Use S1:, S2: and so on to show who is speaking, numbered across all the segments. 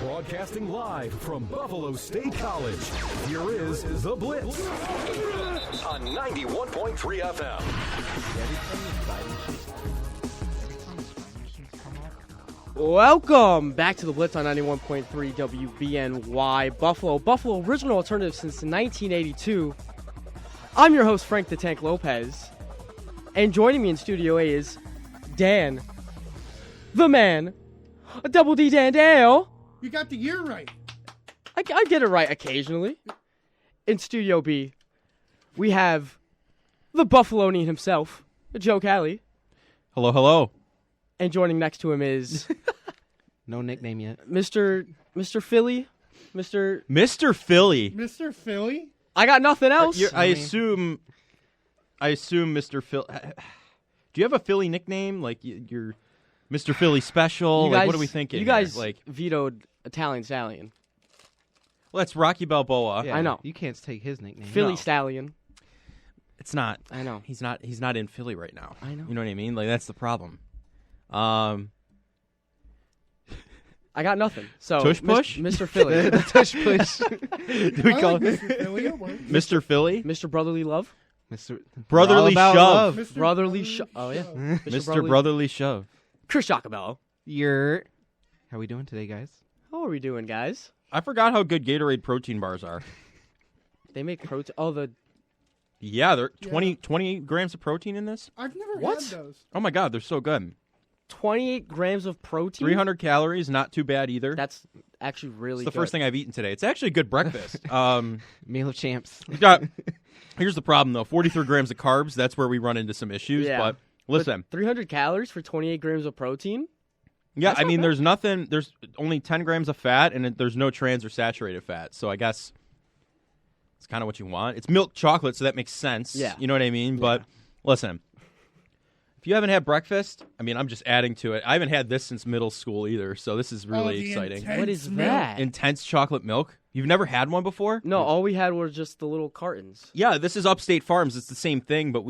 S1: Broadcasting live from Buffalo State College, here is The Blitz on 91.3 FM.
S2: Welcome back to The Blitz on 91.3 WBNY Buffalo original alternative since 1982. I'm your host, Frank the Tank Lopez. And joining me in Studio A is Dan, the man, Double D Dan Dale.
S3: You got the year right.
S2: I get it right occasionally. In Studio B, we have the Buffalonian himself, Joe Cali.
S4: Hello, hello.
S2: And joining next to him is
S5: no nickname yet.
S2: Mr. Philly. Mr.
S4: Philly.
S3: Mr. Philly?
S2: I got nothing else.
S4: I assume Mr. Phil. Do you have a Philly nickname? Like you're Mr. Philly Special?
S2: Guys,
S4: like, what are we thinking?
S2: You guys
S4: here?
S2: vetoed Italian Stallion.
S4: Well, that's Rocky Balboa.
S2: I know.
S5: You can't take his nickname.
S2: Philly
S4: No.
S2: Stallion.
S4: It's not.
S2: I know.
S4: He's not in Philly right now.
S2: I know.
S4: You know what I mean? Like, that's the problem.
S2: I got nothing. So
S4: Tush push?
S2: Mr. Philly.
S5: Tush push.
S4: Do we call
S3: Mr.
S4: him
S3: Philly at work.
S4: Mr. Philly?
S2: Mr. Brotherly Love.
S5: Mr.
S4: Brotherly
S5: All about
S4: Shove.
S5: love.
S3: Mr.
S2: Brotherly Shove. Oh, yeah.
S4: Mr. Brotherly Shove.
S2: Chris Jacobello.
S5: How we doing today, guys?
S2: How are we doing, guys?
S4: I forgot how good Gatorade protein bars are.
S2: They make protein. Oh, the.
S4: Yeah, they're
S3: Yeah.
S4: 20 grams of protein in this.
S3: I've never
S2: What?
S3: had those.
S4: Oh my God, they're so good.
S2: 28 grams of protein?
S4: 300 calories, not too bad either.
S2: That's actually really
S4: It's the
S2: good.
S4: first thing I've eaten today. It's actually a good breakfast.
S5: Meal of champs.
S4: We got. Here's the problem, though. 43 grams of carbs. That's where we run into some issues.
S2: Yeah.
S4: But listen,
S2: 300 calories for 28 grams of protein?
S4: yeah,
S2: That's
S4: I
S2: not
S4: mean,
S2: bad.
S4: there's nothing. There's only 10 grams of fat, and there's no trans or saturated fat. So I guess it's kind of what you want. It's milk chocolate, so that makes sense.
S2: Yeah.
S4: You know what I mean? But listen, if you haven't had breakfast, I mean, I'm just adding to it. I haven't had this since middle school either, so this is really
S3: the
S4: exciting.
S3: intense
S2: What is
S3: milk.
S2: that?
S4: Intense chocolate milk. You've never had one before?
S2: No, all we had were just the little cartons.
S4: Yeah, this is Upstate Farms. It's the same thing, but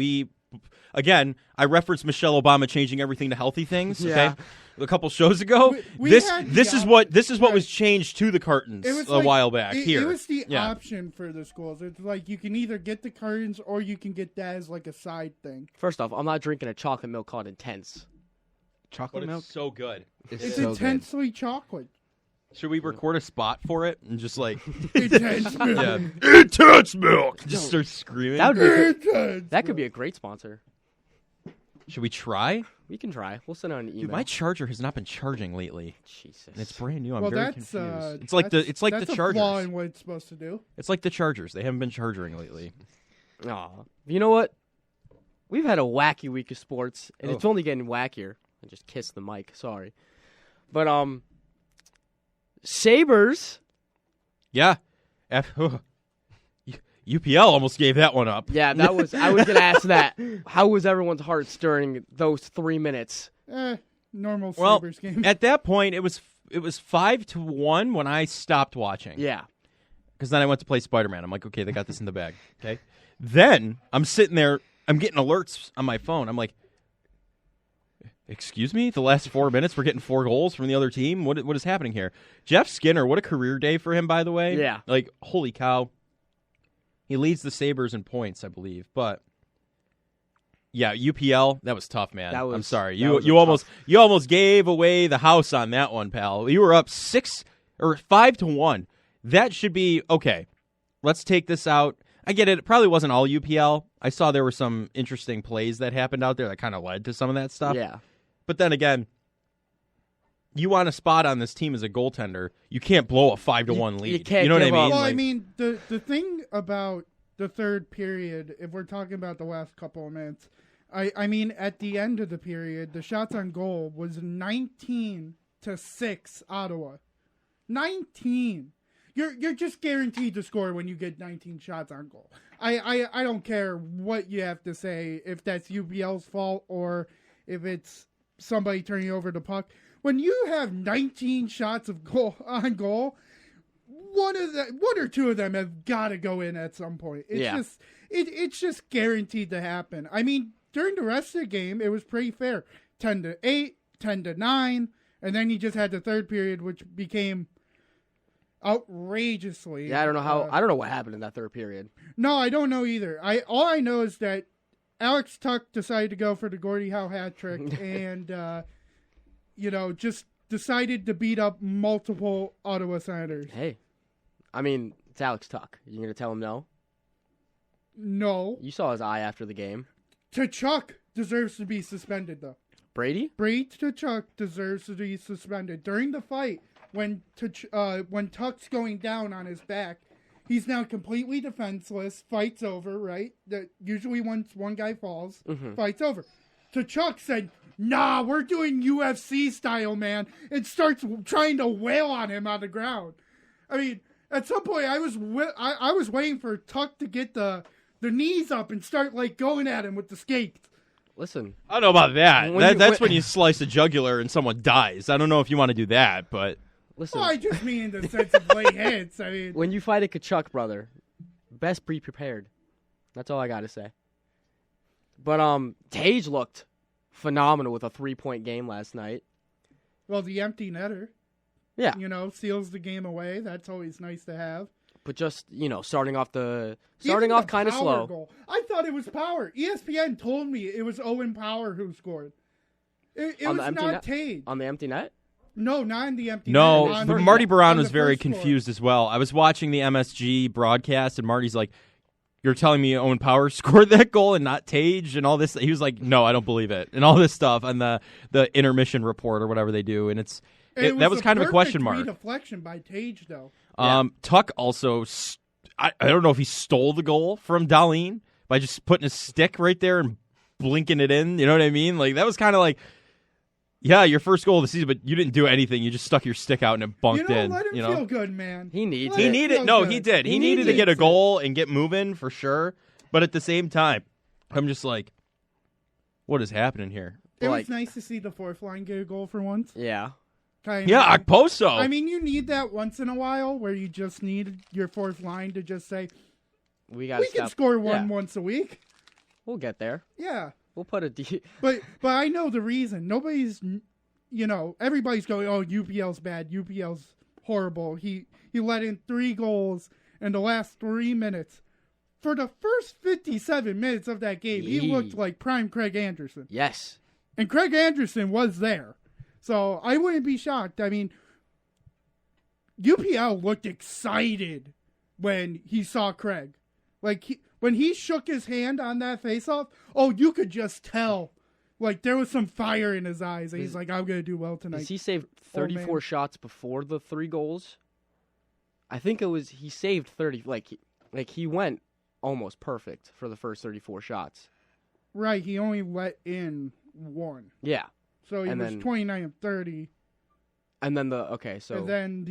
S4: again, I referenced Michelle Obama changing everything to healthy things.
S2: Yeah.
S4: Okay, a couple shows ago.
S3: We
S4: this
S3: had
S4: this
S3: the
S4: is what
S3: right.
S4: was changed to the cartons
S3: It was
S4: a while back.
S3: It
S4: Here,
S3: was the
S4: yeah.
S3: option for the schools. It's like you can either get the cartons or you can get that as like a side thing.
S2: First off, I'm not drinking a chocolate milk called Intense.
S5: Chocolate
S4: But
S5: milk
S4: it's so good.
S5: is
S3: It's
S5: so
S3: intensely chocolate.
S4: Should we record a spot for it and just like
S3: Intense milk.
S4: yeah, intense milk? Just start screaming.
S2: That would be a
S3: Intense
S2: that could be
S3: milk.
S2: a great sponsor.
S4: Should we try?
S2: We can try. We'll send out an email.
S4: Dude, my charger has not been charging lately,
S2: Jesus.
S4: and it's brand new. I'm
S3: Well,
S4: very
S3: that's
S4: confused. It's like the
S3: that's a
S4: Chargers.
S3: flaw in what it's supposed to do.
S4: It's like the Chargers. They haven't been charging lately.
S2: Aw. You know what? We've had a wacky week of sports, and it's only getting wackier. I just kissed the mic. Sorry. But, Sabres.
S4: Yeah. UPL almost gave that one up.
S2: Yeah, that was. I was going to ask that. How was everyone's hearts during those 3 minutes?
S3: Normal
S4: Well,
S3: Sabres game.
S4: at that point, it was 5-1 when I stopped watching.
S2: Yeah.
S4: Because then I went to play Spider-Man. I'm like, okay, they got this in the bag. Okay. Then I'm sitting there. I'm getting alerts on my phone. I'm like, excuse me? The last 4 minutes, we're getting 4 goals from the other team? What is happening here? Jeff Skinner, what a career day for him, by the way.
S2: Yeah.
S4: Like, holy cow. He leads the Sabres in points, I believe. But, yeah, UPL, that was tough, man. I'm sorry. You almost gave away the house on that one, pal. You were up 5-1. That should be, okay, let's take this out. I get it. It probably wasn't all UPL. I saw there were some interesting plays that happened out there that kind of led to some of that stuff.
S2: Yeah.
S4: But then again, you want a spot on this team as a goaltender. You can't blow a 5-1 lead.
S2: you can't
S4: You know what I
S2: give
S4: mean?
S2: up.
S3: Well, I
S4: Like,
S3: mean, the thing about the third period, if we're talking about the last couple of minutes, I mean, at the end of the period, the shots on goal was 19-6 Ottawa. 19. You're just guaranteed to score when you get 19 shots on goal. I don't care what you have to say, if that's UPL's fault or if it's somebody turning over the puck. When you have 19 shots of goal on goal, one or two of them have got to go in at some point. It's just guaranteed to happen. I mean, during the rest of the game, it was pretty fair. 10-8, 10-9, and then you just had the third period, which became outrageously.
S2: Yeah, I don't know how. I don't know what happened in that third period.
S3: No, I don't know either. All I know is that Alex Tuck decided to go for the Gordie Howe hat trick and, just decided to beat up multiple Ottawa Senators.
S2: Hey, I mean, it's Alex Tuck. You gonna tell him no?
S3: No.
S2: You saw his eye after the game.
S3: Tkachuk deserves to be suspended, though.
S2: Brady
S3: Tkachuk deserves to be suspended. During the fight, when Tuck's going down on his back, he's now completely defenseless. Fight's over, right? Usually once one guy falls, fight's over. Tkachuk said, "Nah, we're doing UFC style, man," and starts trying to wail on him on the ground. I mean, at some point, I was waiting for Tuck to get the knees up and start going at him with the skates.
S2: Listen,
S4: I don't know about that. That's when you slice a jugular and someone dies. I don't know if you want to do that, but
S2: listen.
S3: Well, I just mean in the sense of late hits. I mean,
S2: when you fight a Tkachuk, brother, best be prepared. That's all I got to say. But Tage looked phenomenal with a 3-point game last night.
S3: Well, the empty netter.
S2: Yeah.
S3: Seals the game away. That's always nice to have.
S2: But just, starting off kind of slow.
S3: Goal. I thought it was Power. ESPN told me it was Owen Power who scored. It was not Tage.
S2: On the empty net?
S3: No, not in the empty net.
S4: No, Marty Baron was very confused as well. I was watching the MSG broadcast, and Marty's like, "You're telling me Owen Power scored that goal and not Tage?" And all this. He was like, "No, I don't believe it." And all this stuff on the intermission report or whatever they do. And that was kind of a question mark.
S3: Deflection by Tage, though.
S4: Yeah. Tuck also, I don't know if he stole the goal from Dahlin by just putting his stick right there and blinking it in. You know what I mean? That was kind of like, yeah, your first goal of the season, but you didn't do anything. You just stuck your stick out and it bunked in.
S3: Let him feel good, man.
S2: He needed
S4: it. He did. He needed to get a goal and get moving for sure. But at the same time, I'm just like, what is happening here?
S3: It was nice to see the fourth line get a goal for once.
S2: Yeah.
S4: Yeah, Okposo.
S3: I mean, you need that once in a while where you just need your fourth line to just say, we can score one once a week.
S2: We'll get there.
S3: Yeah.
S2: We'll put a D.
S3: But I know the reason. Nobody's, everybody's going, oh, UPL's bad. UPL's horrible. He let in 3 goals in the last 3 minutes. For the first 57 minutes of that game, he looked like prime Craig Anderson.
S2: Yes.
S3: And Craig Anderson was there. So I wouldn't be shocked. I mean, UPL looked excited when he saw Craig. When he shook his hand on that faceoff, you could just tell. There was some fire in his eyes. And he's like, I'm going to do well tonight.
S2: He saved 34 shots before the 3 goals. I think it was, he saved 30. He went almost perfect for the first 34 shots.
S3: Right. He only let in 1.
S2: Yeah.
S3: So he was 29 of 30.
S2: And then
S3: And then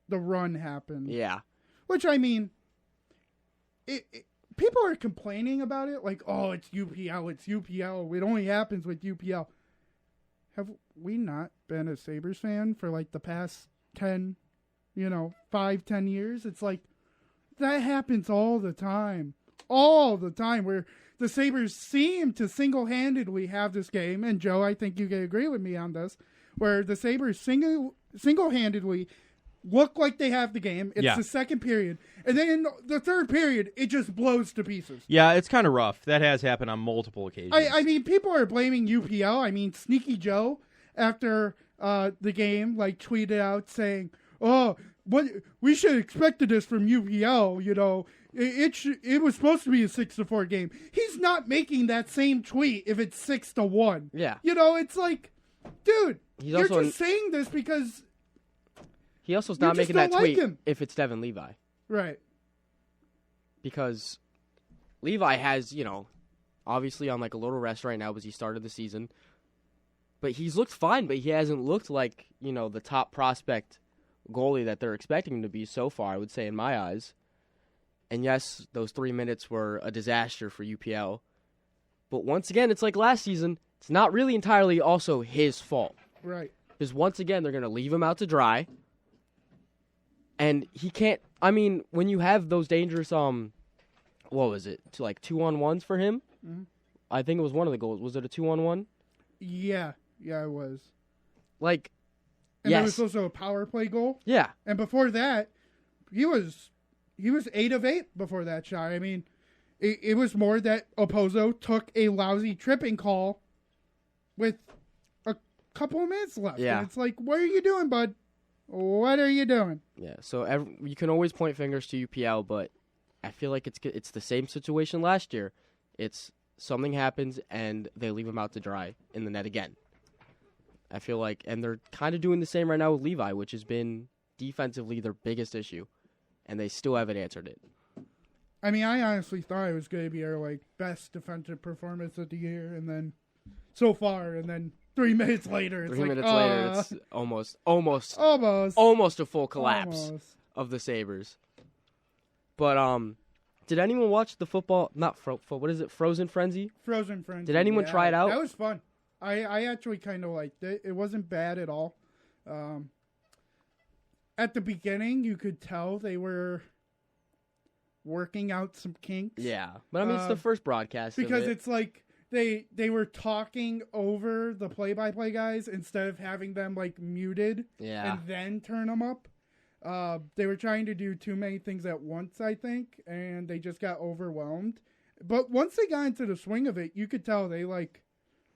S3: the run happened.
S2: Yeah.
S3: Which, I mean, people are complaining about it. It's UPL. It only happens with UPL. Have we not been a Sabres fan for, the past 10, 5-10 years? It's that happens all the time. All the time, where the Sabres seem to single-handedly have this game, and Joe, I think you can agree with me on this, where the Sabres single-handedly look like they have the game. It's the second period. And then in the third period, it just blows to pieces.
S4: Yeah, it's kind of rough. That has happened on multiple occasions.
S3: I mean, people are blaming UPL. I mean, Sneaky Joe, after the game, tweeted out saying, we should have expected this from UPL, It was supposed to be a 6-4 game. He's not making that same tweet if it's 6-1.
S2: Yeah.
S3: It's dude, you're
S2: also
S3: just saying this because
S2: he also is not making that tweet if it's Devin Levi.
S3: Right.
S2: Because Levi has, obviously on a little rest right now because he started the season. But he's looked fine, but he hasn't looked like, the top prospect goalie that they're expecting him to be so far, I would say, in my eyes. And yes, those 3 minutes were a disaster for UPL. But once again, it's like last season. It's not really entirely also his fault.
S3: Right.
S2: Because once again, they're going to leave him out to dry. And he can't, when you have those dangerous, what was it, 2-on-1s for him? Mm-hmm. I think it was one of the goals. Was it a 2-on-1?
S3: Yeah. Yeah, it was. And there was also a power play goal.
S2: Yeah.
S3: And before that, he was 8 of 8 before that shot. I mean, it was more that Opozo took a lousy tripping call with a couple of minutes left.
S2: Yeah.
S3: And it's like, what are you doing, bud? What are you doing?
S2: Yeah, so you can always point fingers to UPL, but I feel like it's the same situation last year. It's something happens, and they leave him out to dry in the net again. I feel like, and they're kind of doing the same right now with Levi, which has been defensively their biggest issue, and they still haven't answered it.
S3: I mean, I honestly thought it was going to be our best defensive performance of the year, and then so far, and then 3 minutes later, it's
S2: 3 minutes later, it's almost a full collapse of the Sabres. But did anyone watch the football? Not what is it? Frozen Frenzy.
S3: Frozen Frenzy.
S2: Did anyone try it out?
S3: That was fun. I actually kind of liked it. It wasn't bad at all. At the beginning, you could tell they were working out some kinks.
S2: Yeah, but I mean, it's the first broadcast
S3: because
S2: of it.
S3: It's like they were talking over the play-by-play guys instead of having them muted and then turn them up. They were trying to do too many things at once, I think, and they just got overwhelmed. But once they got into the swing of it, you could tell they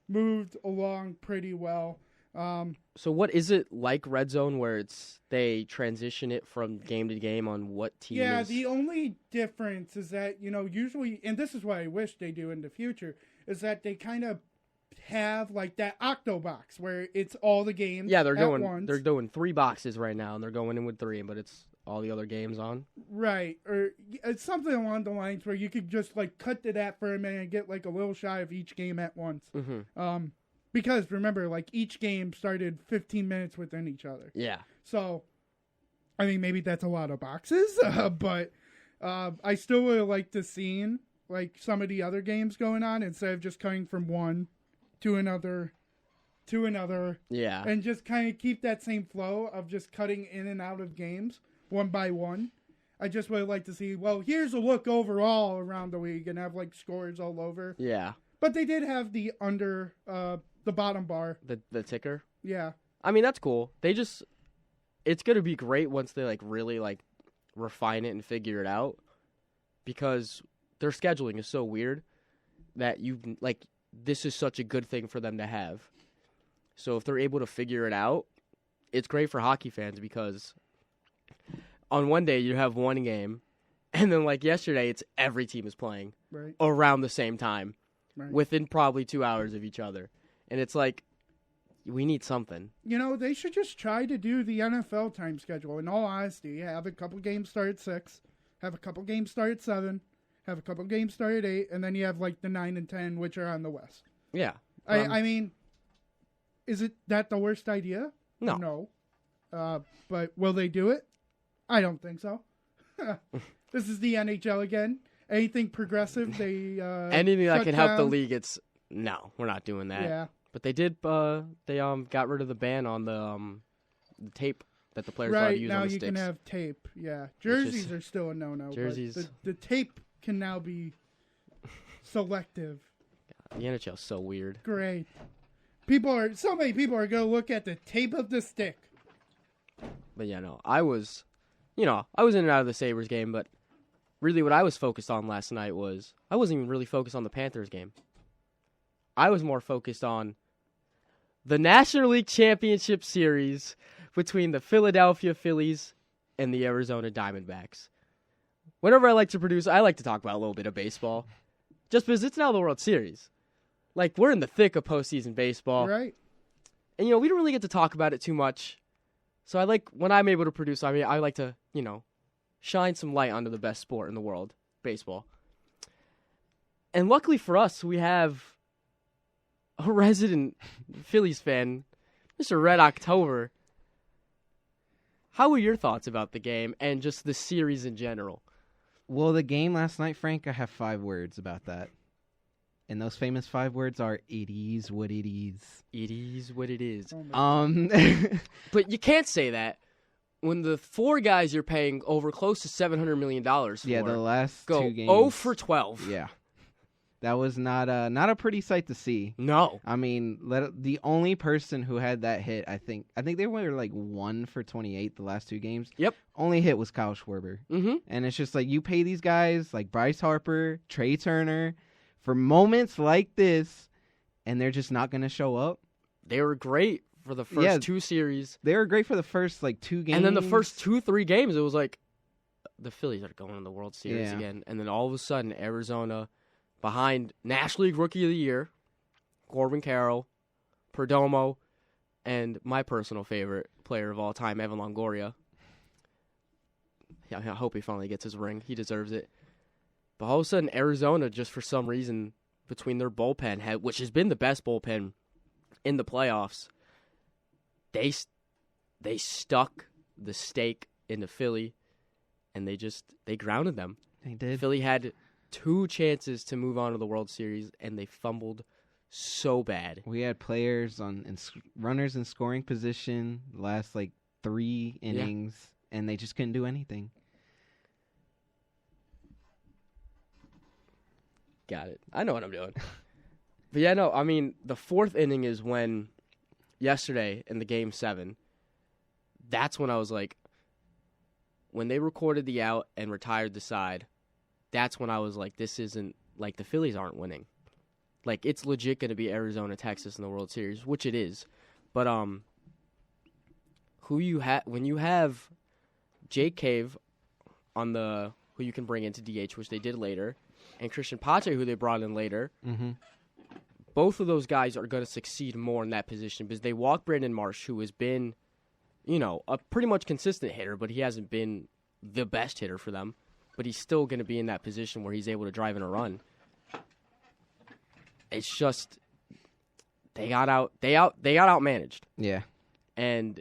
S3: moved along pretty well.
S2: So what is it like Red Zone where they transition it from game to game on what team is?
S3: Yeah, the only difference is that, usually, and this is what I wish they do in the future, is that they kind of have that octo box where it's all the games.
S2: Yeah,
S3: they're
S2: doing 3 boxes right now, and they're going in with 3, but it's all the other games on.
S3: Right, or it's something along the lines where you could just cut to that for a minute and get a little shot of each game at once.
S2: Mm-hmm.
S3: Because remember, each game started 15 minutes within each other.
S2: Yeah.
S3: So, I mean, maybe that's a lot of boxes, but I still would have liked to seen some of the other games going on instead of just coming from one to another.
S2: Yeah.
S3: And just kind of keep that same flow of just cutting in and out of games one by one. I just would like to see, here's a look overall around the league and have scores all over.
S2: Yeah.
S3: But they did have the the bottom bar.
S2: The ticker?
S3: Yeah.
S2: I mean, that's cool. it's going to be great once they really refine it and figure it out, because their scheduling is so weird that this is such a good thing for them to have. So if they're able to figure it out, it's great for hockey fans, because on one day you have one game, and then yesterday it's every team is playing around the same time, within probably 2 hours of each other. And it's we need something.
S3: They should just try to do the NFL time schedule. In all honesty, have a couple games start at 6, have a couple games start at 7, have a couple games start at 8, and then you have the 9 and 10, which are on the West.
S2: Yeah.
S3: I mean, is it that the worst idea?
S2: No.
S3: But will they do it? I don't think so. This is the NHL again. Anything progressive, they
S2: anything that can help the
S3: down.
S2: league, no, we're not doing that.
S3: Yeah.
S2: But they did. They got rid of the ban on the tape that the players allowed to use
S3: now
S2: on the
S3: you
S2: sticks.
S3: can have tape. Yeah, jerseys are still a no-no.
S2: Jerseys.
S3: But the tape can now be selective.
S2: The NHL is so weird.
S3: Great. So many people are going to look at the tape of the stick.
S2: But yeah, no, I was in and out of the Sabres game, but really what I was focused on last night was I wasn't even really focused on the Panthers game. I was more focused on the National League Championship Series between the Philadelphia Phillies and the Arizona Diamondbacks. Whenever I like to produce, I like to talk about a little bit of baseball, just because it's now the World Series. We're in the thick of postseason baseball.
S3: Right.
S2: And, we don't really get to talk about it too much. So when I'm able to produce, I like to, shine some light onto the best sport in the world, baseball. And luckily for us, we have a resident Phillies fan, Mr. Red October. How were your thoughts about the game and just the series in general?
S5: Well, the game last night, Frank, I have 5 words about that. And those famous 5 words are, it is what it is.
S2: It is what it is.
S5: But
S2: you can't say that when the 4 guys you're paying over close to $700 million for
S5: the last
S2: go
S5: 2 games.
S2: 0 for 12.
S5: Yeah. That was not a pretty sight to see.
S2: No.
S5: I mean, the only person who had that hit, I think they were like 1 for 28 the last 2 games.
S2: Yep.
S5: Only hit was Kyle Schwarber.
S2: Mm-hmm.
S5: And it's just like you pay these guys like Bryce Harper, Trey Turner for moments like this, and they're just not going to show up.
S2: They were great for the first 2 series.
S5: They were great for the first like 2 games.
S2: And then the first 2-3 games, it was like the Phillies are going in the World Series again. And then all of a sudden, Arizona, behind National League Rookie of the Year, Corbin Carroll, Perdomo, and my personal favorite player of all time, Evan Longoria. Yeah, I hope he finally gets his ring. He deserves it. But all of a sudden, Arizona, just for some reason, between their bullpen, which has been the best bullpen in the playoffs, they stuck the stake into Philly, and they grounded them.
S5: They did.
S2: Philly had 2 chances to move on to the World Series, and they fumbled so bad.
S5: We had players runners in scoring position the last like 3 innings, and they just couldn't do anything.
S2: Got it. I know what I'm doing. But yeah, no, I mean, the 4th inning is when yesterday in the Game 7, that's when I was like, when they recorded the out and retired the side, that's when I was like, this isn't, like, the Phillies aren't winning. Like, it's legit going to be Arizona, Texas in the World Series, which it is. But when you have Jake Cave on who you can bring into DH, which they did later, and Christian Pache, who they brought in later, both of those guys are going to succeed more in that position because they walk Brandon Marsh, who has been, a pretty much consistent hitter, but he hasn't been the best hitter for them. But he's still going to be in that position where he's able to drive in a run. It's just they got outmanaged.
S5: Yeah.
S2: And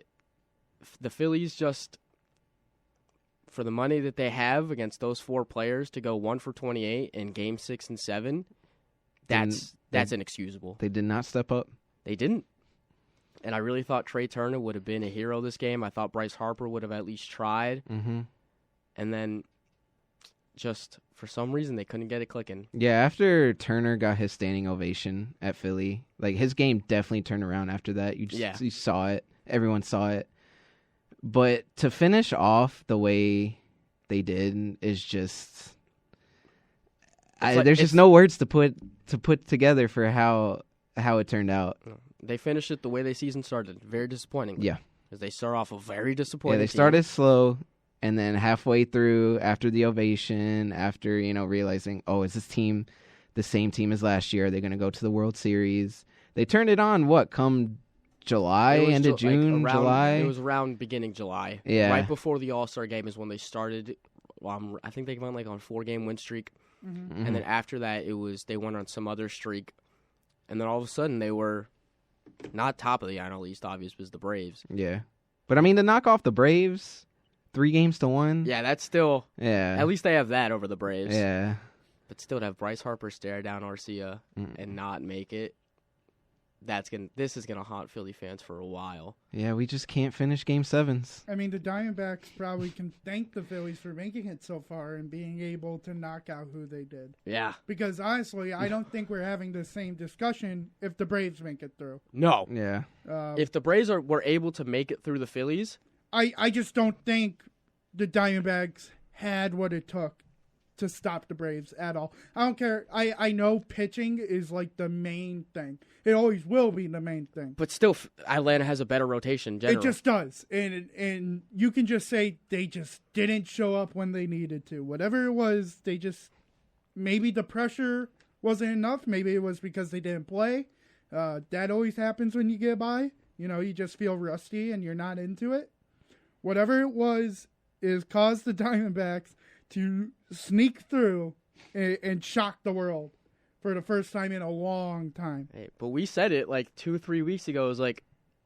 S2: the Phillies just, for the money that they have against those 4 players, to go 1 for 28 in Game 6 and 7, that's inexcusable.
S5: They did not step up.
S2: They didn't. And I really thought Trey Turner would have been a hero this game. I thought Bryce Harper would have at least tried.
S5: Mm-hmm.
S2: And then just for some reason they couldn't get it clicking.
S5: Yeah, after Turner got his standing ovation at Philly, like his game definitely turned around after that. You saw it. Everyone saw it. But to finish off the way they did is just there's just no words to put together for how it turned out.
S2: They finished it the way the season started. Very disappointing.
S5: Yeah.
S2: Because they start off a very disappointing
S5: they started slow, and then halfway through, after the ovation, after, realizing, is this team the same team as last year? Are they going to go to the World Series? They turned it on, come July, end of June, July?
S2: It was around beginning July.
S5: Yeah.
S2: Right before the All-Star game is when they started. I think they went on a 4-game win streak.
S3: Mm-hmm.
S2: And then after that, they went on some other streak. And then all of a sudden, they were not top of the NL East, obvious, was the Braves.
S5: Yeah. But, I mean, to knock off the Braves, 3-1.
S2: Yeah, that's still...
S5: Yeah.
S2: At least they have that over the Braves.
S5: Yeah.
S2: But still, to have Bryce Harper stare down Arcia and not make it, this is gonna haunt Philly fans for a while.
S5: Yeah, we just can't finish Game 7s.
S3: I mean, the Diamondbacks probably can thank the Phillies for making it so far and being able to knock out who they did.
S2: Yeah.
S3: Because honestly, I don't think we're having the same discussion if the Braves make it through.
S2: No.
S5: Yeah.
S2: If the Braves were able to make it through the Phillies,
S3: I just don't think the Diamondbacks had what it took to stop the Braves at all. I don't care. I know pitching is like the main thing. It always will be the main thing.
S2: But still, Atlanta has a better rotation generally.
S3: It just does. And you can just say they just didn't show up when they needed to. Whatever it was, they just... Maybe the pressure wasn't enough. Maybe it was because they didn't play. That always happens when you get by. You just feel rusty and you're not into it. Whatever it was, is caused the Diamondbacks to sneak through and shock the world for the first time in a long time.
S2: Hey, but we said it like 2-3 weeks ago. It was like,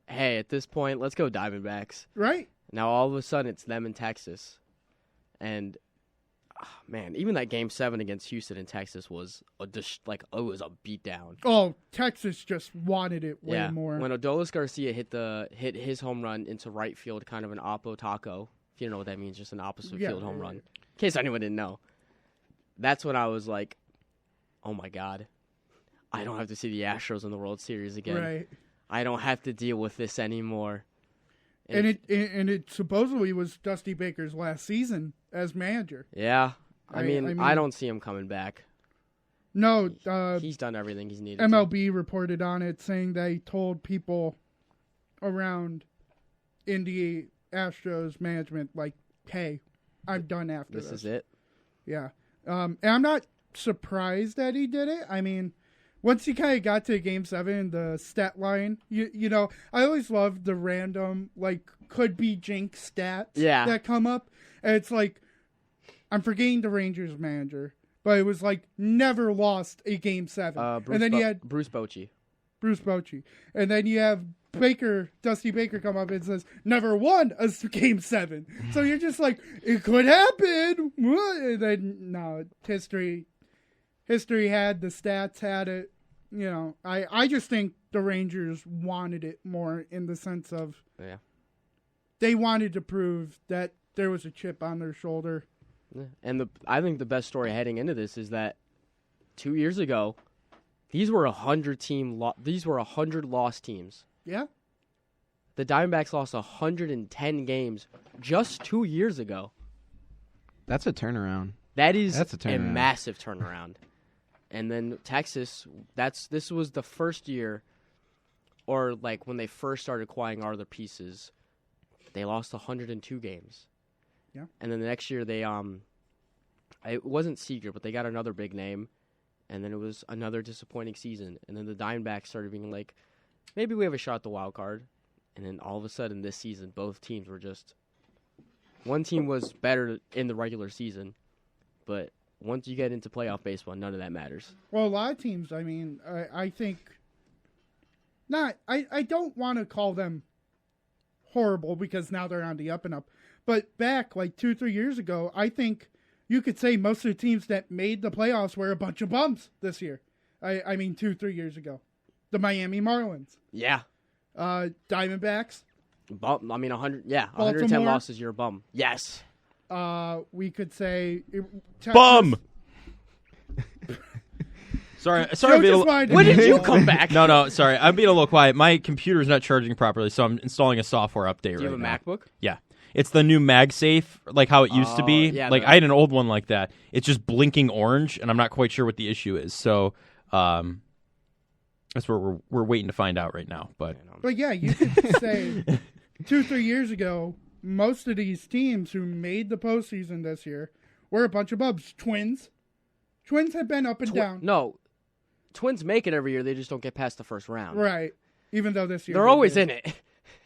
S2: hey, at this point, let's go Diamondbacks.
S3: Right.
S2: Now all of a sudden it's them in Texas. And, man, even that Game 7 against Houston in Texas was it was a beatdown.
S3: Oh, Texas just wanted it way more.
S2: When Adolis Garcia hit his home run into right field, kind of an oppo taco. If you don't know what that means, just an opposite field home run. In case anyone didn't know. That's when I was like, oh my God, I don't have to see the Astros in the World Series again.
S3: Right.
S2: I don't have to deal with this anymore.
S3: And it supposedly was Dusty Baker's last season as manager.
S2: Yeah. I mean, I don't see him coming back.
S3: No.
S2: He's done everything he's needed
S3: MLB reported on it, saying they told people around Indy Astros management, like, hey, I'm done after this.
S2: This is it.
S3: Yeah. And I'm not surprised that he did it. I mean, once he kind of got to Game 7, the stat line, you know, I always love the random, like, could-be jinx stats that come up. And it's like, I'm forgetting the Rangers manager, but it was like, never lost a Game 7. And then you had
S2: Bruce Bochy.
S3: And then you have Dusty Baker come up and says, never won a Game 7. So you're just like, it could happen. And then, no, history had the stats, had it. You know, I just think the Rangers wanted it more in the sense of they wanted to prove that there was a chip on their shoulder.
S2: Yeah. And I think the best story heading into this is that 2 years ago, these were 100 lost teams.
S3: Yeah.
S2: The Diamondbacks lost 110 games just 2 years ago.
S5: That's a turnaround.
S2: That's a massive turnaround. And then Texas, this was the first year, or like when they first started acquiring all their pieces, they lost 102 games.
S3: Yeah.
S2: And then the next year it wasn't secret, but they got another big name, and then it was another disappointing season. And then the Diamondbacks started being like, maybe we have a shot at the wild card. And then all of a sudden this season, both teams were one team was better in the regular season, but once you get into playoff baseball, none of that matters.
S3: Well, a lot of teams, I mean, I think, I don't want to call them horrible because now they're on the up and up. But back like 2-3 years ago, I think you could say most of the teams that made the playoffs were a bunch of bums this year. I mean, 2-3 years ago. The Miami Marlins.
S2: Yeah.
S3: Diamondbacks.
S2: Bum. I mean, 110
S3: Baltimore.
S2: losses, you're a bum. Yes.
S3: We could say
S4: bum. Sorry.
S2: When did you come back?
S4: No. Sorry, I'm being a little quiet. My computer's not charging properly, so I'm installing a software update.
S2: Do you have a MacBook?
S4: Yeah, it's the new MagSafe, like how it used to be.
S2: Yeah,
S4: I had an old one like that. It's just blinking orange, and I'm not quite sure what the issue is. So, that's where we're waiting to find out right now. But
S3: yeah, you could say 2-3 years ago, most of these teams who made the postseason this year were a bunch of bubs. Twins have been up and down.
S2: No, Twins make it every year. They just don't get past the first round.
S3: Right. Even though this year
S2: they're always in it.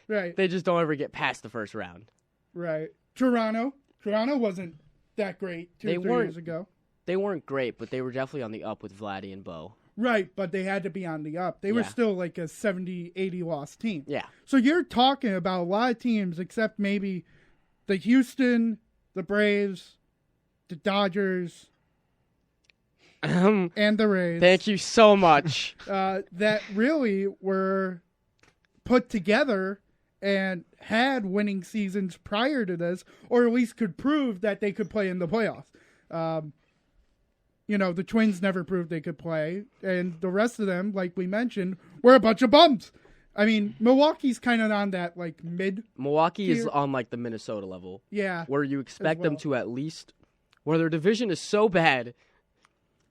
S3: Right.
S2: They just don't ever get past the first round.
S3: Right. Toronto wasn't that great 2-3 years ago.
S2: They weren't great, but they were definitely on the up with Vladdy and Bo.
S3: Right, but they had to be on the up. They were still like a 70, 80 loss team.
S2: Yeah.
S3: So you're talking about a lot of teams, except maybe the Houston, the Braves, the Dodgers, and the Rays.
S2: Thank you so much.
S3: That really were put together and had winning seasons prior to this, or at least could prove that they could play in the playoffs. The Twins never proved they could play, and the rest of them, like we mentioned, were a bunch of bums. I mean, Milwaukee's kind of on that, like, mid.
S2: Milwaukee is on, like, the Minnesota level.
S3: Yeah.
S2: Where you expect them to at least, where their division is so bad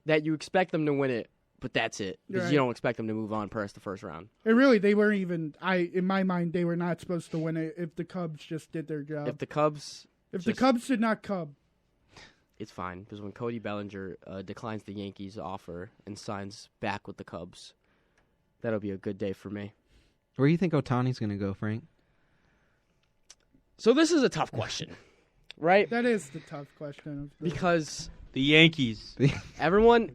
S2: that you expect them to win it, but that's it. Because you don't expect them to move on past the first round.
S3: And really, they weren't even, in my mind, they were not supposed to win it if the Cubs just did their job.
S2: If the Cubs
S3: did not cub.
S2: It's fine, because when Cody Bellinger declines the Yankees' offer and signs back with the Cubs, that'll be a good day for me.
S5: Where do you think Ohtani's going to go, Frank?
S2: So this is a tough question, right?
S3: That is the tough question.
S2: Because
S4: the Yankees.
S2: Everyone,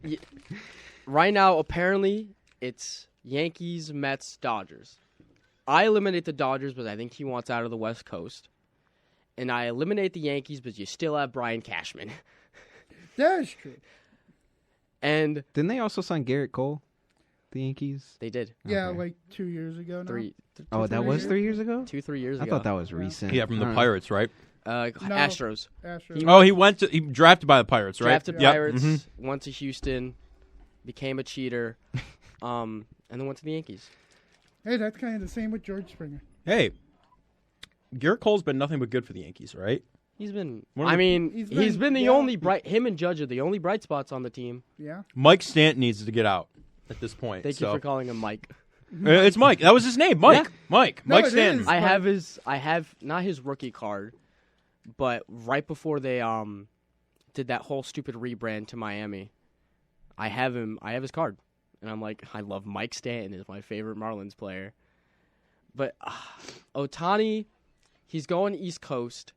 S2: right now, apparently, it's Yankees, Mets, Dodgers. I eliminate the Dodgers because I think he wants out of the West Coast. And I eliminate the Yankees because you still have Brian Cashman.
S3: That is true.
S2: And
S5: didn't they also sign Garrett Cole, the Yankees?
S2: They did.
S3: Yeah, like 2 years ago now.
S5: That was 3 years ago?
S2: 2-3 years ago.
S5: I thought that was recent.
S4: Yeah, from the Pirates, right?
S2: Astros.
S3: Astros.
S4: He drafted by the Pirates, right?
S2: Drafted Pirates, went to Houston, became a cheater, and then went to the Yankees.
S3: Hey, that's kind of the same with George Springer.
S4: Hey, Garrett Cole's been nothing but good for the Yankees, right?
S2: He's been.
S3: He's been
S2: the only bright. Him and Judge are the only bright spots on the team.
S3: Yeah.
S4: Mike Stanton needs to get out at this point.
S2: Thank you for calling him Mike.
S4: It's Mike. That was his name, Mike.
S2: Yeah.
S4: Mike Stanton.
S3: Is.
S2: I have not his rookie card, but right before they did that whole stupid rebrand to Miami, I have his card, and I'm like, I love Mike Stanton is my favorite Marlins player, but Ohtani, he's going East Coast,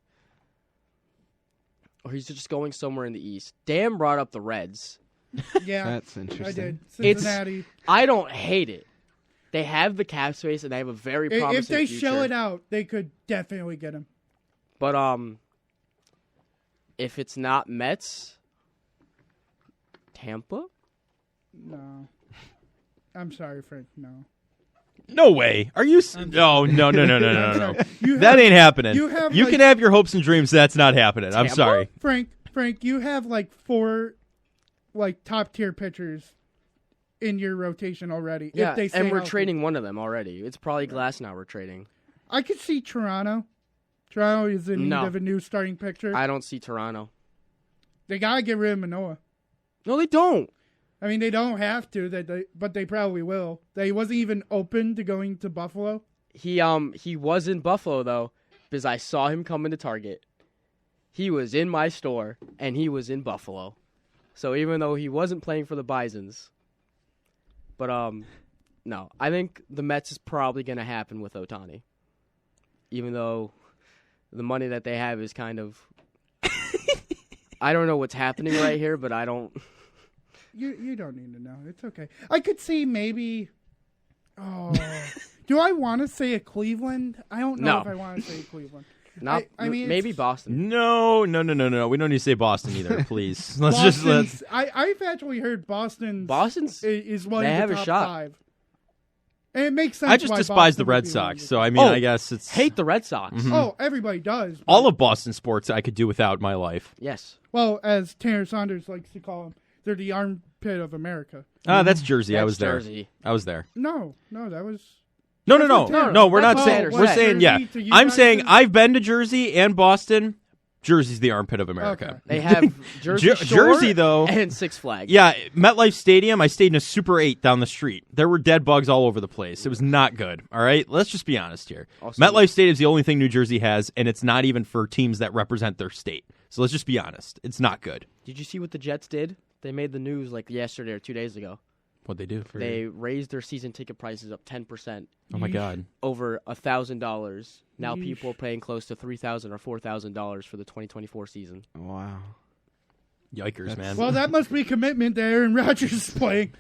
S2: or he's just going somewhere in the East. Dan brought up the Reds.
S3: Yeah,
S5: that's interesting.
S3: I did. Cincinnati.
S2: I don't hate it. They have the cap space, and they have a very promising
S3: If they
S2: future.
S3: show it out, they could definitely get him.
S2: But if it's not Mets, Tampa?
S3: No. I'm sorry, Frank. No.
S4: No way. Are you? No.
S3: You
S4: That ain't happening.
S3: You
S4: can have your hopes and dreams. That's not happening. I'm
S2: Tampa?
S4: sorry.
S3: Frank, you have like 4 top tier pitchers in your rotation already.
S2: Yeah,
S3: if they stay
S2: and we're
S3: healthy.
S2: trading one of them already. It's probably Glass now we're trading.
S3: I could see Toronto. Toronto is in need
S2: No.
S3: of a new starting pitcher.
S2: I don't see Toronto.
S3: They gotta get rid of Manoah.
S2: No, they don't.
S3: I mean, they don't have to, but they probably will. They wasn't even open to going to Buffalo.
S2: He was in Buffalo though, because I saw him come into Target. He was in my store, and he was in Buffalo. So even though he wasn't playing for the Bisons, but no, I think the Mets is probably going to happen with Ohtani. Even though the money that they have is kind of, I don't know what's happening right here, but I don't.
S3: You don't need to know. It's okay. I could see maybe. Oh, do I want to say a Cleveland? I don't know
S2: No.
S3: if I want to say Cleveland.
S2: Not.
S3: I mean,
S2: maybe
S3: it's-
S2: Boston.
S4: No. We don't need to say Boston either, please.
S3: Boston's- I've actually heard
S2: Boston's.
S3: is one
S2: they
S3: of
S2: have
S3: the
S2: a
S3: top
S2: shot.
S3: 5. And it makes sense.
S4: I just
S3: why
S4: despise
S3: Boston
S4: the
S3: would
S4: Red
S3: be
S4: Sox,
S3: one
S4: so I mean,
S2: Oh,
S4: I guess it's
S2: Hate the Red Sox.
S3: Oh, everybody does.
S4: all of Boston sports I could do without in my life.
S2: Yes.
S3: Well, as Tanner Saunders likes to call them, they're the armpit of America.
S4: That's Jersey. I
S2: That's
S4: was there.
S2: Jersey.
S4: I was there.
S3: No, that was.
S4: No. We're not
S2: That's
S4: saying.
S2: Jersey
S4: We're saying yeah.
S3: to you
S4: I'm
S3: guys
S4: saying
S3: is-
S4: I've been to Jersey and Boston. Jersey's the armpit of America.
S3: Okay.
S2: They have Jersey Shore
S4: Jersey, though.
S2: and Six Flags.
S4: Yeah, MetLife Stadium, I stayed in a Super 8 down the street. There were dead bugs all over the place. It was not good, all right? Let's just be honest here.
S2: Also-
S4: MetLife Stadium is the only thing New Jersey has, and it's not even for teams that represent their state. So let's just be honest. It's not good.
S2: Did you see what the Jets did? They made the news like yesterday or 2 days ago.
S4: What'd they do?
S2: They raised their season ticket prices up 10%,
S4: Oh, my God.
S2: over $1,000. Now
S3: Yeesh.
S2: people are paying close to $3,000 or $4,000 for the 2024 season.
S5: Wow.
S4: Yikers, man.
S3: Well, that must be commitment that Aaron Rodgers is playing.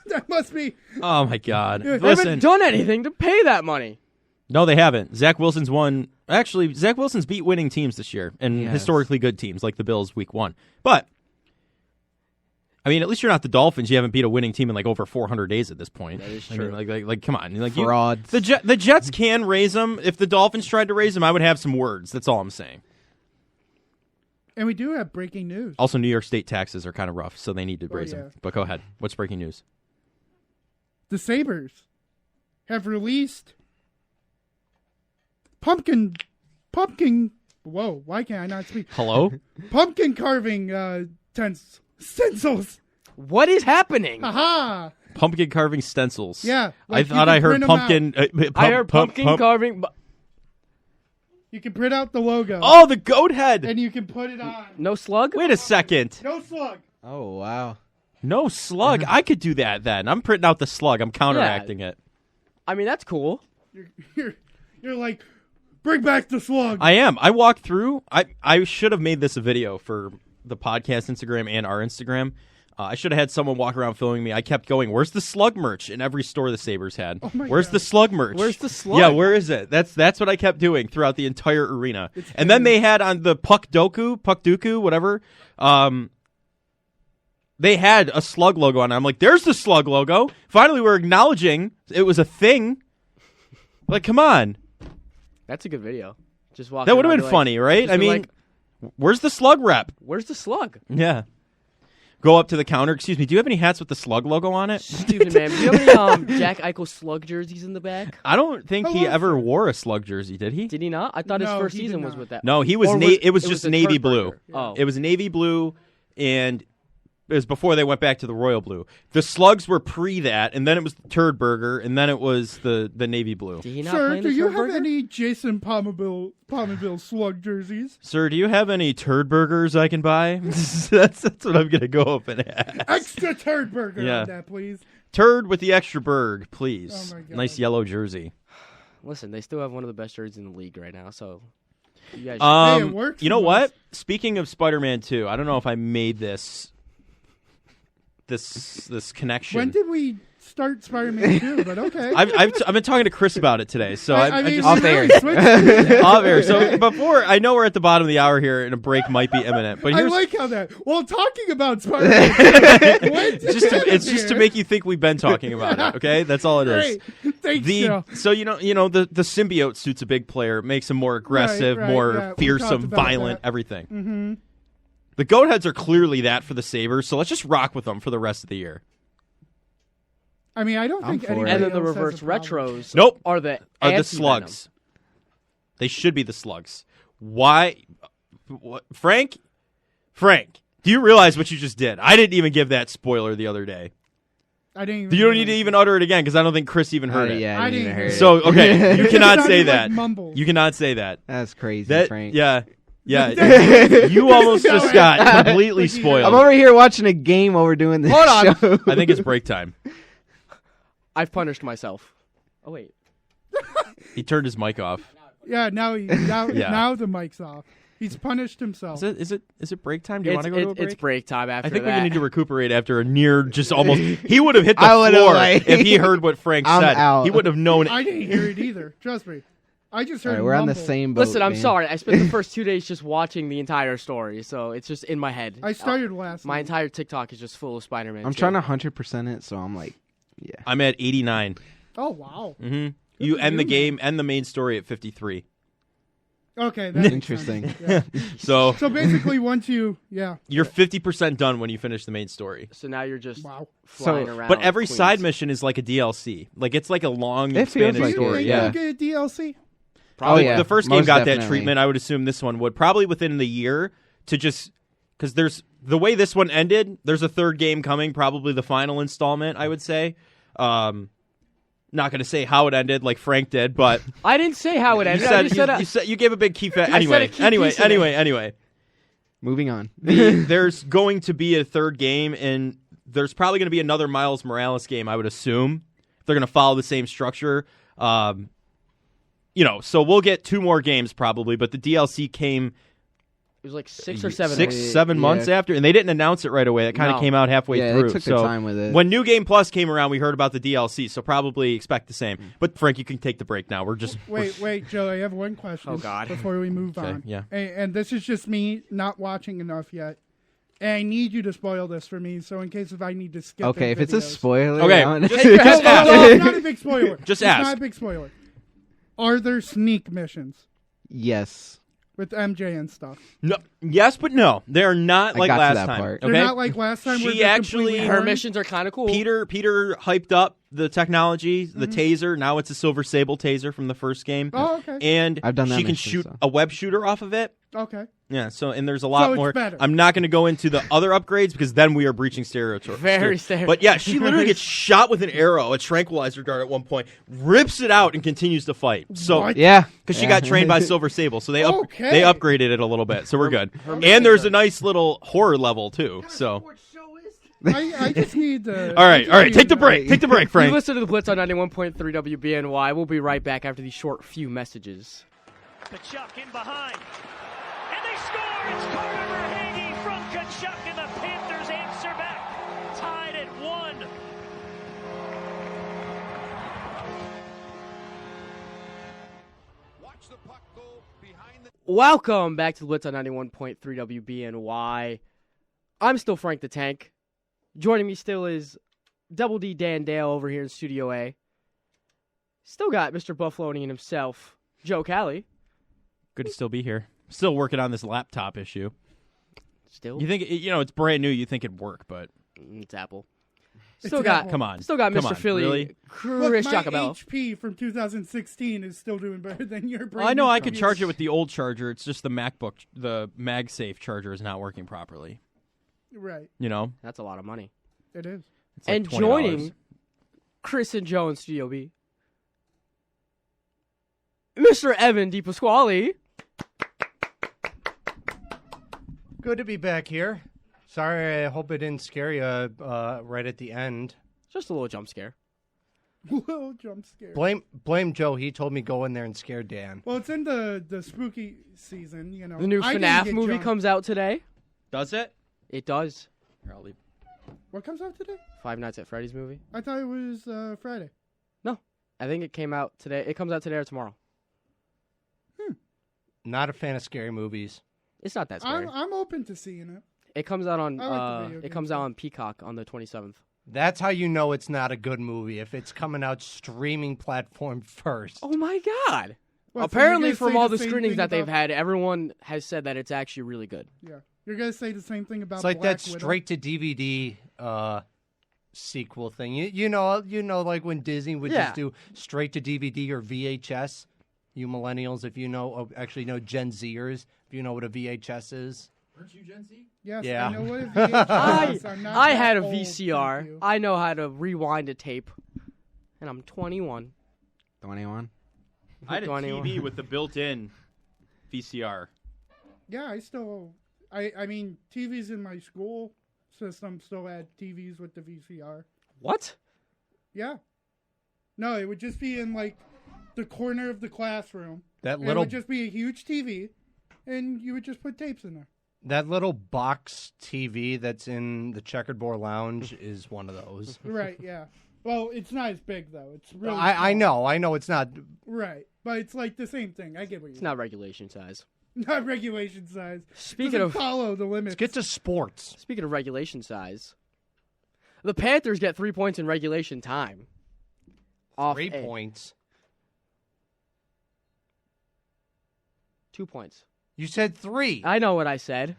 S3: That must be.
S4: Oh, my God.
S3: They
S2: They
S4: Listen.
S2: haven't done anything to pay that money.
S4: No, they haven't. Zach Wilson's won. Actually, Zach Wilson's beat winning teams this year and
S5: Yes.
S4: historically good teams like the Bills week 1. But, I mean, at least you're not the Dolphins. You haven't beat a winning team in like over 400 days at this point.
S2: That is
S4: I mean,
S2: true.
S4: like come on. Like
S5: Frauds.
S4: The Jets can raise them. If the Dolphins tried to raise them, I would have some words. That's all I'm saying.
S3: And we do have breaking news.
S4: Also, New York State taxes are kind of rough, so they need to raise
S3: yeah.
S4: them. But go ahead. What's breaking news?
S3: The Sabres have released pumpkin. Whoa! Why can't I not speak?
S4: Hello?
S3: Pumpkin carving stencils.
S2: What is happening?
S3: Aha!
S4: Pumpkin carving stencils.
S3: Yeah,
S4: I
S3: like you
S4: thought
S3: can
S4: I heard
S3: print 'em out.
S4: pumpkin.
S2: I heard pumpkin carving.
S3: You can print out the logo.
S4: Oh, the goat head.
S3: And you can put it on.
S2: No slug?
S4: Wait a second.
S3: No slug.
S5: Oh, wow.
S4: No slug. I could do that then. I'm printing out the slug. I'm counteracting it.
S2: I mean, that's cool.
S3: You're like, bring back the slug.
S4: I am. I walked through. I should have made this a video for the podcast Instagram and our Instagram. I should have had someone walk around filming me. I kept going, where's the slug merch in every store the Sabres had?
S3: Oh my
S4: Where's
S3: God.
S4: the slug merch?
S2: Where's the slug?
S4: Yeah, where is it? That's what I kept doing throughout the entire arena. And then they had on the Puck Dooku, whatever. They had a slug logo on it. I'm like, there's the slug logo. Finally, we're acknowledging it was a thing. Like, come on.
S2: That's a good video. Just walk.
S4: That would have
S2: around
S4: been
S2: like-
S4: funny, right?
S2: just
S4: I
S2: be
S4: mean,
S2: like,
S4: where's the slug rep?
S2: where's the slug?
S4: Yeah. go up to the counter. Excuse me, do you have any hats with the Slug logo on it?
S2: Excuse me, man. Do you have any Jack Eichel Slug jerseys in the back?
S4: I don't think he ever wore a Slug jersey, did he?
S2: Did he not? I thought his first season was with that.
S4: No, he was. It was just navy blue.
S2: Oh.
S4: It was navy blue, and it was before they went back to the royal blue. The Slugs were pre that, and then it was the Turd Burger, and then it was the navy blue.
S2: Did he not
S3: Sir,
S2: play in
S3: do
S2: the
S3: you
S2: Turd
S3: have
S2: Burger?
S3: any Jason Palmerville Slug jerseys?
S4: Sir, do you have any Turd Burgers I can buy? that's what I'm gonna go up and ask.
S3: Extra Turd Burger on that, please.
S4: Turd with the extra burg, please.
S3: Oh my God.
S4: Nice yellow jersey.
S2: Listen, they still have one of the best jerseys in the league right now, so you guys
S3: Hey, it works
S4: you know
S3: for
S4: what?
S3: us.
S4: Speaking of Spider-Man 2, I don't know if I made this connection.
S3: When did we start Spider-Man 2? But okay.
S4: I've been talking to Chris about it today, so I
S3: mean,
S4: just
S5: off air.
S4: off air. So before, I know we're at the bottom of the hour here, and a break might be imminent. But
S3: I
S4: here's
S3: like how that. Well, talking about Spider-Man,
S4: it's just to make you think we've been talking about it. Okay, that's all it is.
S3: Great. Thanks, Joe.
S4: So the symbiote suit's a big player. It makes him more aggressive,
S3: Right,
S4: more
S3: yeah, we
S4: fearsome,
S3: talked about
S4: violent,
S3: that.
S4: everything.
S3: Mm-hmm.
S4: The goat heads are clearly that for the Sabres, so let's just rock with them for the rest of the year.
S3: I mean, I don't think
S5: for it.
S3: anybody
S2: and then the
S3: else has
S2: reverse
S3: a problem.
S2: retros
S4: Nope.
S2: are the
S4: Slugs. They should be the Slugs. Why? Frank, do you realize what you just did? I didn't even give that spoiler the other day.
S3: I didn't even
S4: You don't need to even utter it again because I don't think Chris even heard it.
S5: Yeah,
S3: I
S5: I didn't
S3: didn't
S5: even hear it.
S4: So, okay, you cannot
S3: It
S4: say
S3: sounded like
S4: that.
S3: mumbles.
S4: You cannot say that.
S5: That's crazy,
S4: That
S5: Frank.
S4: yeah. You almost just got completely spoiled.
S5: I'm over here watching a game while we're doing this
S2: Hold on.
S5: show.
S4: I think it's break time.
S2: I've punished myself. Oh wait.
S4: He turned his mic off.
S3: Yeah, now
S4: Yeah.
S3: now the mic's off. He's punished himself.
S4: Is it break time? Do you want to go to a break?
S2: It's break time after
S4: I think
S2: that.
S4: we need to recuperate after a near just almost. He would have hit the
S5: I would've,
S4: floor
S5: like-
S4: if he heard what Frank
S5: I'm
S4: said.
S5: out.
S4: He would have known.
S3: I didn't hear it either. Trust me. I just heard.
S5: All right, we're on the
S3: mumble.
S5: same boat.
S2: Listen, I'm
S5: man.
S2: sorry. I spent the first 2 days just watching the entire story, so it's just in my head.
S3: I started last.
S2: My
S3: night.
S2: entire TikTok is just full of Spider-Man.
S5: I'm trying to 100% it, so I'm like, yeah.
S4: I'm at 89.
S3: Oh wow.
S4: Mm-hmm. You
S3: for
S4: end the
S3: you,
S4: game and the main story at 53.
S3: Okay, that makes
S5: Interesting.
S3: sense. Yeah.
S4: So
S3: So basically, once you're
S4: 50% done when you finish the main story.
S2: So now you're just
S3: wow.
S2: flying
S5: So-
S2: around.
S4: But every
S2: Queens.
S4: side mission is like a DLC. Like it's like a long
S5: It feels
S4: expanded
S5: like
S3: Do
S5: it,
S3: you
S4: story.
S3: think
S5: yeah.
S3: you'll get a DLC?
S4: Probably
S5: Oh, yeah.
S4: the first game
S5: Most
S4: got that
S5: definitely.
S4: treatment. I would assume this one would probably within the year to just because there's the way this one ended. There's a third game coming, probably the final installment. I would say. Not going to say how it ended like Frank did, but
S2: I didn't say how it
S4: you
S2: ended. I
S4: said,
S2: just said,
S4: you said you gave a big key
S2: said
S4: anyway.
S2: a key piece in it.
S4: Anyway.
S5: Moving on.
S4: There's going to be a third game, and there's probably going to be another Miles Morales game, I would assume. They're going to follow the same structure. So we'll get 2 more games probably, but the DLC came
S2: it was like 6 or 7.
S4: 7 months after, and they didn't announce it right away. It kind of
S2: No.
S4: came out halfway
S5: Yeah,
S4: through.
S5: they took their
S4: so
S5: time with it.
S4: when New Game Plus came around, we heard about the DLC, so probably expect the same. But Frank, you can take the break now. We're just
S3: Wait, Joe. I have one question.
S2: Oh, God.
S3: Before we move
S4: Okay,
S3: on.
S4: yeah.
S3: And this is just me not watching enough yet. And I need you to spoil this for me, so in case if I need to skip.
S5: Okay, if it's a
S3: videos.
S5: spoiler,
S4: Okay,
S5: I wanna-
S4: just
S3: No,
S4: ask.
S3: it's not a big spoiler.
S4: Just
S3: it's
S4: ask.
S3: not a big spoiler. Are there sneak missions
S5: yes.
S3: with MJ and stuff?
S4: No, yes, but no. They're not
S5: I
S4: like
S5: got to
S4: last
S5: that
S4: time.
S5: part.
S4: Okay?
S3: They're not like last time. where
S4: She
S3: they're
S4: actually-
S3: completely
S2: Her
S3: learned?
S2: missions are kind of cool.
S4: Peter hyped up the technology, the taser. Now it's a Silver Sable taser from the first game.
S3: Oh, okay.
S4: And
S5: I've done that
S4: she can
S5: mission,
S4: shoot
S5: so.
S4: a web shooter off of it.
S3: Okay.
S4: Yeah, and there's a lot
S3: So it's
S4: more.
S3: better.
S4: I'm not going to go into the other upgrades because then we are breaching stereotypes.
S2: Very stereotypical.
S4: But yeah, she literally gets shot with an arrow, a tranquilizer dart at one point, rips it out, and continues to fight. So
S3: What?
S5: Yeah.
S4: because she
S5: Yeah.
S4: got trained by Silver Sable, so they
S3: Okay.
S4: they upgraded it a little bit, so we're good.
S2: missions
S4: And there's
S2: are-
S4: a nice little horror level too. So
S3: I just need to.
S4: all right, take the break,
S3: Frank.
S2: You
S4: Frank.
S2: listen to the Blitz on 91.3 WBNY. We'll be right back after these short few messages.
S6: Kachuk in behind. And they score! It's Carter Verhaeghe from Kachuk, and the Panthers answer back. Tied at 1.
S2: Welcome back to the Blitz on 91.3 WBNY. I'm still Frank the Tank. Joining me still is Double D Dan Dale over here in Studio A. Still got Mr. Buffalonian himself, Joe Cali.
S4: Good to still be here. Still working on this laptop issue.
S2: Still,
S4: you think it's brand new. You think it'd work, but
S2: it's Apple.
S3: Still got
S2: Mr. Philly,
S4: really?
S2: Chris
S3: my
S2: Jacobello.
S3: HP from 2016 is still doing better than your brand
S4: I know
S3: new
S4: I could
S3: phone.
S4: charge it with the old charger. It's just the MagSafe charger is not working properly.
S3: Right.
S2: That's a lot of money.
S3: It is.
S4: It's like
S2: And
S4: $20.
S2: joining Chris and Joe in Studio B, Mr. Evan DiPasquale.
S7: Good to be back here. Sorry, I hope it didn't scare you right at the end.
S2: Just a little jump scare.
S3: Little jump scare.
S7: Blame Joe. He told me go in there and scare Dan.
S3: Well, it's in the spooky season,
S2: The new FNAF movie comes out today.
S4: Does it?
S2: It does.
S4: Here, I'll leave.
S3: What comes out today?
S2: Five Nights at Freddy's movie.
S3: I thought it was Friday.
S2: No, I think it came out today. It comes out today or tomorrow.
S7: Not a fan of scary movies.
S2: It's not that scary.
S3: I'm open to seeing it.
S2: It comes out on
S3: I like the video
S2: it comes
S3: game
S2: out
S3: stuff.
S2: on Peacock on the 27th.
S7: That's how you know it's not a good movie, if it's coming out streaming platform first.
S2: Oh my god!
S3: What, so
S2: Apparently,
S3: you're gonna
S2: from
S3: say
S2: all
S3: the
S2: the
S3: same
S2: screenings
S3: thing
S2: that they've
S3: about-
S2: had, everyone has said that it's actually really good.
S3: Yeah, you're gonna say the same thing about.
S7: It's like
S3: Black
S7: that
S3: Widow?
S7: straight to DVD sequel thing. You know, like when Disney would
S2: Yeah.
S7: just do straight to DVD or VHS. You millennials, if you know, actually know Gen Zers, if you know what a VHS is.
S4: Aren't you Gen Z?
S3: Yes,
S7: Yeah.
S3: I know what a VHS is. I'm not
S2: I
S3: that
S2: had a
S3: old, thank
S2: VCR.
S3: you.
S2: I know how to rewind a tape, and I'm 21.
S5: 21.
S4: I had a
S2: 21.
S4: TV with the built-in VCR.
S3: Yeah, I mean, TVs in my school system still had TVs with the VCR.
S2: What?
S3: Yeah. No, it would just be in like the corner of the classroom.
S7: That
S3: It
S7: little
S3: would just be a huge TV, and you would just put tapes in there.
S7: that little box TV that's in the checkerboard lounge is one of those.
S3: Right, yeah. Well, it's not as big, though. It's really
S7: I
S3: small.
S7: know it's not.
S3: Right, but it's like the same thing. I get what
S2: It's
S3: you're
S2: not regulation size.
S3: Not regulation size.
S2: Speaking
S3: Doesn't
S2: of
S3: follow the limits.
S7: Let's get to sports.
S2: speaking of regulation size, the Panthers get 3 points in regulation time. Off
S7: 3
S2: a-
S7: points.
S2: 2 points.
S7: You said 3.
S2: I know what I said.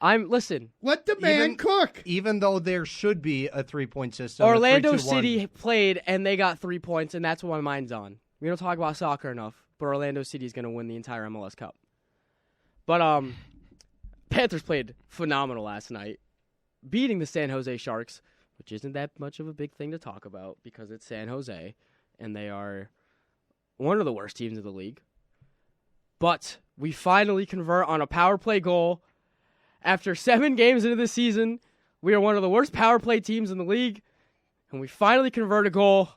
S2: Listen.
S3: Let the man cook.
S7: Even though there should be a 3-point system. a
S2: Orlando
S7: 3-2-1.
S2: City played and they got 3 points, and that's what my mind's on. We don't talk about soccer enough, but Orlando City is going to win the entire MLS Cup. But Panthers played phenomenal last night, beating the San Jose Sharks, which isn't that much of a big thing to talk about because it's San Jose, and they are one of the worst teams in the league. But we finally convert on a power play goal. After 7 games into the season, we are one of the worst power play teams in the league, and we finally convert a goal.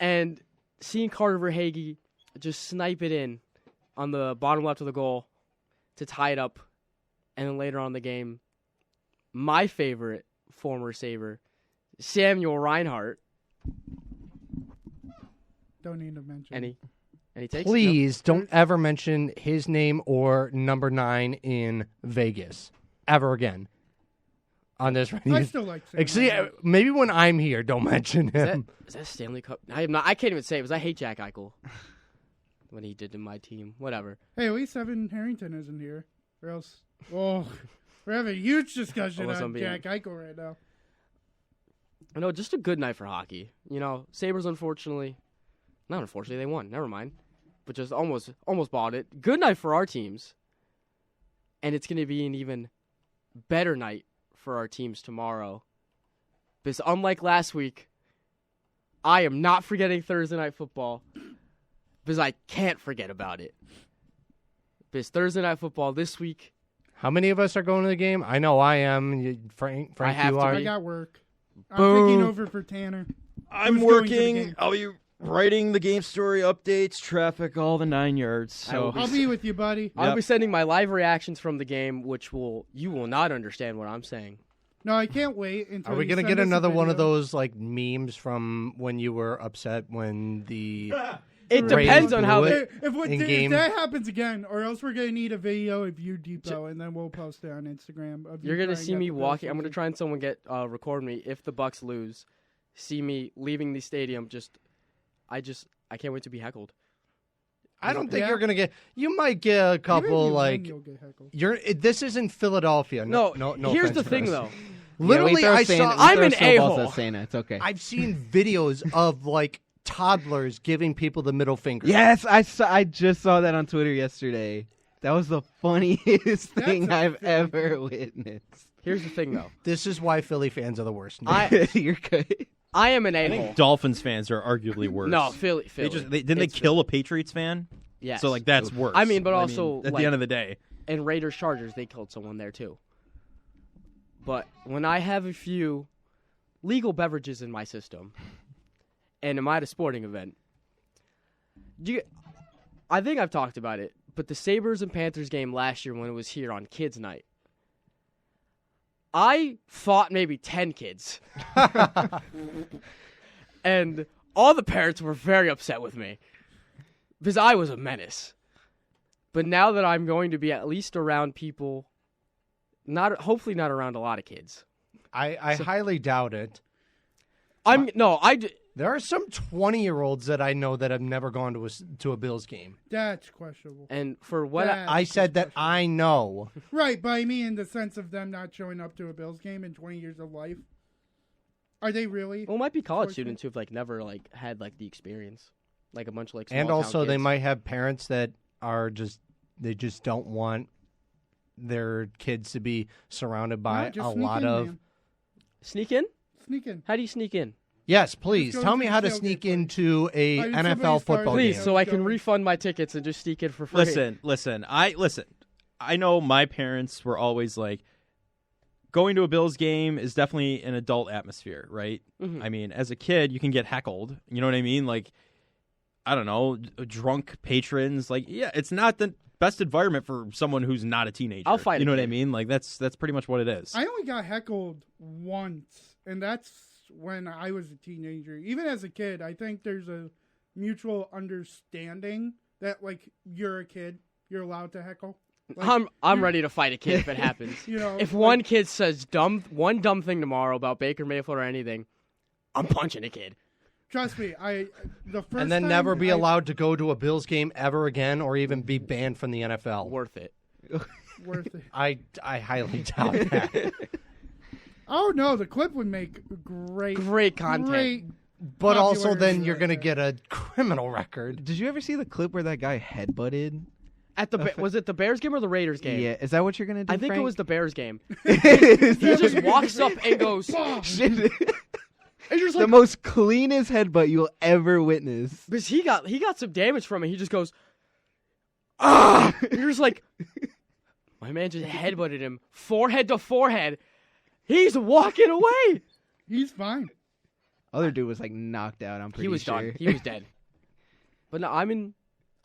S2: And seeing Carter Verhaeghe just snipe it in on the bottom left of the goal to tie it up, and then later on in the game, my favorite former Sabre, Samuel Reinhart.
S3: Don't need to mention.
S2: Any takes?
S7: Please don't ever mention his name or number 9 in Vegas ever again on this radio.
S3: I still like Sam.
S7: See, maybe when I'm here, don't mention him.
S2: Is that Stanley Cup? I can't even say it because I hate Jack Eichel. When he did in my team. Whatever.
S3: Hey, at least Evan Harrington isn't here. Or else, we're having a huge discussion
S2: Unless I'm
S3: on
S2: being-
S3: Jack Eichel right now.
S2: No, just a good night for hockey. Sabres not unfortunately, they won. Never mind. But just almost bought it. Good night for our teams. And it's going to be an even better night for our teams tomorrow. Because unlike last week, I am not forgetting Thursday Night Football. Because I can't forget about it. Because Thursday Night Football this week.
S7: How many of us are going to the game? I know I am. Frank,
S2: I have
S7: you
S2: to
S7: are.
S3: I got work. I'm
S2: Boom.
S3: taking over for Tanner.
S4: I'm
S3: Who's going to the
S4: working.
S3: game?
S4: I'll be writing the game story updates, traffic, all the 9 yards. So
S3: I'll be with you, buddy.
S2: I'll be sending my live reactions from the game, which you will not understand what I'm saying.
S3: No, I can't wait until
S7: Are we
S3: going to
S7: get another one of those like memes from when you were upset when the
S2: It
S7: Ravens
S2: depends on how
S7: blew
S2: they.
S7: it?
S3: If that happens again, or else we're going to need a video of you, Depot, and then we'll post it on Instagram. Of you
S2: You're gonna
S3: trying
S2: see
S3: out
S2: me
S3: the
S2: walking. I'm
S3: Bills
S2: gonna try and someone record me if the Bucks lose. See me leaving the stadium. I can't wait to be heckled.
S7: I don't think you're gonna get. You might get a couple like. This isn't Philadelphia. No.
S2: Here's the thing, though.
S7: Literally,
S2: I'm an a-hole.
S5: It's okay.
S7: I've seen videos of like toddlers giving people the middle finger.
S5: Yes, I just saw that on Twitter yesterday. That was the funniest thing I've ever witnessed.
S2: Here's the thing, though.
S7: This is why Philly fans are the worst.
S5: You're good.
S2: I am an a-hole.
S4: Dolphins fans are arguably worse.
S2: No, Philly.
S4: Didn't they kill a Patriots fan?
S2: Yes.
S4: So like that's worse.
S2: I mean, but also
S4: at the end of the day,
S2: and Raiders Chargers, they killed someone there too. But when I have a few legal beverages in my system, and I'm at a sporting event, I think I've talked about it. But the Sabres and Panthers game last year when it was here on Kids Night, I fought maybe 10 kids. And all the parents were very upset with me because I was a menace. But now that I'm going to be at least around people, hopefully not around a lot of kids.
S7: I highly doubt it. There are some 20-year-olds that I know that have never gone to a Bills game.
S3: That's questionable.
S2: And for what
S7: I said that I know.
S3: Right, but I mean in the sense of them not showing up to a Bills game in 20 years of life. Are they really?
S2: Well, it might be college students who've never had the experience, like a bunch of
S7: and also
S2: kids.
S7: They might have parents that are they just don't want their kids to be surrounded by a lot of.
S3: Man.
S2: Sneak in?
S3: Sneak in.
S2: How do you sneak in?
S7: Yes, please. Tell me how to sneak into a NFL football
S2: game. Please, so I can
S3: going.
S2: Refund my tickets and just sneak in for free.
S4: Listen. I know my parents were always like, going to a Bills game is definitely an adult atmosphere, right? Mm-hmm. I mean, as a kid, you can get heckled. You know what I mean? Like, I don't know, drunk patrons. Like, yeah, it's not the best environment for someone who's not a teenager.
S2: I'll fight.
S4: You know what I mean? Like, that's pretty much what it is.
S3: I only got heckled once, and that's when I was a teenager. Even as a kid, I think there's a mutual understanding that you're a kid, you're allowed to heckle.
S2: I'm ready to fight a kid if it happens. If one kid says one dumb thing tomorrow about Baker Mayfield or anything, I'm punching a kid.
S3: Trust me, the first
S7: and then never be allowed to go to a Bills game ever again, or even be banned from the NFL.
S2: Worth it.
S3: Worth it.
S7: I highly doubt that.
S3: Oh no, the clip would make great
S2: content.
S7: But also, then you're going to get a criminal record.
S5: Did you ever see the clip where that guy headbutted?
S2: Was it the Bears game or the Raiders game?
S5: Yeah, is that what you're gonna do?
S2: I think
S5: Frank?
S2: it was the Bears game. He just walks up and goes.
S5: The most cleanest headbutt you'll ever witness.
S2: Because he got some damage from it. He just goes, ah! You're just like, my man just headbutted him forehead to forehead. He's walking away.
S3: He's fine.
S5: Other dude was knocked out. I'm pretty sure.
S2: Done. He was dead. But no, I'm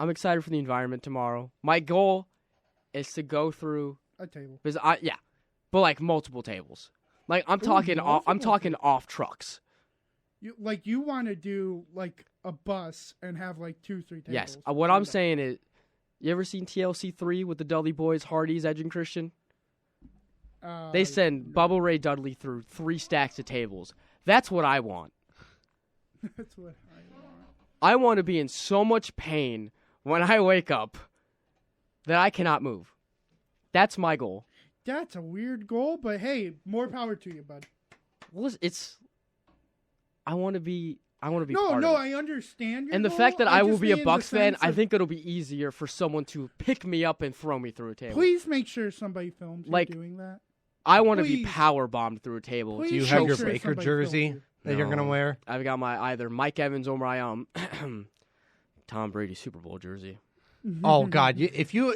S2: excited for the environment tomorrow. My goal is to go through
S3: a table.
S2: Because but multiple tables. I'm talking off trucks.
S3: You want to do a bus and have 2-3 tables.
S2: Yes. What I'm saying is, you ever seen TLC 3 with the Dudley Boys, Hardys, Edge and Christian? They send Bubba Ray Dudley through 3 stacks of tables. That's what I want.
S3: That's what I want.
S2: I want to be in so much pain when I wake up that I cannot move. That's my goal.
S3: That's a weird goal, but hey, more power to you, bud.
S2: Well, I want to be part of it.
S3: I understand your
S2: And the
S3: goal.
S2: fact that I will be a Bucs fan, I think it'll be easier for someone to pick me up and throw me through a table.
S3: Please make sure somebody films you doing that.
S2: I want to be power bombed through a table.
S3: Please
S7: do you have your Baker jersey that you're going to wear?
S2: I've got my either Mike Evans or my Tom Brady Super Bowl jersey.
S7: Oh God! If you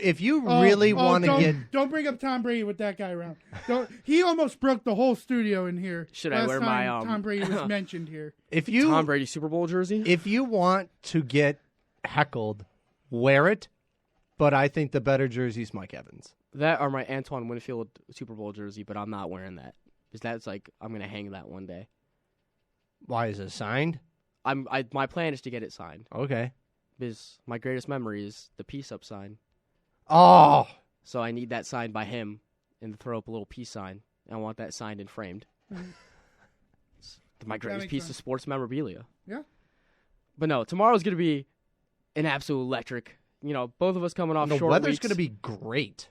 S7: really want to get,
S3: don't bring up Tom Brady with that guy around. He almost broke the whole studio in here.
S2: Should I wear my
S3: Tom Brady was mentioned here?
S2: Tom Brady Super Bowl jersey?
S7: If you want to get heckled, wear it. But I think the better jersey is Mike Evans.
S2: That or my Antoine Winfield Super Bowl jersey, but I'm not wearing that because that's I'm gonna hang that one day.
S7: Why is it signed?
S2: My plan is to get it signed.
S7: Okay.
S2: Because my greatest memory is the peace up sign.
S7: Oh.
S2: So I need that signed by him and throw up a little peace sign. I want that signed and framed. It's my greatest piece of sports memorabilia.
S3: Yeah.
S2: But no, tomorrow's going to be an absolute electric both of us coming off
S7: the
S2: short
S7: weather's
S2: weeks.
S7: going to be great.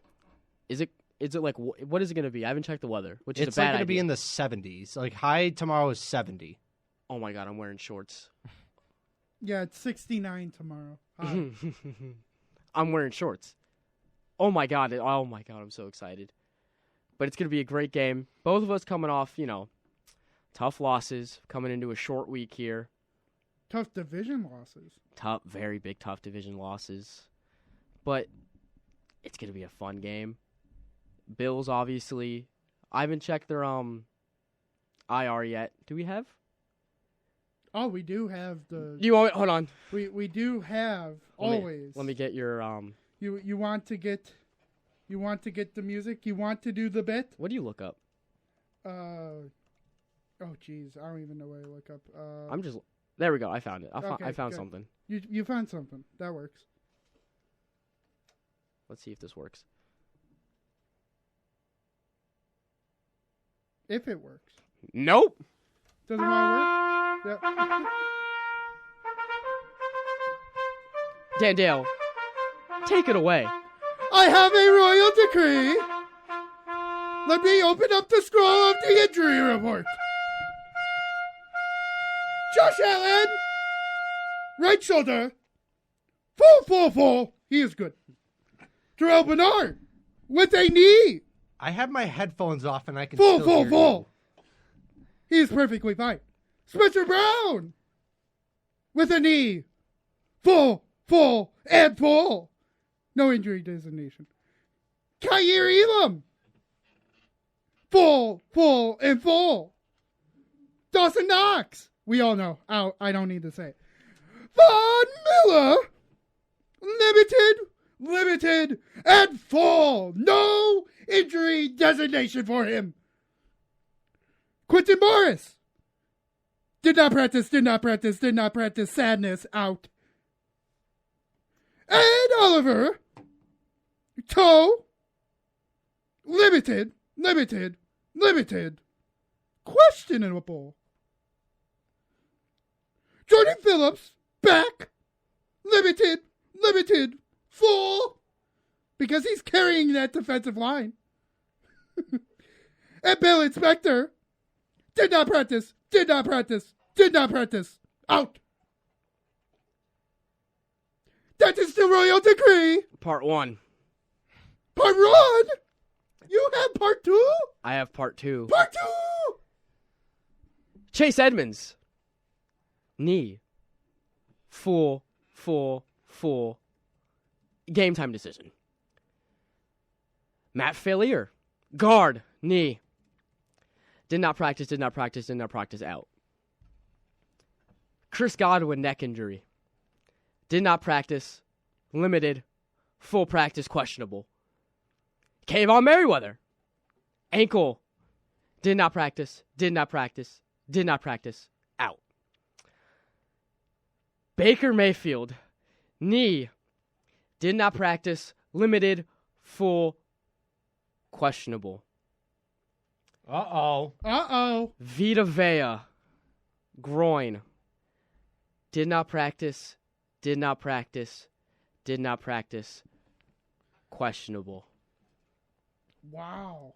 S2: Is it like, what is it going to be? I haven't checked the weather, which is
S7: It's
S2: a bad
S7: going to be
S2: idea.
S7: in the 70s. Like, high tomorrow is 70.
S2: Oh, my God, I'm wearing shorts.
S3: Yeah, it's 69 tomorrow.
S2: I'm wearing shorts. Oh, my God, I'm so excited. But it's going to be a great game. Both of us coming off, tough losses, coming into a short week here.
S3: Tough division losses.
S2: Very big, tough division losses. But it's going to be a fun game. Bills, obviously. I haven't checked their IR yet. Do we have?
S3: Oh, we do have the.
S2: Hold on.
S3: We do have always.
S2: Let me get your
S3: You want to get the music? You want to do the bit?
S2: What do you look up?
S3: Oh, jeez, I don't even know where to look up.
S2: There we go. I found it.
S3: Okay,
S2: I found
S3: good.
S2: something.
S3: You found something that works.
S2: Let's see if this works.
S3: If it works.
S2: Nope.
S3: Doesn't want to work? Yeah.
S2: Dan Dale, take it away.
S3: I have a royal decree. Let me open up the scroll of the injury report. Josh Allen, right shoulder, full. He is good. Terrell Bernard with a knee.
S7: I have my headphones off and I can still hear
S3: Full. He is perfectly fine. Spencer Brown with a knee. Full. No injury designation. Kyer Elam. Full. Dawson Knox. We all know. I don't need to say it. Von Miller. Limited, and full. No injury designation for him. Quentin Morris. Did not practice. Sadness, out. Ed Oliver. Toe. Limited. Questionable. Jordan Phillips. Back. Limited. Full. Because he's carrying that defensive line. And Bill Inspector. Did not practice. Out. That is the royal decree.
S2: Part 1.
S3: Part 1? You have part 2?
S2: I have part 2.
S3: Part 2!
S2: Chase Edmonds. Knee. Full. Game time decision. Matt Failure. Guard. Knee. Did not practice, out. Chris Godwin, neck injury. Did not practice, limited, full practice, questionable. Kayvon Merriweather. Ankle. Did not practice, out. Baker Mayfield. Knee. Did not practice, limited, full, questionable.
S7: Uh-oh.
S2: Vita Vea. Groin. Did not practice, questionable.
S3: Wow.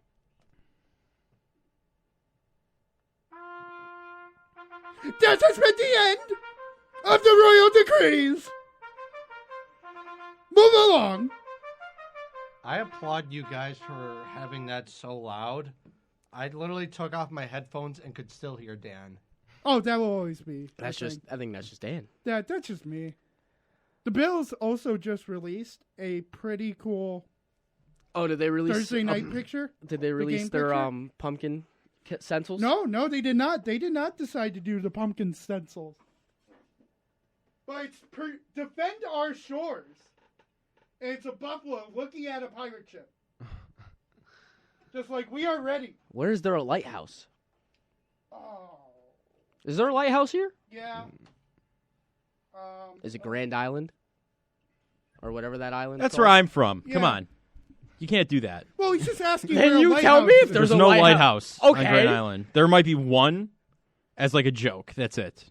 S3: That has been the end of the royal decrees. Move along.
S7: I applaud you guys for having that so loud. I literally took off my headphones and could still hear Dan.
S3: Oh, that will always be.
S2: I think that's just Dan.
S3: Yeah, that's just me. The Bills also just released a pretty cool
S2: Oh, did they release
S3: Thursday night picture?
S2: Did they release their
S3: picture?
S2: pumpkin stencils?
S3: No, they did not. They did not decide to do the pumpkin stencils. But it's defend our shores. And it's a buffalo looking at a pirate ship. Just like we are ready.
S2: Where is there a lighthouse?
S3: Oh.
S2: Is there a lighthouse here?
S3: Yeah.
S2: Is it Grand Island? Or whatever that island
S4: That's
S2: called?
S4: where I'm from.
S3: Yeah.
S4: Come on. You can't do that.
S3: Well, he's just asking.
S2: Then
S3: where a
S2: you tell me
S3: lighthouse
S2: if
S3: is.
S2: there's
S4: There's
S2: a
S4: no
S2: lighthouse.
S4: lighthouse on
S2: Okay.
S4: Grand Island. There might be one as like a joke. That's it.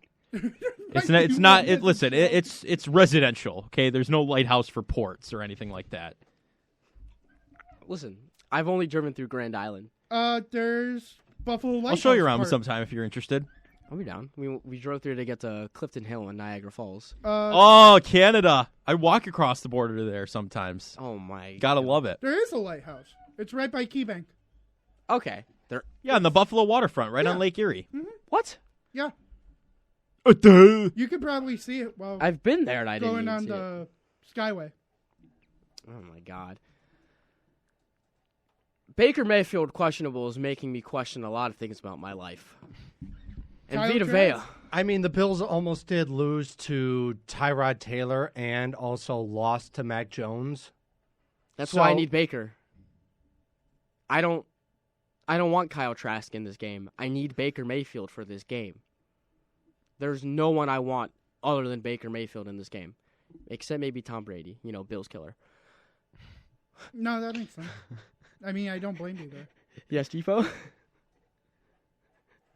S4: It's residential. Okay, there's no lighthouse for ports or anything like that.
S2: Listen, I've only driven through Grand Island.
S3: There's Buffalo Lighthouse.
S4: I'll show you around sometime if you're interested.
S2: I'll be down. We drove through to get to Clifton Hill and Niagara Falls.
S4: Canada! I walk across the border there sometimes.
S2: Oh my!
S4: Gotta love it.
S3: There is a lighthouse. It's right by Keybank.
S2: Okay.
S4: On the Buffalo waterfront, right on Lake Erie.
S3: Mm-hmm.
S2: What?
S3: Yeah. You could probably see it while
S2: I've been there and I didn't
S3: going
S2: even
S3: on
S2: see
S3: the Skyway.
S2: Oh my God. Baker Mayfield questionable is making me question a lot of things about my life. And
S3: Kyle
S2: Vita
S3: Trask?
S2: Vea.
S7: I mean, the Bills almost did lose to Tyrod Taylor and also lost to Mac Jones.
S2: That's why I need Baker. I don't want Kyle Trask in this game. I need Baker Mayfield for this game. There's no one I want other than Baker Mayfield in this game. Except maybe Tom Brady, Bill's killer.
S3: No, that makes sense. I mean, I don't blame you there.
S2: Yes, Tifo?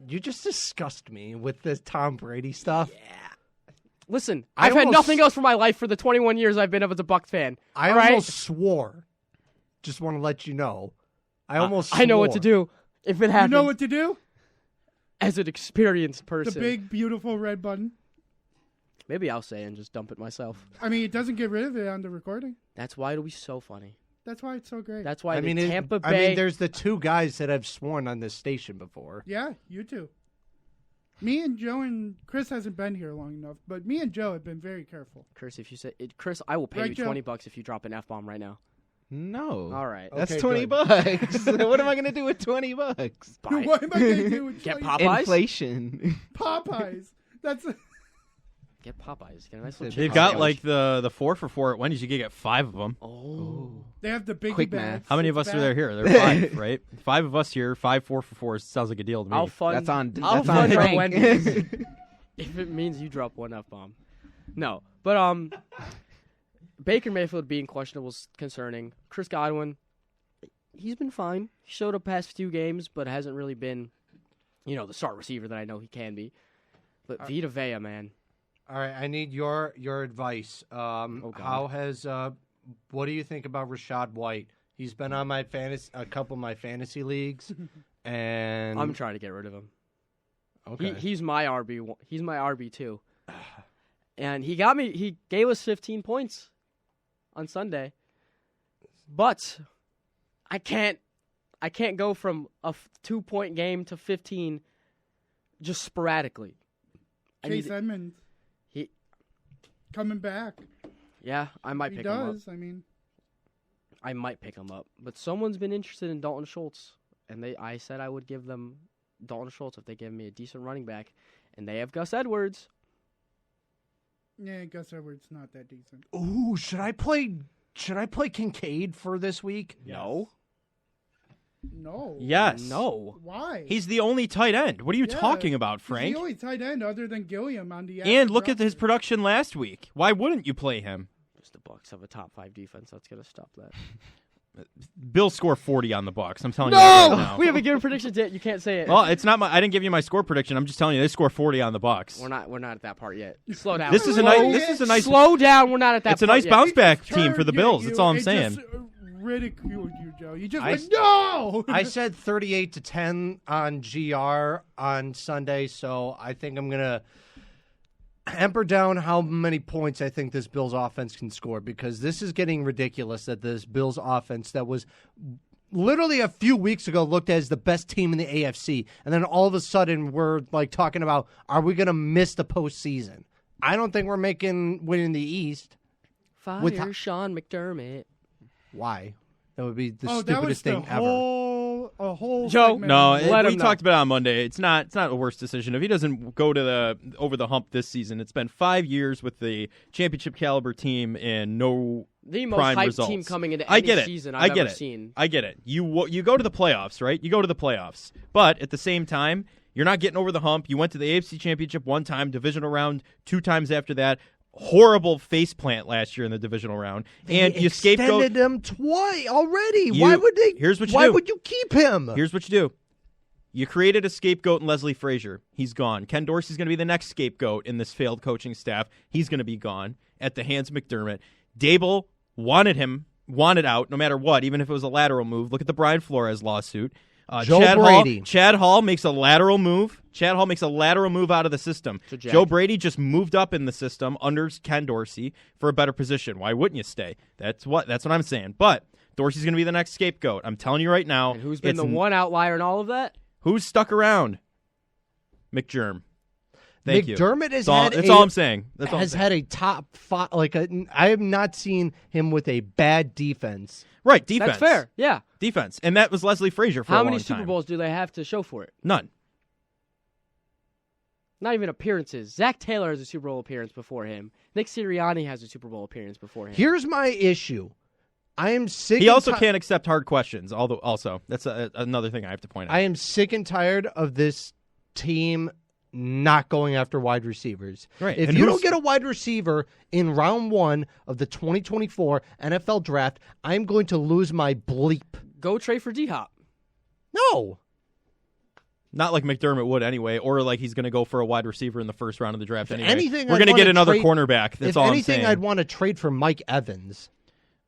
S7: You just disgust me with this Tom Brady stuff.
S2: Yeah. Listen, I've had nothing else for my life for the 21 years I've been as a Bucs fan.
S7: I almost swore. Just want to let you know. I know
S2: what to do if it happens.
S3: You know what to do?
S2: As an experienced person.
S3: The big, beautiful red button.
S2: Maybe I'll say and just dump it myself.
S3: I mean, it doesn't get rid of it on the recording.
S2: That's why it'll be so funny.
S3: That's why it's so great.
S2: That's why Tampa Bay...
S7: I mean, there's the two guys that have sworn on this station before.
S3: Yeah, you too. Me and Joe and Chris hasn't been here long enough, but me and Joe have been very careful.
S2: Chris, Chris, I will pay you $20 if you drop an F-bomb right now.
S5: No.
S2: All right.
S5: That's
S7: okay,
S5: $20. What am I going to do with $20?
S3: What am I going to do with
S2: Get
S3: $20?
S2: Popeyes?
S5: Inflation.
S3: Popeyes. That's...
S2: Get Popeyes. Get a nice little
S4: They've
S2: chicken
S4: got
S2: sandwich.
S4: like the 4 for $4 at Wendy's. You can get 5 of them.
S2: Oh.
S3: They have the big
S5: Quick
S3: bags.
S5: math.
S4: How many of us are there here? There are 5, right? 5 of us here. 5 4 for 4 sounds like a deal to me.
S2: I'll fund
S5: That's on Frank.
S2: Wendy's if it means you drop one F-bomb. No. But Baker Mayfield being questionable is concerning. Chris Godwin, he's been fine. He showed up past few games, but hasn't really been, the star receiver that I know he can be. But Vita Vea, man.
S7: All right, I need your advice. How has what do you think about Rachaad White? He's been on my a couple of my fantasy leagues, and
S2: I'm trying to get rid of him.
S7: Okay,
S2: he's my RB. He's my RB too, and he got me. He gave us 15 points on Sunday, but I can't go from a 2-point game to 15 just sporadically.
S3: Chase Edmonds. Coming back.
S2: Yeah, I might pick him up.
S3: He does, I mean.
S2: I might pick him up. But someone's been interested in Dalton Schultz. And I said I would give them Dalton Schultz if they give me a decent running back. And they have Gus Edwards.
S3: Yeah, Gus Edwards not that decent.
S7: Ooh, should I play Kincaid for this week?
S2: No.
S3: No.
S4: Yes.
S2: No.
S3: Why?
S4: He's the only tight end. What are you talking about, Frank?
S3: He's the only tight end other than Gilliam on the
S4: And look at his production last week. Why wouldn't you play him?
S2: Just the Bucs have a top 5 defense. That's going to stop that.
S4: Bills score 40 on the Bucs. I'm telling you right now.
S2: We haven't given predictions yet. You can't say it.
S4: Well, it's not I didn't give you my score prediction. I'm just telling you they score 40 on the Bucs.
S2: We're not at that part yet. Slow down.
S4: This is a nice
S2: Slow down. We're not at that
S4: It's a
S2: part
S4: nice
S2: yet.
S4: bounce back team for the Bills. That's all I'm
S3: It
S4: saying.
S3: just ridiculed you, Joe. You just went, no!
S7: I said 38-10 on GR on Sunday, so I think I'm going to hamper down how many points I think this Bills offense can score, because this is getting ridiculous that this Bills offense that was literally a few weeks ago looked as the best team in the AFC, and then all of a sudden we're like talking about, are we going to miss the postseason? I don't think we're winning the East.
S2: Fire Sean McDermott.
S7: Why? That would be the
S3: that was
S7: stupidest thing ever.
S3: A whole
S2: Joe,
S3: segment.
S4: No,
S2: Let
S4: we
S2: him know.
S4: talked about it on Monday. It's not a worst decision. If he doesn't go to over the hump this season, it's been 5 years with the championship caliber team and no
S2: The most
S4: prime
S2: hyped
S4: results.
S2: team coming into any season I've ever seen.
S4: I get it. You go to the playoffs, right? You go to the playoffs, but at the same time, you're not getting over the hump. You went to the AFC Championship 1 time, divisional round 2 times after that. Horrible faceplant last year in the divisional round, and you
S7: extended him twice already. Why would they?
S4: Here's what you
S7: Why
S4: do.
S7: would you keep him?
S4: Here's what you do. You created a scapegoat in Leslie Frazier. He's gone. Ken Dorsey's going to be the next scapegoat in this failed coaching staff. He's going to be gone at the hands of McDermott. Dable wanted out no matter what, even if it was a lateral move. Look at the Brian Flores lawsuit. Chad Hall makes a lateral move. Chad Hall makes a lateral move out of the system. Joe Brady just moved up in the system under Ken Dorsey for a better position. Why wouldn't you stay? That's what I'm saying. But Dorsey's going to be the next scapegoat. I'm telling you right now.
S2: And who's been the one outlier in all of that?
S4: Who's stuck around? McDermott. Thank you.
S7: McDermott has
S4: that's all I'm saying.
S7: Had a top five. I have not seen him with a bad defense.
S4: Right, defense.
S2: That's fair. Yeah,
S4: defense, and that was Leslie Frazier for a long time.
S2: How many Super Bowls do they have to show for it?
S4: None.
S2: Not even appearances. Zach Taylor has a Super Bowl appearance before him. Nick Sirianni has a Super Bowl appearance before him.
S7: Here's my issue. I am sick.
S4: He also can't accept hard questions. Also, that's another thing I have to point out.
S7: I am sick and tired of this team not going after wide receivers.
S4: Right.
S7: If you don't get a wide receiver in round 1 of the 2024 NFL draft, I'm going to lose my bleep.
S2: Go trade for D-Hop.
S7: No.
S4: Not like McDermott would anyway, or like he's going to go for a wide receiver in the first round of the draft anyway.
S7: We're
S4: going to get another cornerback. That's all I'm saying.
S7: If anything, I'd want to trade for Mike Evans.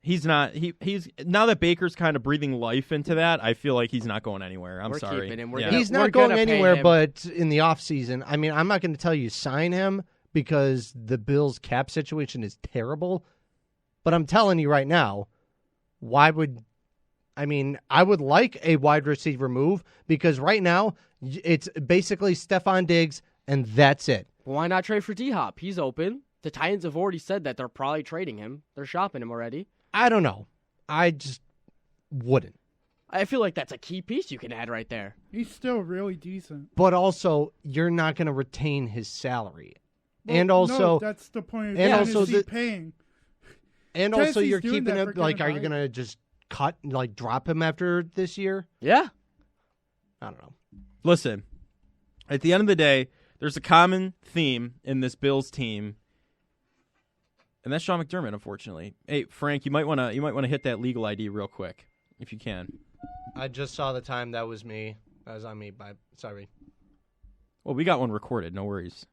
S4: He's not. He's now that Baker's kind of breathing life into that. I feel like he's not going anywhere.
S2: We're
S4: sorry.
S2: Keeping him.
S7: He's not going anywhere. But in the offseason, I mean, I'm not going to tell you sign him because the Bills' cap situation is terrible. But I'm telling you right now, I would like a wide receiver move because right now it's basically Stephon Diggs and that's it.
S2: Why not trade for D-Hop? He's open. The Titans have already said that they're probably trading him. They're shopping him already.
S7: I don't know. I just wouldn't.
S2: I feel like that's a key piece you can add right there.
S3: He's still really decent.
S7: But also, you're not going to retain his salary.
S3: Well,
S7: and also,
S3: no, that's the point.
S7: And also,
S3: paying.
S7: And also, you're keeping him. Like, are you going to just drop him after this year?
S2: Yeah.
S7: I don't know.
S4: Listen, at the end of the day, there's a common theme in this Bills team. And that's Sean McDermott, unfortunately. Hey, Frank, you might want to hit that legal ID real quick, if you can.
S7: I just saw the time. That was me. That was on me. Sorry.
S4: Well, we got one recorded. No worries.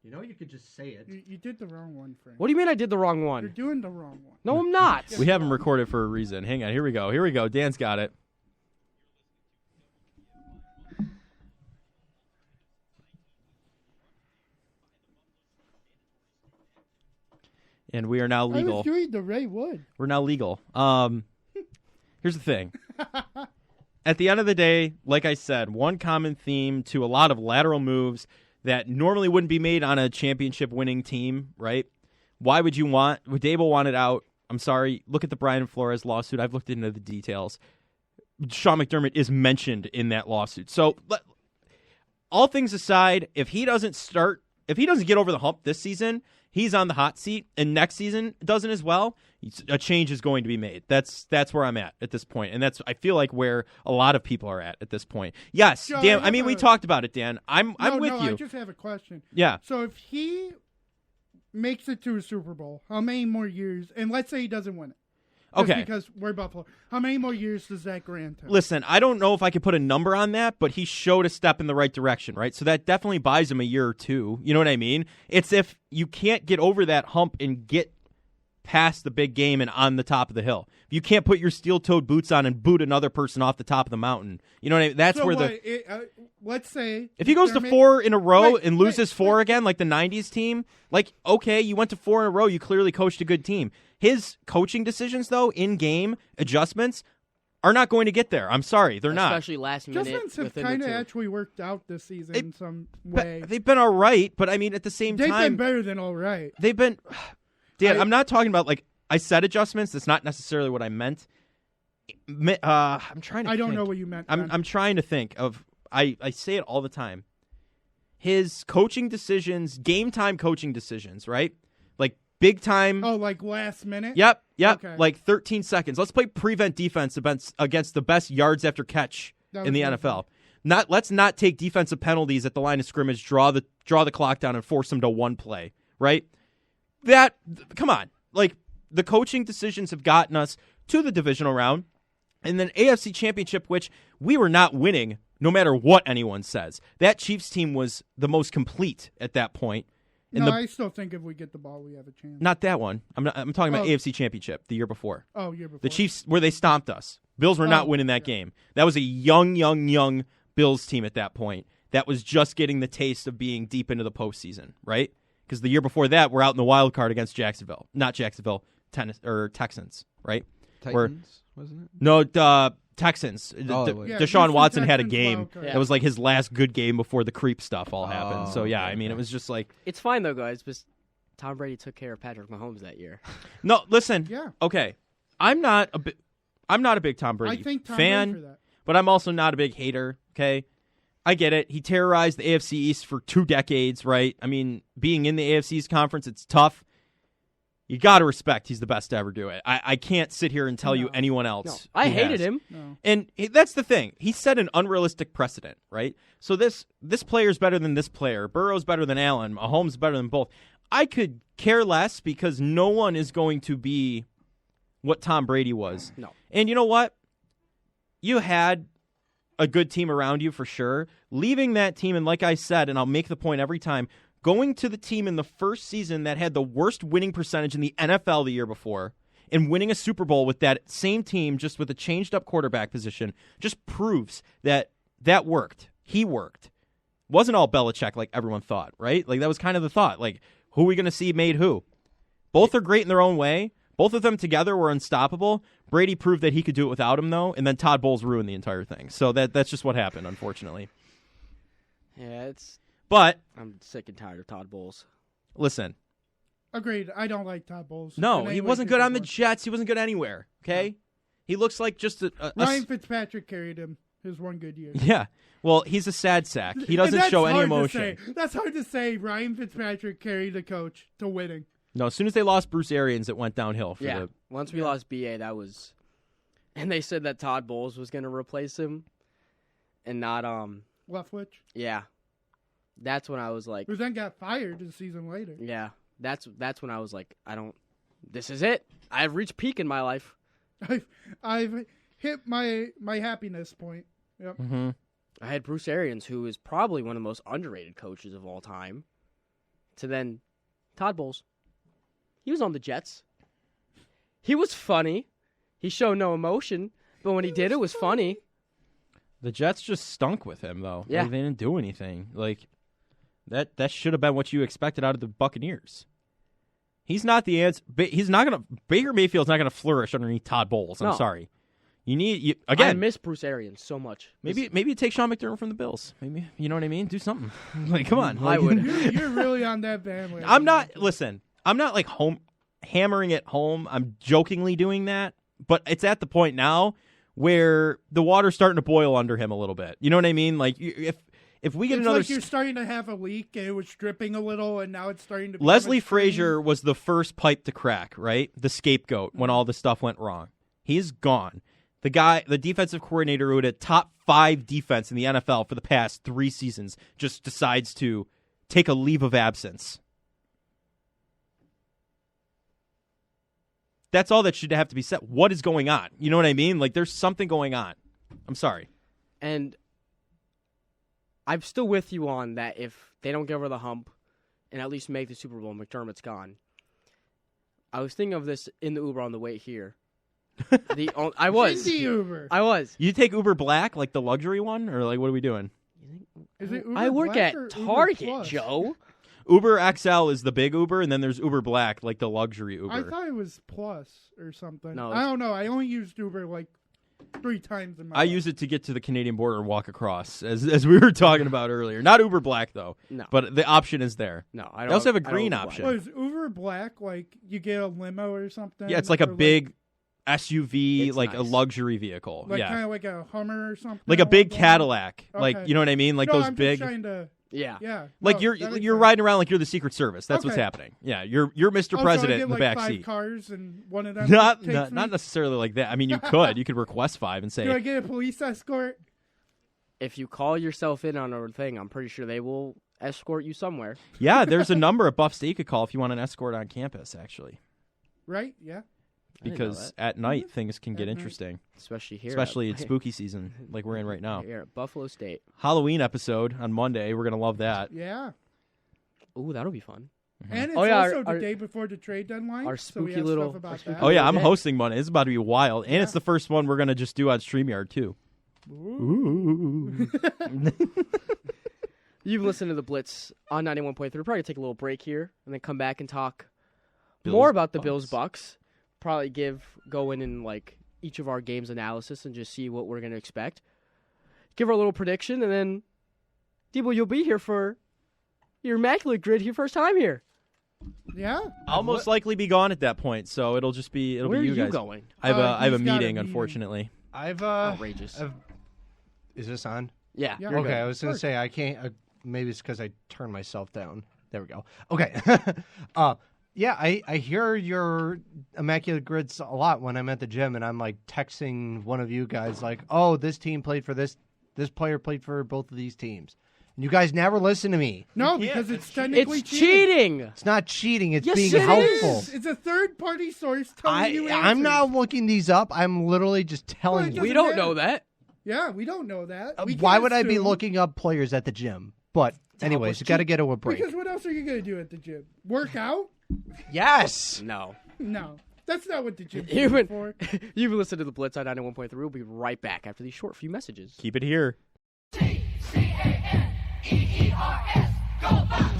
S7: You know, you could just say it.
S3: You did the wrong one, Frank.
S2: What do you mean I did the wrong one?
S3: You're doing the wrong one.
S2: No, I'm not.
S4: We have them recorded for a reason. Hang on. Here we go. Dan's got it. And we are now legal.
S3: I was doing the Ray Wood.
S4: We're now legal. Here's the thing. At the end of the day, like I said, one common theme to a lot of lateral moves that normally wouldn't be made on a championship-winning team, right? Why would you want... Dable wanted out. I'm sorry. Look at the Brian Flores lawsuit. I've looked into the details. Sean McDermott is mentioned in that lawsuit. So, all things aside, if he doesn't get over the hump this season... He's on the hot seat, and next season doesn't as well. A change is going to be made. That's where I'm at this point, and that's I feel like where a lot of people are at this point. Yes,
S3: Joe,
S4: Dan. We talked about it, Dan. I'm with you.
S3: I just have a question.
S4: Yeah.
S3: So if he makes it to a Super Bowl, how many more years? And let's say he doesn't win it.
S4: Okay.
S3: Because we're Buffalo. How many more years does that grant him?
S4: Listen, I don't know if I could put a number on that, but he showed a step in the right direction, right? So that definitely buys him a year or two. You know what I mean? It's if you can't get over that hump and get past the big game and on the top of the hill. If you can't put your steel-toed boots on and boot another person off the top of the mountain. You know what I mean? That's where
S3: let's say...
S4: If he goes to 4 in a row and loses 4 again, like the 90s team, okay, you went to 4 in a row, you clearly coached a good team. His coaching decisions, though, in-game adjustments, are not going to get there. I'm sorry, they're not.
S2: Especially last minute.
S3: Adjustments have kind of actually worked out this season in some way.
S4: They've been all right, but I mean, at the same time...
S3: They've been better than all right.
S4: They've been... Dan, I'm not talking about, I said adjustments. That's not necessarily what I meant. I'm trying to
S3: I don't know what you meant.
S4: I'm trying to think of... I say it all the time. His coaching decisions, game-time coaching decisions, right? Big time.
S3: Oh, last minute?
S4: Yep.
S3: Okay.
S4: 13 seconds. Let's play prevent defense against the best yards after catch in the NFL. Let's not take defensive penalties at the line of scrimmage, draw the clock down and force them to one play, right? Come on. The coaching decisions have gotten us to the divisional round. And then AFC Championship, which we were not winning no matter what anyone says. That Chiefs team was the most complete at that point.
S3: And I still think if we get the ball, we have a chance.
S4: Not that one. I'm talking about AFC Championship the year before.
S3: Oh, year before.
S4: The Chiefs, where they stomped us. Bills were not winning that game. That was a young Bills team at that point that was just getting the taste of being deep into the postseason, right? Because the year before that, we're out in the wild card against Jacksonville. Not Jacksonville, Texans, right?
S5: Titans, wasn't it?
S4: No, Texans. Deshaun Watson had a game. That was like his last good game before the creep stuff all happened. So, yeah, I mean, it was just like...
S2: It's fine, though, guys, because Tom Brady took care of Patrick Mahomes that year.
S4: No, listen.
S3: Yeah.
S4: Okay. I'm not a big Tom Brady fan, but I'm also not a big hater, okay? I get it. He terrorized the AFC East for 2 decades, right? I mean, being in the AFC East conference, it's tough. You got to respect he's the best to ever do it. I can't sit here and tell you anyone else.
S2: No. I hated him.
S3: No.
S4: And that's the thing. He set an unrealistic precedent, right? So this player's better than this player. Burrow's better than Allen. Mahomes better than both. I could care less because no one is going to be what Tom Brady was.
S2: No.
S4: And you know what? You had a good team around you for sure. Leaving that team, and like I said, and I'll make the point every time, going to the team in the first season that had the worst winning percentage in the NFL the year before and winning a Super Bowl with that same team just with a changed-up quarterback position just proves that worked. He worked. Wasn't all Belichick like everyone thought, right? Like, that was kind of the thought. Like, who are we going to see made who? Both are great in their own way. Both of them together were unstoppable. Brady proved that he could do it without him, though, and then Todd Bowles ruined the entire thing. So that's just what happened, unfortunately.
S2: Yeah,
S4: But
S2: I'm sick and tired of Todd Bowles.
S4: Listen.
S3: Agreed. I don't like Todd Bowles.
S4: No, he wasn't good on the Jets. He wasn't good anywhere, okay? No. He looks like just
S3: Ryan Fitzpatrick carried him his one good year.
S4: Yeah. Well, he's a sad sack. He doesn't show any emotion.
S3: That's hard to say. Ryan Fitzpatrick carried the coach to winning.
S4: No, as soon as they lost Bruce Arians, it went downhill.
S2: Once we lost BA, that was... And they said that Todd Bowles was going to replace him and not...
S3: Leftwich?
S2: Yeah. That's when I was like...
S3: Who then got fired a season later.
S2: Yeah. That's when I was like, this is it. I've reached peak in my life.
S3: I've hit my happiness point. Yep.
S4: Mm-hmm.
S2: I had Bruce Arians, who is probably one of the most underrated coaches of all time, to then Todd Bowles. He was on the Jets. He was funny. He showed no emotion, but when he did, it was funny.
S4: The Jets just stunk with him, though.
S2: Yeah.
S4: Like, they didn't do anything. Like, that should have been what you expected out of the Buccaneers. He's not the answer. Baker Mayfield's not going to flourish underneath Todd Bowles. I'm sorry. Again.
S2: I miss Bruce Arians so much.
S4: Maybe you take Sean McDermott from the Bills. Maybe, you know what I mean? Do something. Like, come on.
S2: I would.
S3: You're really on that bandwagon.
S4: I'm not like hammering it home. I'm jokingly doing that, but it's at the point now where the water's starting to boil under him a little bit. You know what I mean? Like, if we get
S3: it's
S4: another...
S3: like you're starting to have a leak, and it was dripping a little, and now it's starting to...
S4: Leslie Frazier was the first pipe to crack, right? The scapegoat when all this stuff went wrong. He's gone. The defensive coordinator who had a top 5 defense in the NFL for the past 3 seasons just decides to take a leave of absence. That's all that should have to be said. What is going on? You know what I mean? Like, there's something going on. I'm sorry.
S2: And I'm still with you on that. If they don't get over the hump and at least make the Super Bowl, McDermott's gone. I was thinking of this in the Uber on the way here. I was.
S3: In the Uber.
S2: I was.
S4: You take Uber Black, like the luxury one, or like what are we doing?
S3: Is it Uber
S2: I work
S3: Black
S2: at
S3: or
S2: Target,
S3: Uber Plus?
S2: Joe.
S4: Uber XL is the big Uber, and then there's Uber Black, like the luxury Uber.
S3: I thought it was Plus or something.
S2: No,
S3: I don't know. I only used Uber like 3 times in my
S4: I
S3: life.
S4: use it to get to the Canadian border and walk across, as we were talking about earlier. Not Uber Black, though.
S2: No.
S4: But the option is there.
S2: No, I don't.
S4: They also have a
S2: I
S4: green
S2: don't
S4: option.
S3: Was Uber Black like you get a limo or something?
S4: Yeah, it's like a
S3: Or,
S4: big SUV,
S2: It's
S4: like a
S2: nice.
S4: luxury vehicle.
S3: like
S4: yeah.
S3: kind of like a Hummer or something.
S4: Like a big
S3: along
S4: Cadillac.
S3: Okay.
S4: Like, you know what I mean? Like
S3: no,
S4: those
S3: I'm
S4: big...
S3: Just trying to,
S2: Yeah.
S3: yeah.
S4: Like
S3: no, that makes
S4: you're
S3: sense.
S4: riding around like you're the Secret Service. That's what's
S3: Okay.
S4: happening. Yeah, you're Mr.
S3: Oh,
S4: President
S3: so I
S4: in
S3: get,
S4: the
S3: like,
S4: back
S3: 5
S4: seat.
S3: cars and one of them
S4: Not
S3: takes me?
S4: necessarily like that. I mean, you could request 5 and say,
S3: Do I get a police escort?
S2: If you call yourself in on a thing, I'm pretty sure they will escort you somewhere.
S4: yeah, there's a number at Buff State you could call if you want an escort on campus. Actually,
S3: Right? Yeah.
S4: because at night things can get interesting.
S2: Especially here.
S4: Especially in spooky season like we're in right now.
S2: Here at Buffalo State.
S4: Halloween episode on Monday. We're going to love that.
S3: Yeah.
S2: Ooh, that'll be fun.
S3: And it's also the day before the trade deadline.
S2: Our
S3: so we
S2: spooky
S3: have
S2: little.
S3: stuff about that.
S4: Oh, yeah, I'm hosting Monday. It's about to be wild. And it's the first one we're going to just do on StreamYard, too. Ooh.
S2: You've listened to the Blitz on 91.3. We're probably going to take a little break here and then come back and talk more about the Bills-Bucks. Probably go in and like each of our games analysis and just see what we're going to expect. Give our little prediction, and then, Debo, you'll be here for your Immaculate Grid, your first time here.
S3: Yeah.
S4: I'll most likely be gone at that point, so it'll just be
S2: Where
S4: be you
S2: are
S4: guys.
S2: You going?
S4: I have a meeting, unfortunately.
S2: Outrageous.
S7: Is this on?
S2: Yeah.
S3: Yeah.
S7: Okay,
S3: good.
S7: I was going to say I can't. Maybe it's because I turned myself down. There we go. Okay. Yeah, I hear your Immaculate Grids a lot when I'm at the gym, and I'm like texting one of you guys like, "Oh, this team played for this player played for both of these teams." And you guys never listen to me.
S3: No, because it's technically
S2: It's cheating.
S7: It's not cheating. It's
S2: Yes,
S7: being
S2: it
S7: helpful.
S3: is. It's a third-party source telling you answers.
S7: I'm not looking these up. I'm literally just telling
S3: Well,
S7: you.
S2: We
S3: doesn't
S2: don't
S3: matter.
S2: know that.
S3: Yeah, we don't know that. We
S7: Why
S3: can't
S7: would I be
S3: assume,
S7: looking up players at the gym? But anyways, you got to get to a break.
S3: Because what else are you going to do at the gym? Work out?
S7: Yes.
S2: No.
S3: No. That's not what the gym's
S2: You've been,
S3: for.
S2: you've been listening to the Blitz on 91.3. We'll be right back after these short few messages.
S4: Keep it here.
S8: T-C-A-N-E-E-R-S. Go Bucks!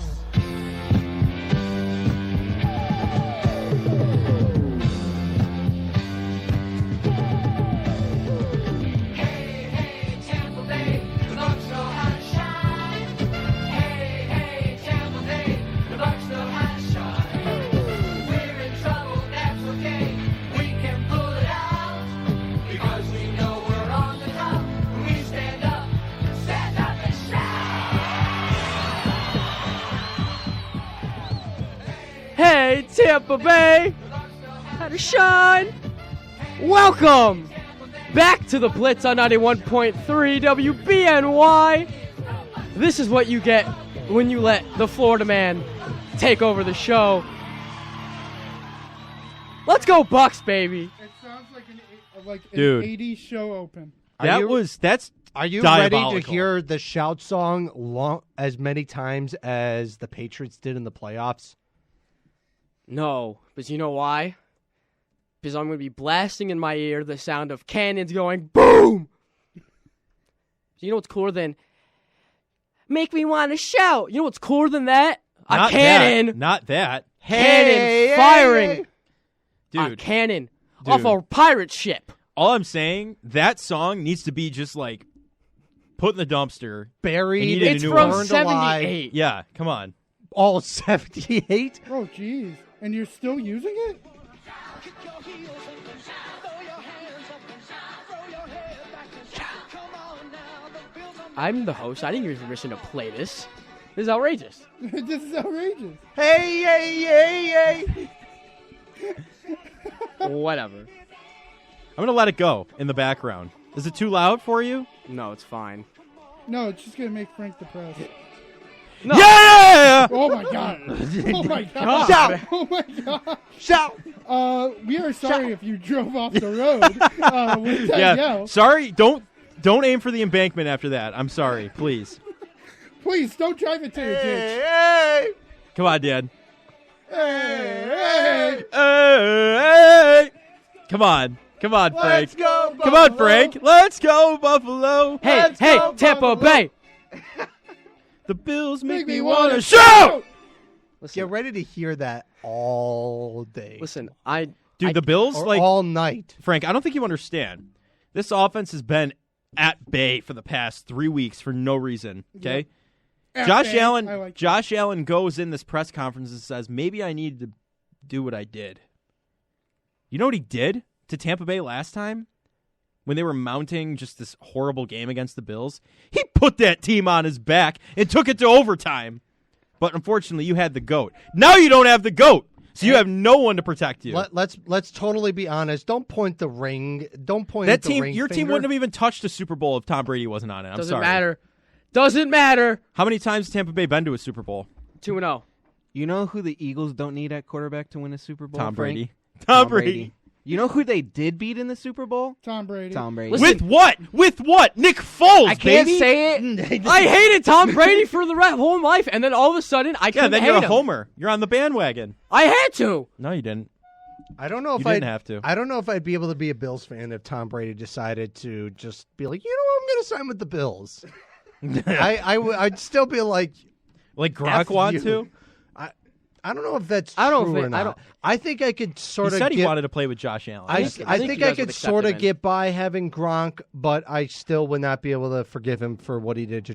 S8: Hey, hey, Tampa Bay, the Bucks know how to shine. Hey, hey, Tampa Bay, the Bucks know how to shine. We're in trouble, that's okay. We can pull it out because we know we're on the top. We stand up and shine.
S2: Hey, Tampa Bay! How to shine! Welcome back to the Blitz on 91.3 WBNY. This is what you get when you let the Florida man take over the show. Let's go Bucks, baby!
S3: It sounds like an
S4: Dude.
S3: 80s show open.
S4: That's
S7: Are you
S4: diabolical.
S7: ready to hear the shout song as many times as the Patriots did in the playoffs?
S2: No, but you know why? Because I'm going to be blasting in my ear the sound of cannons going boom! You know what's cooler than make me want to shout? You know what's cooler than that?
S4: Not
S2: A cannon!
S4: That. Not that.
S2: Cannon firing! A
S4: Dude.
S2: cannon
S4: Dude.
S2: off a pirate ship.
S4: All I'm saying, that song needs to be just like put in the dumpster.
S7: Buried.
S4: needed a
S2: It's
S4: new
S2: from
S4: one.
S2: 78.
S4: Yeah, come on.
S7: All 78?
S3: Oh, jeez. And you're still using it?
S2: I'm the host. I didn't give you permission to play this. This is outrageous.
S3: This is outrageous.
S7: Hey, hey, hey, hey.
S2: Whatever.
S4: I'm going to let it go in the background. Is it too loud for you?
S2: No, it's fine.
S3: No, it's just going to make Frank depressed.
S2: No.
S4: Yeah!
S3: Oh, my God. Oh, my God.
S7: Shout.
S3: Oh, my God.
S7: Shout.
S3: We are sorry if you drove off the road with that
S4: Yeah.
S3: yell.
S4: Sorry, don't aim for the embankment after that. I'm sorry, please.
S3: Please, don't drive it to the ditch.
S7: Hey.
S4: Come on, Dad.
S3: Hey.
S4: Hey! Come on, Frank.
S7: Let's go, Buffalo.
S4: Come on, Frank. Let's go, Buffalo.
S2: Hey,
S7: Let's
S2: hey,
S7: go,
S2: Tampa
S7: Buffalo.
S2: Bay.
S4: The Bills
S3: Make
S4: make
S3: me
S4: me
S3: want
S4: want
S3: to
S4: to shout.
S2: Listen,
S7: Get ready to hear that all day.
S2: listen,
S4: Dude, the Bills,
S7: Or
S4: like,
S7: all night.
S4: Frank, I don't think you understand. This offense has been at bay for the past 3 weeks for no reason, okay? Josh
S3: F-A,
S4: Allen
S3: I like
S4: Josh Allen goes in this press conference and says, maybe I need to do what I did. You know what he did to Tampa Bay last time? When they were mounting just this horrible game against the Bills? He put that team on his back and took it to overtime. But unfortunately, you had the GOAT. Now you don't have the GOAT, so you have no one to protect you.
S7: Let's totally be honest. Don't point the ring. Don't point
S4: That
S7: at the
S4: team,
S7: ring
S4: your team
S7: finger.
S4: wouldn't have even touched a Super Bowl if Tom Brady wasn't on it. I'm
S2: doesn't
S4: sorry.
S2: matter. Doesn't matter.
S4: How many times has Tampa Bay been to a Super Bowl?
S2: 2-0.
S5: You know who the Eagles don't need at quarterback to win a Super Bowl?
S4: Tom
S5: Frank?
S4: Brady.
S5: Tom Brady. You know who they did beat in the Super Bowl?
S3: Tom Brady.
S5: Tom Brady.
S2: Listen,
S4: With what? With what? Nick Foles,
S5: I can't
S4: baby.
S5: say it.
S2: I hated Tom Brady for the whole life, and then all of a sudden, I
S4: Yeah,
S2: couldn't
S4: then
S2: hate
S4: you're a
S2: him.
S4: homer. You're on the bandwagon.
S2: I had to.
S4: No, you didn't.
S7: I don't know if
S4: You didn't have to.
S7: I don't know if I'd be able to be a Bills fan if Tom Brady decided to just be like, I'm going to sign with the Bills. I'd still be like
S4: Gronk
S7: F
S4: want
S7: you.
S4: to?
S7: I don't know if that's
S2: I don't
S7: true
S2: think-
S7: or not.
S2: I don't-
S7: I think I could
S4: He
S7: sort of
S4: said he
S7: get,
S4: wanted to play with Josh Allen.
S7: I
S2: think
S7: think
S2: you
S7: I
S2: guys would
S7: could
S2: accept
S7: sort
S2: him
S7: of
S2: in.
S7: get by having Gronk, but I still would not be able to forgive him for what he did to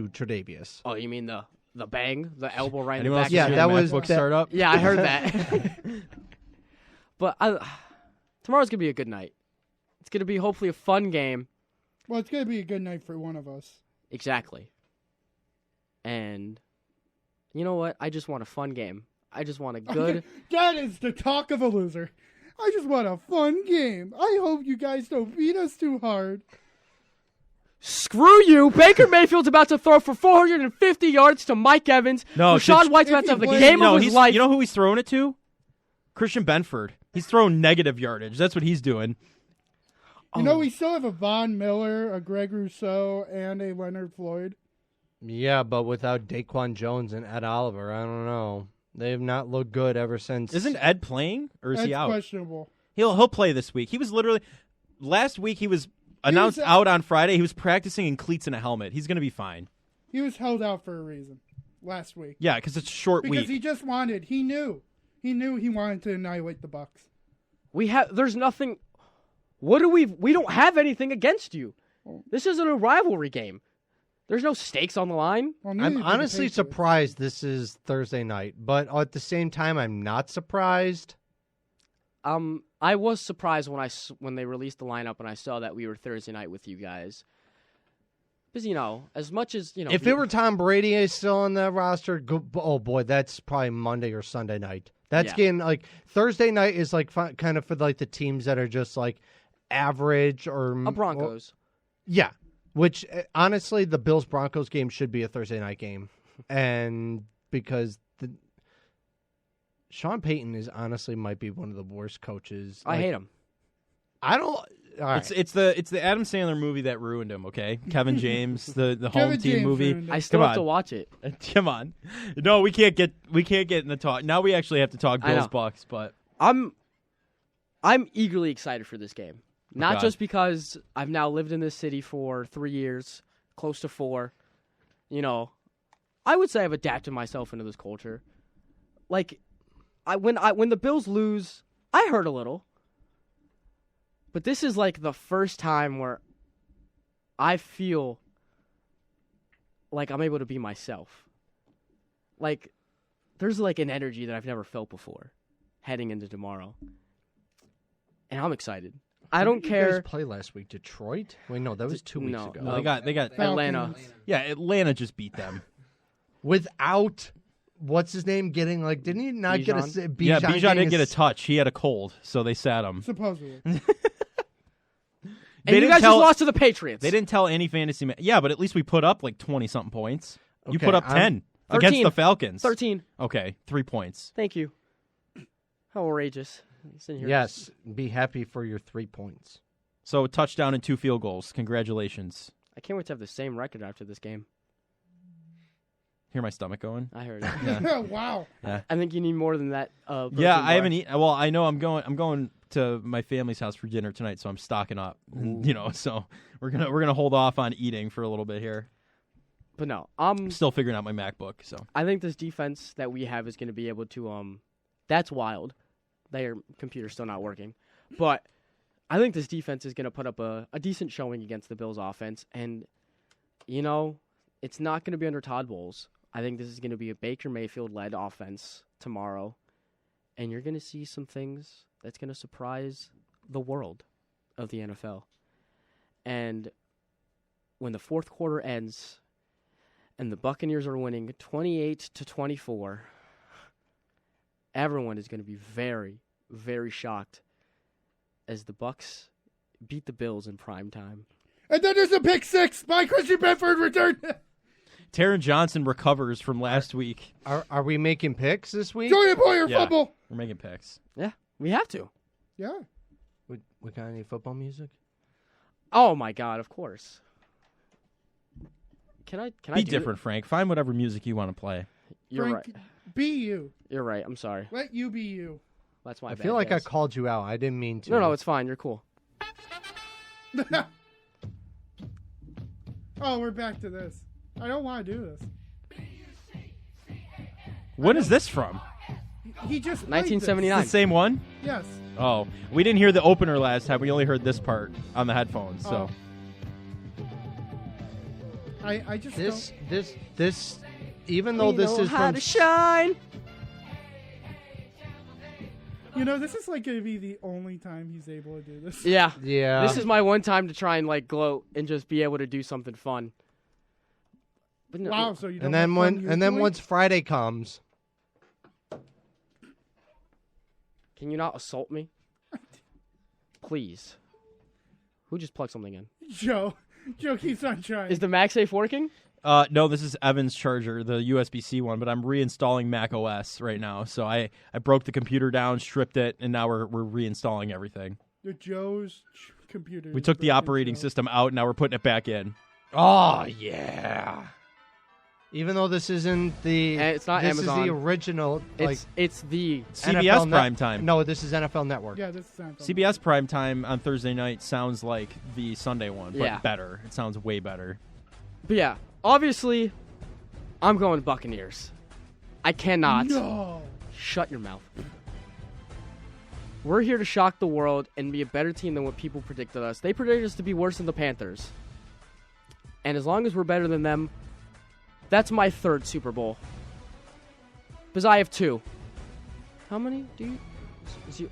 S7: Tre'Davious.
S2: Oh, you mean the bang, the elbow right
S4: Anyone
S2: in
S4: else
S2: the back?
S7: Yeah,
S2: of
S4: see
S2: the
S7: that
S4: the
S7: was-
S4: MacBook
S7: that-
S4: startup?
S2: Yeah, I heard that. But tomorrow's gonna be a good night. It's gonna be hopefully a fun game.
S3: Well, it's gonna be a good night for one of us.
S2: Exactly. And you know what? I just want a fun game. I just want a good.
S3: That is the talk of a loser. I just want a fun game. I hope you guys don't beat us too hard.
S2: Screw you! Baker Mayfield's about to throw for 450 yards to Mike Evans.
S4: No,
S2: Rashawn White's about to have the
S3: if he
S2: game
S3: wins-
S2: of his life.
S4: You know who he's throwing it to? Christian Benford. He's throwing negative yardage. That's what he's doing.
S3: You know, we still have a Von Miller, a Greg Rousseau, and a Leonard Floyd.
S7: Yeah, but without Daquan Jones and Ed Oliver, I don't know. They have not looked good ever since.
S4: Isn't Ed playing or is
S3: That's
S4: he out?
S3: questionable.
S4: He'll play this week. He was literally last week. He was announced out on Friday. He was practicing in cleats and a helmet. He's going to be fine.
S3: He was held out for a reason last week.
S4: Yeah, because it's a short
S3: Because
S4: week.
S3: he just wanted, he knew he wanted to annihilate the Bucks.
S2: There's nothing. We don't have anything against you. This isn't a rivalry game. There's no stakes on the line.
S3: Well, neither
S7: I'm
S3: did the
S7: honestly
S3: Patriots.
S7: surprised this is Thursday night, but at the same time, I'm not surprised.
S2: I was surprised when they released the lineup and I saw that we were Thursday night with you guys. Because, as much as,
S7: If it were Tom Brady still on that roster, oh boy, that's probably Monday or Sunday night. That's
S2: Yeah.
S7: getting Thursday night is kind of for the teams that are just average or
S2: Broncos.
S7: Yeah, which honestly, the Bills Broncos game should be a Thursday night game, and because Sean Payton is honestly might be one of the worst coaches.
S2: I hate him.
S7: I don't. All right.
S4: It's the Adam Sandler movie that ruined him. Okay, Kevin James, the home
S3: Kevin
S4: team
S3: James
S4: movie.
S3: ruined it.
S2: I still
S4: Come
S2: have to
S4: on.
S2: watch it.
S4: Come on, no, we can't get in the talk. Now we actually have to talk
S2: I know.
S4: Bills Bucks, but
S2: I'm eagerly excited for this game. Not
S4: God.
S2: just because I've now lived in this city for 3 years, close to 4. I would say I've adapted myself into this culture. When the Bills lose, I hurt a little. But this is the first time where I feel like I'm able to be myself. There's an energy that I've never felt before heading into tomorrow. And I'm excited. I don't
S7: Who did
S2: care.
S7: You guys play last week, Detroit. Wait, no, that was 2 weeks
S2: No,
S7: ago.
S2: no.
S4: they got
S2: Atlanta.
S3: Falcons.
S4: yeah, Atlanta just beat them.
S7: Without what's his name getting didn't he not get a
S2: Bijan?
S4: Yeah,
S7: Bijan
S4: Bijan didn't get a touch. He had a cold, so they sat him.
S3: Supposedly.
S2: And you guys just lost to the Patriots.
S4: They didn't tell any fantasy man. Yeah, but at least we put up 20-something points. You
S7: Okay,
S4: put up
S7: I'm-
S4: 10 against
S2: 13.
S4: the Falcons.
S2: 13.
S4: Okay, 3 points.
S2: Thank you. How outrageous. Sitting here.
S7: Yes, be happy for your 3 points.
S4: So a touchdown and 2 field goals. Congratulations.
S2: I can't wait to have the same record after this game.
S4: Hear my stomach going?
S2: I heard it.
S3: Wow.
S2: I think you need more than that.
S4: Yeah,
S2: protein
S4: I
S2: bar.
S4: haven't eaten. Well, I know I'm going to my family's house for dinner tonight, so I'm stocking up. So we're gonna hold off on eating for a little bit here.
S2: But no,
S4: I'm still figuring out my MacBook. So
S2: I think this defense that we have is going to be able to. That's wild. Their computer's still not working, but I think this defense is going to put up a decent showing against the Bills' offense, and it's not going to be under Todd Bowles. I think this is going to be a Baker Mayfield-led offense tomorrow, and you're going to see some things that's going to surprise the world of the NFL. And when the fourth quarter ends and the Buccaneers are winning 28-24, everyone is going to be very, very shocked as the Bucs beat the Bills in prime time.
S3: And then there's a pick six by Christian Benford return.
S4: Taron Johnson recovers from last week.
S7: Are we making picks this week?
S3: Jordan Boyer
S4: Yeah.
S3: fumble.
S4: We're making picks.
S2: Yeah, we have to.
S3: Yeah.
S7: We got any football music?
S2: Oh my God! Of course. Can I
S4: be
S2: do
S4: different, Frank? Find whatever music you want to play.
S2: You're
S3: Frank,
S2: right.
S3: Be you.
S2: You're right. I'm sorry.
S3: Let you be you.
S2: That's my
S7: I
S2: bad.
S7: feel like
S2: guys.
S7: I called you out. I didn't mean to.
S2: No, it's fine. You're cool.
S3: Oh, we're back to this. I don't want to do this.
S4: When is this from?
S3: He just played
S2: 1979.
S4: The same one?
S3: This. Yes.
S4: Oh, we didn't hear the opener last time. We only heard this part on the headphones. So
S3: I just
S7: this. Even though this is
S2: how
S7: from
S2: to shine.
S3: this is like gonna be the only time he's able to do this.
S2: Yeah.
S7: Yeah.
S2: This is my one time to try and like gloat and just be able to do something fun. But no,
S3: Wow. So you don't.
S7: and then
S3: have fun usually?
S7: once Friday comes,
S2: Can you not assault me? Please. Who just plugged something in?
S3: Joe keeps on trying.
S2: Is the MagSafe working?
S4: no, this is Evan's charger, the USB-C one, but I'm reinstalling Mac OS right now. So I broke the computer down, stripped it, and now we're reinstalling everything.
S3: The Joe's computer?
S4: We took the operating system out, and now we're putting it back in.
S7: oh yeah. Even though this isn't the,
S2: It's not
S7: this
S2: Amazon.
S7: is the original. Like
S2: It's the
S4: CBS
S7: NFL
S4: prime time.
S7: No, this is NFL Network.
S3: Yeah, this sounds.
S4: CBS prime time on Thursday night sounds like the Sunday one, but
S2: Yeah.
S4: better. It sounds way better.
S2: But yeah, obviously, I'm going Buccaneers. I cannot.
S3: No.
S2: Shut your mouth. We're here to shock the world and be a better team than what people predicted us. They predicted us to be worse than the Panthers. And as long as we're better than them, that's my third Super Bowl. Because I have 2. How many do you?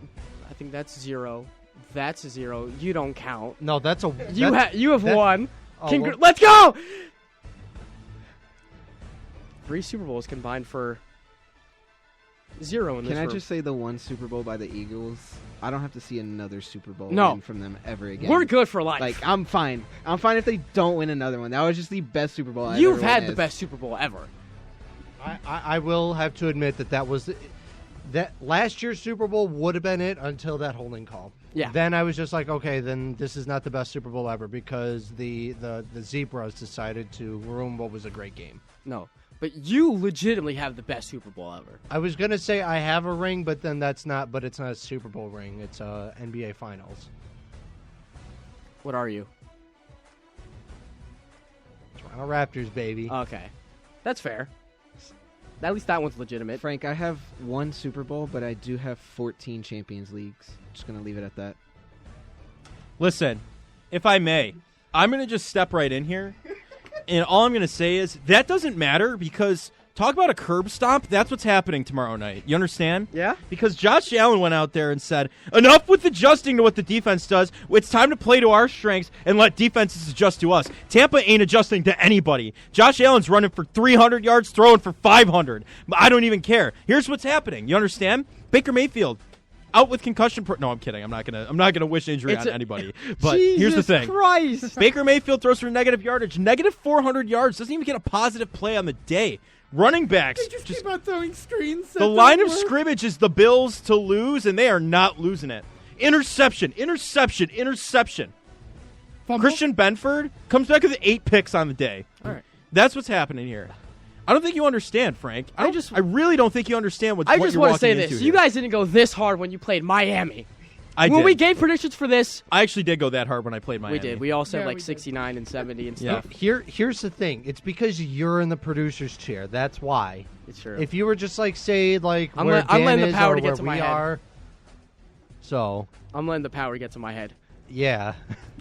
S2: I think that's 0. That's 0. You don't count.
S7: No, that's a.
S2: You have
S7: that-
S2: 1.
S7: Oh, well-
S2: Let's go! 3 Super Bowls combined for 0 in this
S5: Can I
S2: room.
S5: just say the one Super Bowl by the Eagles? I don't have to see another Super Bowl
S2: No.
S5: win from them ever again.
S2: We're good for life.
S5: Like, I'm fine. I'm fine if they don't win another one. That was just the best Super Bowl I've
S2: You've
S5: ever
S2: had the
S5: witnessed.
S2: best Super Bowl ever.
S7: I will have to admit that was that last year's Super Bowl would have been it until that holding call.
S2: Yeah.
S7: Then I was just like, okay, then this is not the best Super Bowl ever because the Zebras decided to ruin what was a great game.
S2: No. But you legitimately have the best Super Bowl ever.
S7: I was gonna say I have a ring, but then it's not a Super Bowl ring. It's a NBA Finals.
S2: What are you?
S7: Toronto Raptors, baby.
S2: Okay. That's fair. At least that one's legitimate.
S5: Frank, I have 1 Super Bowl, but I do have 14 Champions Leagues. Just going to leave it at that.
S4: Listen, if I may, I'm going to just step right in here. And all I'm going to say is that doesn't matter because talk about a curb stomp. That's what's happening tomorrow night. You understand?
S2: Yeah?
S4: Because Josh Allen went out there and said, enough with adjusting to what the defense does. It's time to play to our strengths and let defenses adjust to us. Tampa ain't adjusting to anybody. Josh Allen's running for 300 yards, throwing for 500. I don't even care. Here's what's happening. You understand? Baker Mayfield out with concussion. No, I'm kidding. I'm not gonna wish injury on anybody. But here's the thing.
S2: Christ.
S4: Baker Mayfield throws for negative yardage, negative 400 yards. Doesn't even get a positive play on the day. Running backs.
S3: They just keep on throwing screens.
S4: The line of scrimmage is the Bills to lose, and they are not losing it. Interception.
S3: Fumble?
S4: Christian Benford comes back with 8 picks on the day.
S2: All right.
S4: That's what's happening here. I don't think you understand, Frank. I really don't think you understand what
S2: I
S4: what
S2: just
S4: you're
S2: want to
S4: walking
S2: say
S4: into
S2: this.
S4: here.
S2: You guys didn't go this hard when you played Miami.
S4: I
S2: when
S4: did.
S2: we gave predictions for this,
S4: I actually did go that hard when I played Miami.
S2: we did. We all said
S3: Yeah,
S2: like
S3: we did.
S2: 69 and 70 and
S4: Yeah.
S2: stuff.
S7: Here's the thing. It's because you're in the producer's chair. That's why.
S2: It's true.
S7: If you were just like say like
S2: I'm
S7: where
S2: let- I'm
S7: Dan
S2: letting the
S7: is
S2: power
S7: or
S2: to get
S7: where
S2: to
S7: we
S2: my head.
S7: are. So
S2: I'm letting the power get to my head.
S7: yeah,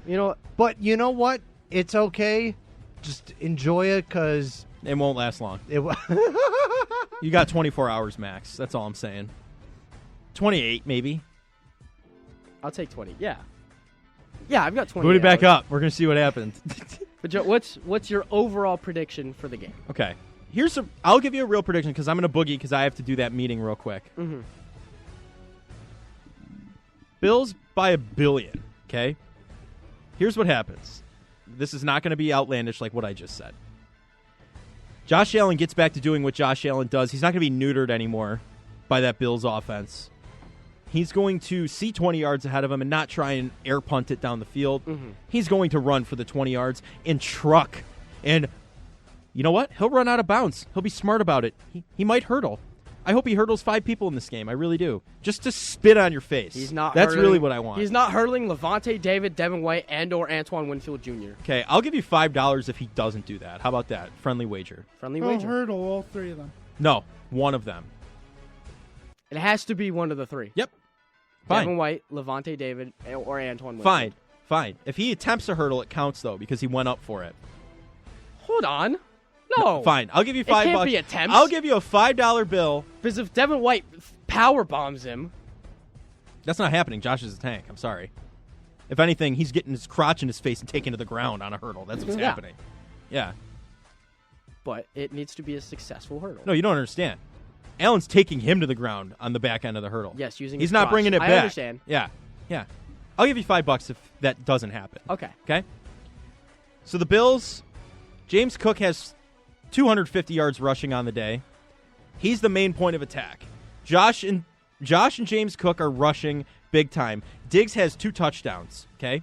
S2: You know what?
S7: but you know what? It's okay. Just enjoy it because
S4: It won't last long.
S7: it.
S4: You got 24 hours max. That's all I'm saying. 28, maybe.
S2: I'll take 20. Yeah. Yeah, I've got 20.
S4: Boot it back up. We're going to see what happens.
S2: But Joe, what's your overall prediction for the game?
S4: Okay. I'll give you a real prediction because I'm going to boogie because I have to do that meeting real quick.
S2: Mm-hmm.
S4: Bills by $1 billion, okay? Here's what happens. This is not going to be outlandish like what I just said. Josh Allen gets back to doing what Josh Allen does. He's not going to be neutered anymore by that Bills offense. He's going to see 20 yards ahead of him and not try and air punt it down the field.
S2: Mm-hmm.
S4: He's going to run for the 20 yards and truck. And you know what? He'll run out of bounds. He'll be smart about it. He might hurdle. I hope he hurdles 5 people in this game. I really do. Just to spit on your face.
S2: He's not.
S4: That's
S2: hurdling,
S4: really what I want.
S2: He's not hurdling Levante David, Devin White, and/or Antoine Winfield Jr.
S4: Okay, I'll give you $5 if he doesn't do that. How about that? Friendly wager.
S2: Friendly
S3: He'll
S2: wager.
S3: hurdle all 3 of them.
S4: No, one of them.
S2: It has to be one of the 3.
S4: Yep. Fine.
S2: Devin White, Levante David, or Antoine Winfield.
S4: Fine. If he attempts a hurdle, it counts, though, because he went up for it.
S2: Hold on. No.
S4: Fine. I'll give you $5.
S2: It can't be attempts.
S4: I'll give you a $5 bill.
S2: Because if Devin White power bombs him.
S4: That's not happening. Josh is a tank. I'm sorry. If anything, he's getting his crotch in his face and taken to the ground on a hurdle. That's what's happening. Yeah.
S2: But it needs to be a successful hurdle.
S4: No, you don't understand. Allen's taking him to the ground on the back end of the hurdle.
S2: Yes, using
S4: He's
S2: his
S4: not
S2: crotch.
S4: bringing it back.
S2: I understand.
S4: Yeah. I'll give you $5 if that doesn't happen.
S2: Okay.
S4: So the Bills, James Cook has 250 yards rushing on the day. He's the main point of attack. Josh and James Cook are rushing big time. Diggs has 2 touchdowns, okay?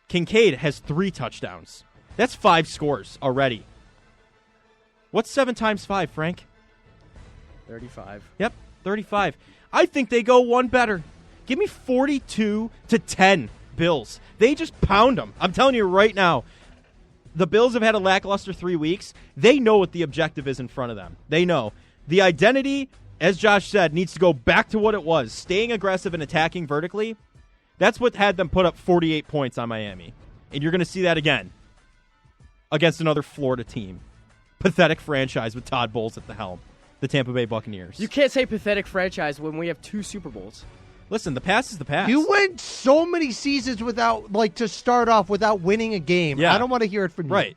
S4: Kincaid has 3 touchdowns. That's 5 scores already. What's 7 times 5, Frank?
S2: 35.
S4: Yep, 35. I think they go one better. Give me 42-10 Bills. They just pound them. I'm telling you right now. The Bills have had a lackluster 3 weeks. They know what the objective is in front of them. They know. The identity, as Josh said, needs to go back to what it was. Staying aggressive and attacking vertically. That's what had them put up 48 points on Miami. And you're going to see that again against another Florida team. Pathetic franchise with Todd Bowles at the helm. The Tampa Bay Buccaneers.
S2: You can't say pathetic franchise when we have 2 Super Bowls.
S4: Listen, the past is the past.
S7: You went so many seasons without, to start off without winning a game.
S4: Yeah.
S7: I don't want to hear it from you.
S4: Right.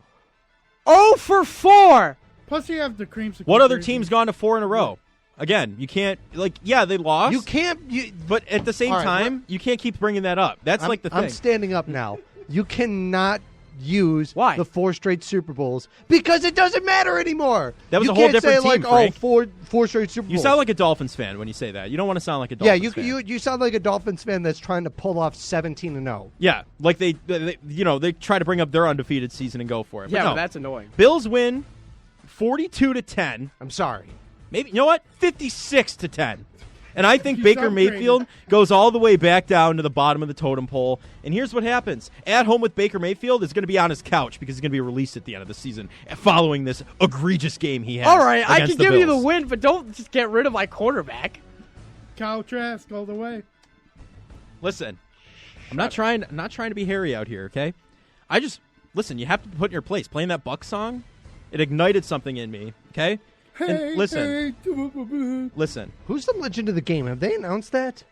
S2: 0 for 4.
S3: Plus, you have the creamsicle.
S4: What other
S3: jersey.
S4: team's gone to 4 in a row? Again, you can't, they lost.
S7: You can't.
S4: But at the same time, you can't keep bringing that up. That's the thing.
S7: I'm standing up now. You cannot use
S2: Why?
S7: the 4 straight Super Bowls because it doesn't matter anymore.
S4: That was
S7: you
S4: a whole
S7: can't
S4: different
S7: say
S4: team, Frank.
S7: four straight Super Bowls.
S4: You sound like a Dolphins fan when you say that. You don't want to sound like a
S7: yeah.
S4: Dolphins fan.
S7: You sound like a Dolphins fan that's trying to pull off 17-0.
S4: Yeah, like they try to bring up their undefeated season and go for it. But
S2: Yeah,
S4: no.
S2: but that's annoying.
S4: Bills win 42-10.
S7: I'm sorry.
S4: Maybe, you know what? 56-10. And I think
S3: He's
S4: Baker
S3: upgraded.
S4: Mayfield goes all the way back down to the bottom of the totem pole. And here's what happens. At home with Baker Mayfield is going to be on his couch because he's going to be released at the end of the season following this egregious game he has.
S2: All right, I
S4: against
S2: can give you the
S4: Bills.
S2: win, but don't just get rid of my quarterback.
S3: Kyle Trask all the way.
S4: Listen, I'm not trying to be hairy out here, okay? Listen, you have to put in your place. Playing that Buck song, it ignited something in me, okay? And listen.
S7: Who's the legend of the game? Have they announced that?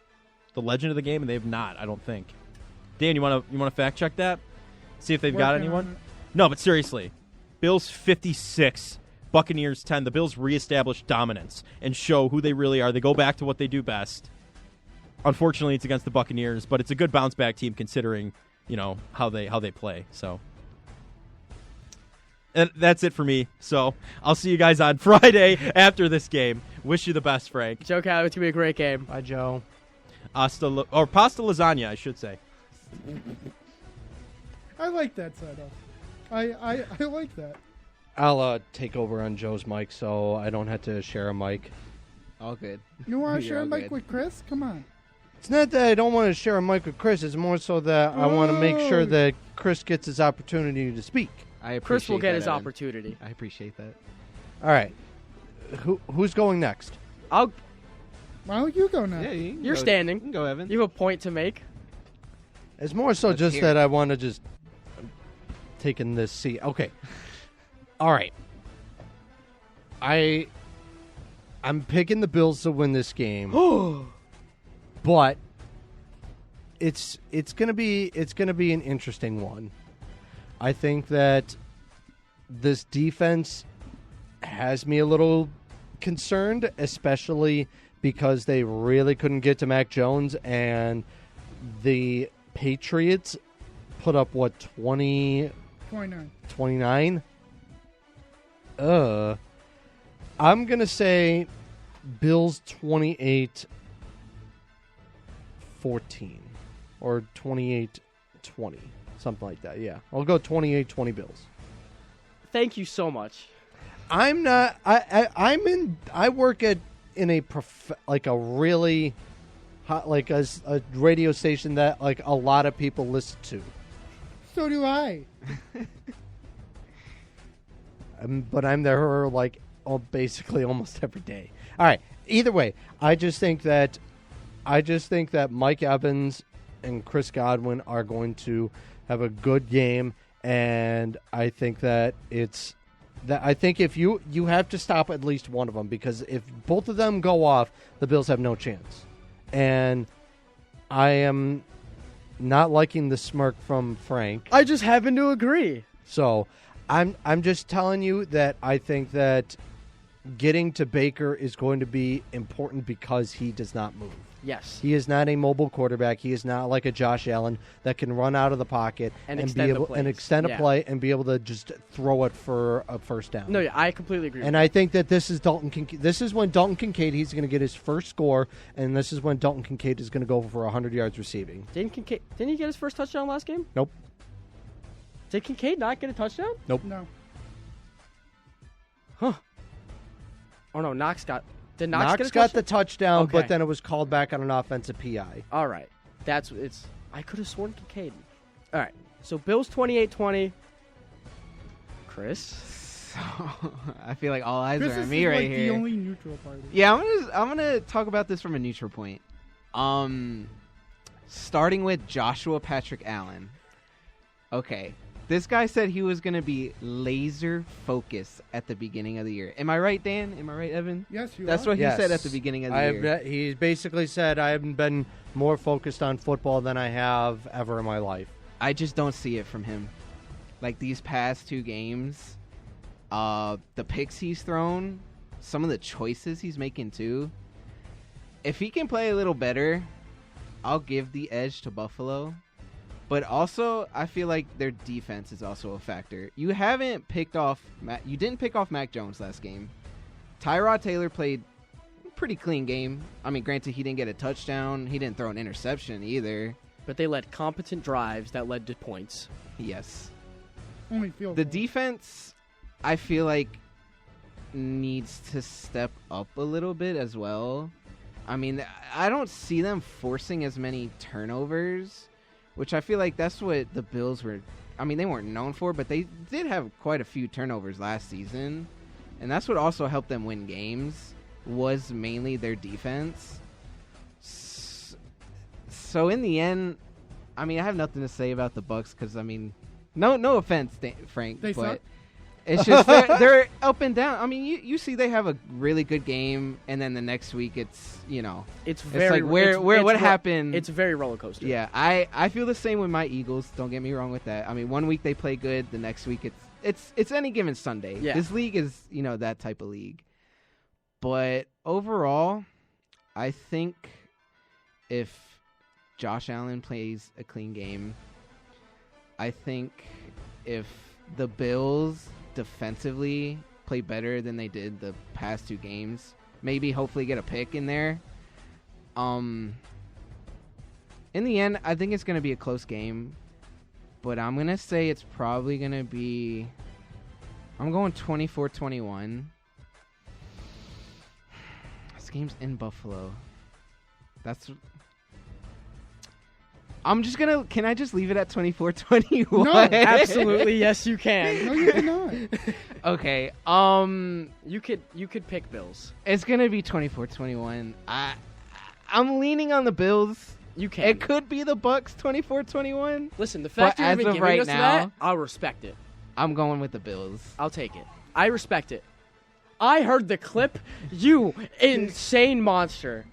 S4: The legend of the game, and they have not, I don't think. Dan, you want to fact check that? See if they've got
S3: Working on
S4: anyone? No, but seriously. Bills 56, Buccaneers 10. The Bills reestablish dominance and show who they really are. They go back to what they do best. Unfortunately, it's against the Buccaneers, but it's a good bounce back team considering, how they play. So and that's it for me. So I'll see you guys on Friday after this game. Wish you the best, Frank.
S2: Joe Cal, it's going to be a great game.
S7: Bye, Joe.
S4: Pasta lasagna, I should say.
S3: I like that setup. I like that.
S7: I'll take over on Joe's mic so I don't have to share a mic.
S5: All good.
S3: You want to
S5: You're
S3: share a
S5: all
S3: mic
S5: good.
S3: with Chris? Come on.
S7: It's not that I don't want to share a mic with Chris. It's more so that I want to make sure that Chris gets his opportunity to speak.
S5: I appreciate
S2: Chris will get
S5: that,
S2: his
S5: Evan.
S2: opportunity.
S5: I appreciate that.
S7: All right. Who's going next?
S3: Why don't you go now?
S5: Yeah, you can
S2: You're
S5: go.
S2: standing.
S5: You can go, Evan.
S2: You have a point to make.
S7: It's more so
S5: Let's
S7: just
S5: hear
S7: that
S5: it.
S7: I want to just taking this seat. Okay. All right. I'm picking the Bills to win this game. But it's gonna be an interesting one. I think that this defense has me a little concerned, especially because they really couldn't get to Mac Jones, and the Patriots put up 29.
S3: 29.
S7: I'm gonna say Bills 28, 28-14 or 28-20, something like that. Yeah, I'll go 28-20 Bills.
S2: Thank you so much.
S7: I'm not. I work in a really hot, like a radio station that like a lot of people listen to.
S3: So do I.
S7: But I'm there like basically almost every day. All right. Either way, I just think that Mike Evans and Chris Godwin are going to have a good game, and I think that I think if you have to stop at least one of them, because if both of them go off, the Bills have no chance. And I am not liking the smirk from Frank.
S2: I just happen to agree.
S7: So I'm just telling you that I think that getting to Baker is going to be important because he does not move.
S2: Yes.
S7: He is not a mobile quarterback. He is not like a Josh Allen that can run out of the pocket and extend a play and be able to just throw it for a first down.
S2: No, yeah, I completely agree.
S7: And I think that this is This is when Dalton Kincaid, he's going to get his first score, and this is when Dalton Kincaid is going to go for 100 yards receiving.
S2: Didn't he get his first touchdown last game?
S7: Nope.
S2: Did Kincaid not get a touchdown?
S7: Nope.
S3: No.
S2: Huh. Oh no, Knox got. Did Knox,
S7: Knox
S2: get a
S7: got
S2: touchdown?
S7: the touchdown,
S2: Okay.
S7: but then it was called back on an offensive PI.
S2: All right. I could have sworn Kincaid. All right. So Bills 28-20. Chris?
S5: I feel like all eyes
S3: This
S5: are on
S3: is
S5: me right
S3: like
S5: here.
S3: the only neutral party.
S5: Yeah, I'm gonna talk about this from a neutral point. Starting with Joshua Patrick Allen. Okay, this guy said he was gonna be laser focused at the beginning of the year. Am I right, Dan? Am I right, Evan?
S3: Yes, you
S5: That's
S3: are.
S5: what he said at the beginning of the year.
S7: He basically said, I haven't been more focused on football than I have ever in my life.
S5: I just don't see it from him. Like these past two games, the picks he's thrown, some of the choices he's making too. If he can play a little better, I'll give the edge to Buffalo. But also, I feel like their defense is also a factor. You didn't pick off Mac Jones last game. Tyrod Taylor played a pretty clean game. I mean, granted, he didn't get a touchdown. He didn't throw an interception either.
S2: But they led competent drives that led to points.
S5: Yes.
S3: Only field
S5: The
S3: goal.
S5: defense, I feel like, needs to step up a little bit as well. I mean, I don't see them forcing as many turnovers, which I feel like that's what the Bills were. I mean, they weren't known for, but they did have quite a few turnovers last season. And that's what also helped them win games, was mainly their defense. So in the end, I mean, I have nothing to say about the Bucs because, I mean, no offense, Frank,
S3: They
S5: but
S3: suck.
S5: it's just they're up and down. I mean, you see they have a really good game, and then the next week it's,
S2: It's
S5: like what happened?
S2: It's very roller coaster.
S5: Yeah, I feel the same with my Eagles. Don't get me wrong with that. I mean, one week they play good, the next week it's any given Sunday.
S2: Yeah.
S5: This league is that type of league. But overall, I think if Josh Allen plays a clean game, I think if the Bills defensively play better than they did the past two games, maybe hopefully get a pick in there. In the end, I think it's going to be a close game, but I'm going to say it's probably going to be, I'm going 24-21. This game's in Buffalo. I'm just going to, can I just leave it at 24-21?
S3: No,
S2: Absolutely, yes, you can.
S3: No, you cannot.
S5: Okay,
S2: You could pick Bills.
S5: it's going to be 24-21. I'm leaning on the Bills.
S2: You can.
S5: It could be the Bucs 24-21.
S2: Listen, the fact
S5: But
S2: you're
S5: as
S2: even
S5: of
S2: giving
S5: right
S2: us
S5: now-
S2: that, I'll respect it.
S5: I'm going with the Bills.
S2: I'll take it. I respect it. I heard the clip. You insane monster.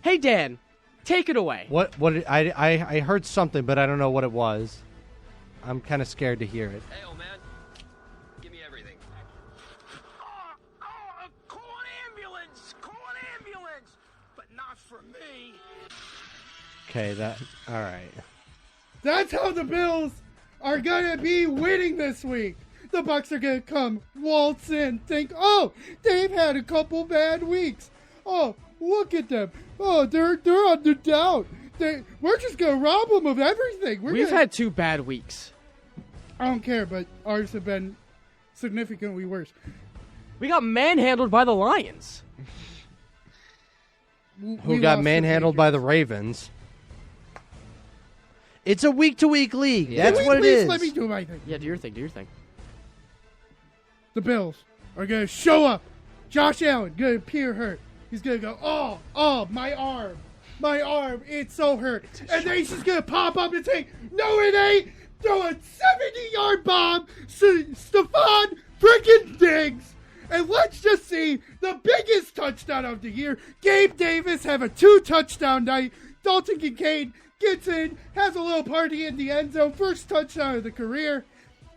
S2: Hey, Dan, take it away.
S7: What I heard something, but I don't know what it was. I'm kind of scared to hear it.
S9: Hey, old man, give me everything. Call an ambulance, but not for me.
S7: Okay, all right.
S3: That's how the Bills are gonna be winning this week. The Bucs are gonna come, waltz in, think, oh, they've had a couple bad weeks. Oh, look at them. Oh, they're under doubt. we're just gonna rob them of everything.
S2: We've had 2 bad weeks.
S3: I don't care, but ours have been significantly worse.
S2: We got manhandled by the Lions.
S7: Who got manhandled by the Ravens. It's a week-to-week league.
S5: Yeah.
S7: That's what it is.
S3: Let me do my thing.
S2: Yeah, do your thing.
S3: The Bills are going to show up. Josh Allen going to appear hurt. He's going to go, oh, my arm, it's so hurt. And then he's just going to pop up and say, no, it ain't. Throw a 70-yard bomb, Stephon freaking Diggs. And let's just see the biggest touchdown of the year. Gabe Davis have a 2-touchdown night. Dalton Kincaid gets in, has a little party in the end zone. First touchdown of the career.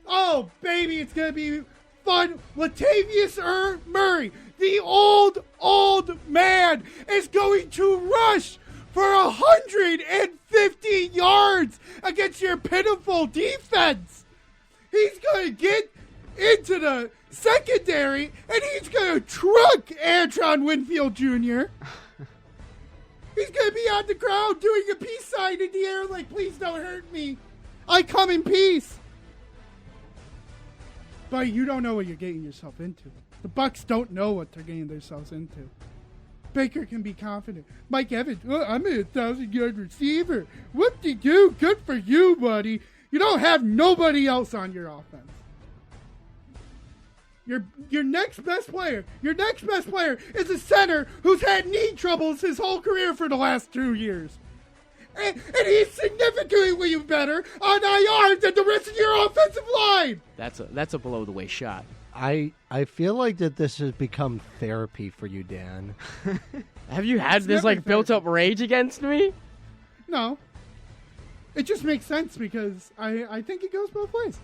S3: Oh, baby, it's going to be fun. Latavius Murray, the old man, is going to rush for 150 yards against your pitiful defense. He's going to get into the secondary, and he's going to truck Antron Winfield Jr. He's going to be on the ground doing a peace sign in the air like, please don't hurt me. I come in peace. But you don't know what you're getting yourself into. The Bucs don't know what they're getting themselves into. Baker can be confident. Mike Evans, I'm a 1,000-yard receiver. Whoop-de-doo, good for you, buddy. You don't have nobody else on your offense. Your next best player is a center who's had knee troubles his whole career for the last 2 years. And he's significantly better on IR than the rest of your offensive line.
S2: That's a below the waist shot.
S7: I feel like that this has become therapy for you, Dan.
S2: Have you had this built up rage against me?
S3: No. It just makes sense because I think it goes both ways.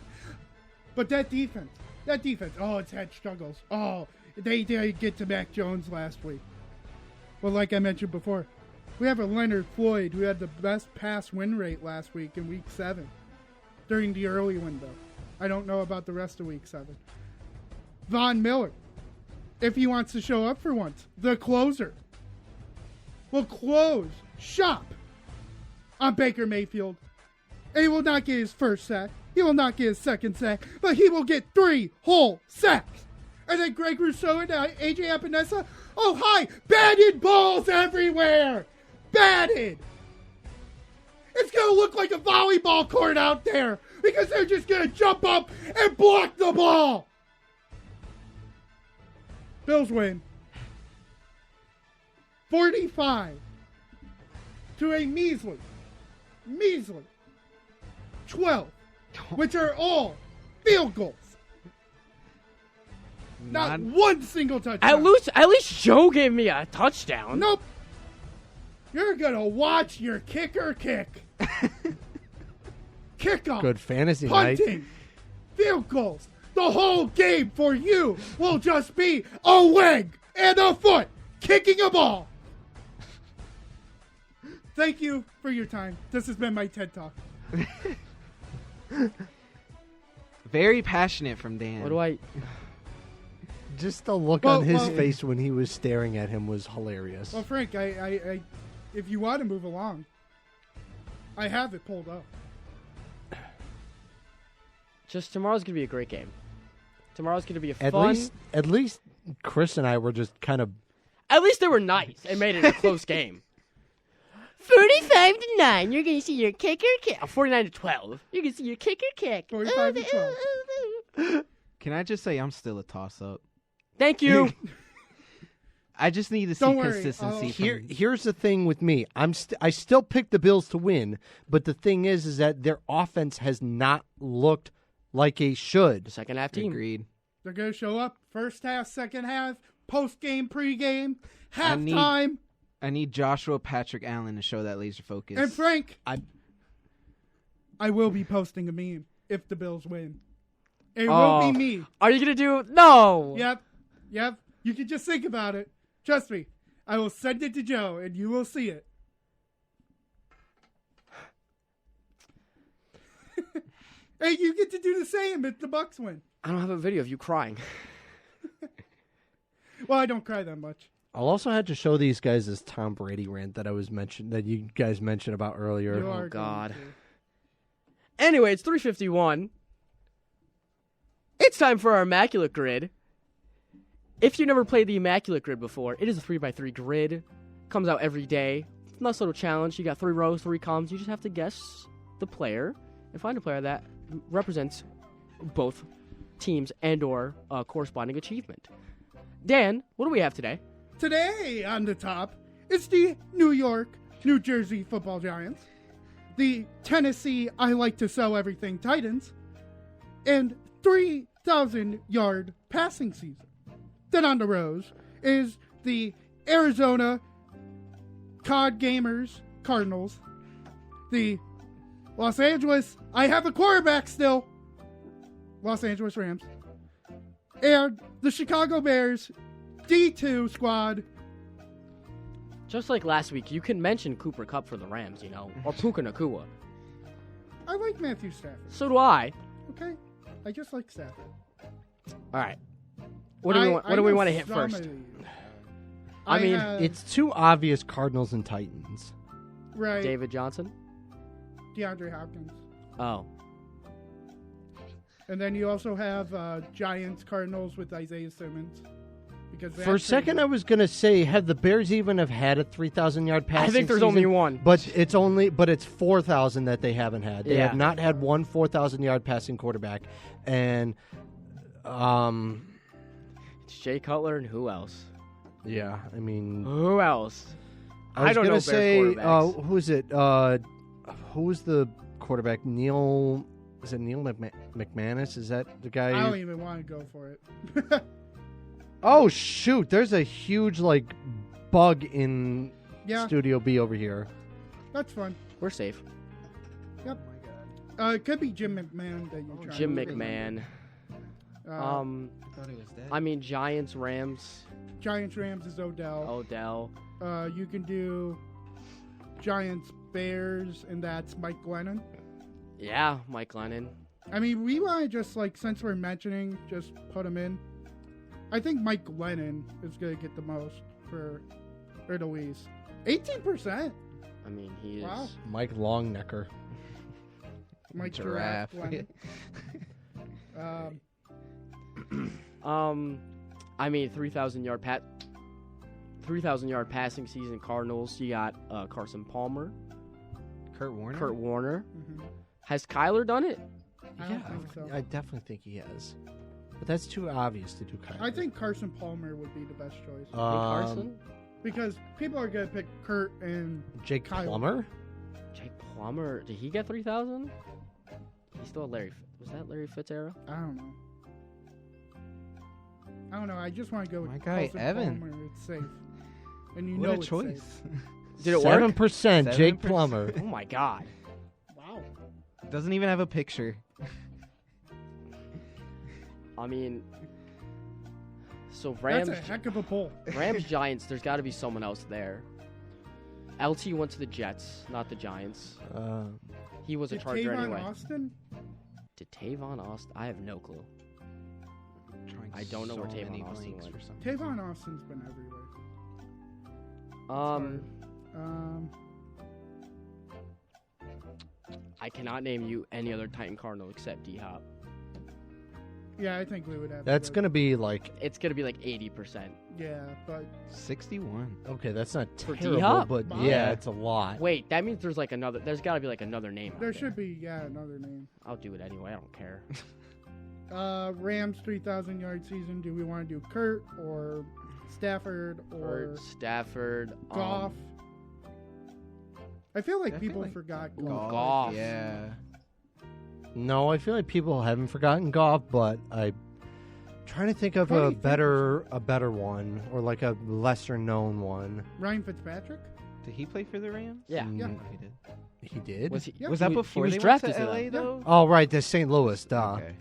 S3: But that defense, it's had struggles. Oh, they get to Mac Jones last week. Well, like I mentioned before, we have a Leonard Floyd who had the best pass win rate last week in Week 7 during the early window. I don't know about the rest of Week 7. Von Miller, if he wants to show up for once, the closer, will close shop on Baker Mayfield. And he will not get his first sack. He will not get his second sack, but he will get 3 whole sacks. And then Greg Rousseau and AJ Epinesa, oh hi, batted balls everywhere. Batted. It's going to look like a volleyball court out there because they're just going to jump up and block the ball. Bills win 45 to a measly 12, which are all field goals. Not one single touchdown.
S2: At least Joe gave me a touchdown.
S3: Nope. You're going to watch your kicker kick. Kickoff.
S7: Good fantasy night.
S3: Punting. Field goals. The whole game for you will just be a leg and a foot kicking a ball. Thank you for your time. This has been my TED Talk.
S5: Very passionate from Dan.
S2: What do I...
S7: Just the look on his face when he was staring at him was hilarious.
S3: Well, Frank, I if you want to move along, I have it pulled up.
S2: Just tomorrow's going to be a great game. Tomorrow's going to be a fun...
S7: At least Chris and I were just kind of...
S2: At least they were nice and made it a close game. 45-9, you're going to see your kicker kick. 49-12, you're going to see your kicker kick.
S3: 45-12.
S5: Can I just say I'm still a toss-up?
S2: Thank you.
S5: I just need to see consistency.
S7: Here's the thing with me. I still pick the Bills to win, but the thing is that their offense has not looked like a should.
S2: The second half team.
S5: Agreed.
S3: They're going to show up first half, second half, post-game, pre-game, halftime.
S5: I need Joshua Patrick Allen to show that laser focus.
S3: And Frank, I will be posting a meme if the Bills win. It will be me.
S2: Are you going to do... No.
S3: Yep. You can just think about it. Trust me. I will send it to Joe, and you will see it. Hey, you get to do the same if the Bucs win.
S2: I don't have a video of you crying.
S3: Well, I don't cry that much.
S7: I'll also have to show these guys this Tom Brady rant that you guys mentioned about earlier.
S2: Oh God. Anyway, it's 3:51. It's time for our Immaculate Grid. If you never played the Immaculate Grid before, it is a 3x3 grid. Comes out every day. Nice little challenge. You got 3 rows, 3 columns. You just have to guess the player and find a player that represents both teams and or corresponding achievement. Dan, what do we have today?
S3: Today on the top is the New York, New Jersey Football Giants, the Tennessee I Like to Sell Everything Titans, and 3,000-yard passing season. Then on the rows is the Arizona COD Gamers Cardinals, the Los Angeles I Have a Quarterback Still Los Angeles Rams, and the Chicago Bears D2 squad.
S2: Just like last week, you can mention Cooper Kupp for the Rams, or Puka Nacua.
S3: I like Matthew Stafford.
S2: So do I.
S3: Okay, I just like Stafford.
S2: All right. What do we want to hit first? I mean,
S7: it's too obvious Cardinals and Titans.
S3: Right.
S2: David Johnson?
S3: DeAndre Hopkins.
S2: Oh.
S3: And then you also have Giants Cardinals with Isaiah Simmons. Because
S7: for a second, I was gonna say, have the Bears even have had a 3,000-yard passing?
S2: I think there's
S7: season?
S2: only one,
S7: but it's 4,000 that they haven't had. They have not had one 4,000-yard passing quarterback, and
S2: it's Jay Cutler and who else?
S7: Yeah, I mean,
S2: who else?
S7: I don't know.
S2: Bears quarterbacks.
S7: Who is it? Who's the quarterback? Is it Neil McManus? Is that the guy?
S3: I don't even want to go for it.
S7: Oh shoot! There's a huge bug in Studio B over here.
S3: That's fun.
S2: We're safe.
S3: Yep. It could be Jim McMahon that you're trying.
S2: Jim McMahon.
S5: I thought it was dead.
S2: I mean, Giants, Rams.
S3: Giants, Rams is Odell.
S2: Odell.
S3: You can do Giants, Bears, and that's Mike Glennon.
S2: Yeah, Mike Glennon.
S3: I mean, we want to just since we're mentioning, just put him in. I think Mike Glennon is going to get the most for Louise. 18%.
S2: I mean, he is.
S3: Wow.
S7: Mike Longnecker.
S3: Mike
S5: Giraffe.
S2: I mean, 3,000-yard passing season Cardinals. You got Carson Palmer.
S5: Kurt Warner.
S3: Mm-hmm.
S2: Has Kyler done it?
S3: I don't think so.
S7: I definitely think he has. But that's too obvious to do Kyler.
S3: I think Carson Palmer would be the best choice.
S2: Carson?
S3: Because people are going to pick Kurt and
S7: Jake
S3: Kyler.
S7: Plummer?
S2: Jake Plummer. Did he get 3,000? He still had Larry. Was that Larry Fitz era?
S3: I don't know. I just want to go with
S5: My guy,
S3: Carson
S5: Evan.
S3: Palmer. It's safe. And
S5: What a
S3: it's
S5: choice.
S3: safe.
S2: Did it work?
S7: 7%, Jake Plummer.
S2: Oh, my God.
S3: Wow.
S5: Doesn't even have a picture.
S2: I mean, so Rams.
S3: That's a heck of a pull.
S2: Rams Giants. There's got to be someone else there. LT went to the Jets, not the Giants. He was a
S3: Did
S2: Charger
S3: Tavon
S2: anyway.
S3: Austin?
S2: Did Tavon Austin? I have no clue. I don't know where Tavon Austin went.
S3: Tavon Austin's been everywhere.
S2: I cannot name you any other Titan Cardinal except D-Hop.
S3: Yeah, I think we would have.
S7: That's going to be
S2: It's going to be 80%.
S3: Yeah, but
S5: 61.
S7: Okay, that's not
S2: For
S7: terrible,
S2: D-Hop?
S7: but
S3: Wow.
S7: yeah, it's a lot.
S2: Wait, that means there's another. There's got to be another name.
S3: there should be another name.
S2: I'll do it anyway. I don't care.
S3: Rams 3,000-yard season. Do we want to do Kurt or Stafford or
S2: Stafford.
S3: Goff? I feel like people forgot Goff.
S2: Goff.
S5: Yeah.
S7: No, I feel like people haven't forgotten Goff, but I'm trying to think of
S3: What do
S7: a
S3: you think?
S7: better one or a lesser known one.
S3: Ryan Fitzpatrick?
S5: Did he play for the Rams?
S2: Yeah.
S3: Yeah.
S5: No, he did.
S7: He did?
S2: Was he?
S3: Yeah.
S5: Was that
S2: he
S5: before
S2: was
S5: they
S2: drafted
S5: went to
S2: to
S5: LA
S2: them.
S5: though?
S7: Oh, right, the St. Louis, duh.
S5: Okay.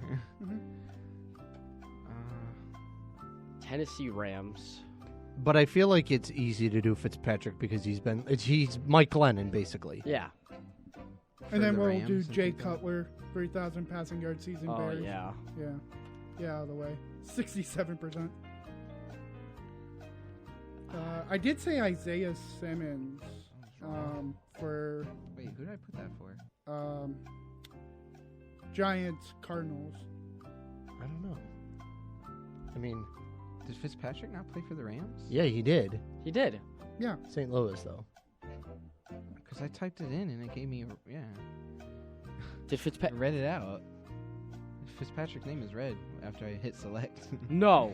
S2: Tennessee Rams.
S7: But I feel like it's easy to do Fitzpatrick because he's Mike Glennon, basically.
S2: Yeah.
S3: And then
S5: the
S3: we'll
S5: Rams
S3: do
S5: and
S3: Jay
S5: people.
S3: Cutler, 3,000 passing yard season
S2: Oh
S3: Bears.
S2: yeah.
S3: Yeah, out of the way. 67%. I did say Isaiah Simmons for
S5: Wait, who did I put that for?
S3: Giants Cardinals.
S7: I don't know. I mean,
S5: Did Fitzpatrick not play for the Rams?
S7: yeah, he did.
S2: He did.
S3: Yeah.
S7: St. Louis, though.
S5: Because I typed it in and it gave me
S2: Did
S5: I
S2: Fitzpatrick?
S5: read it out. Fitzpatrick's name is red after I hit select.
S2: No.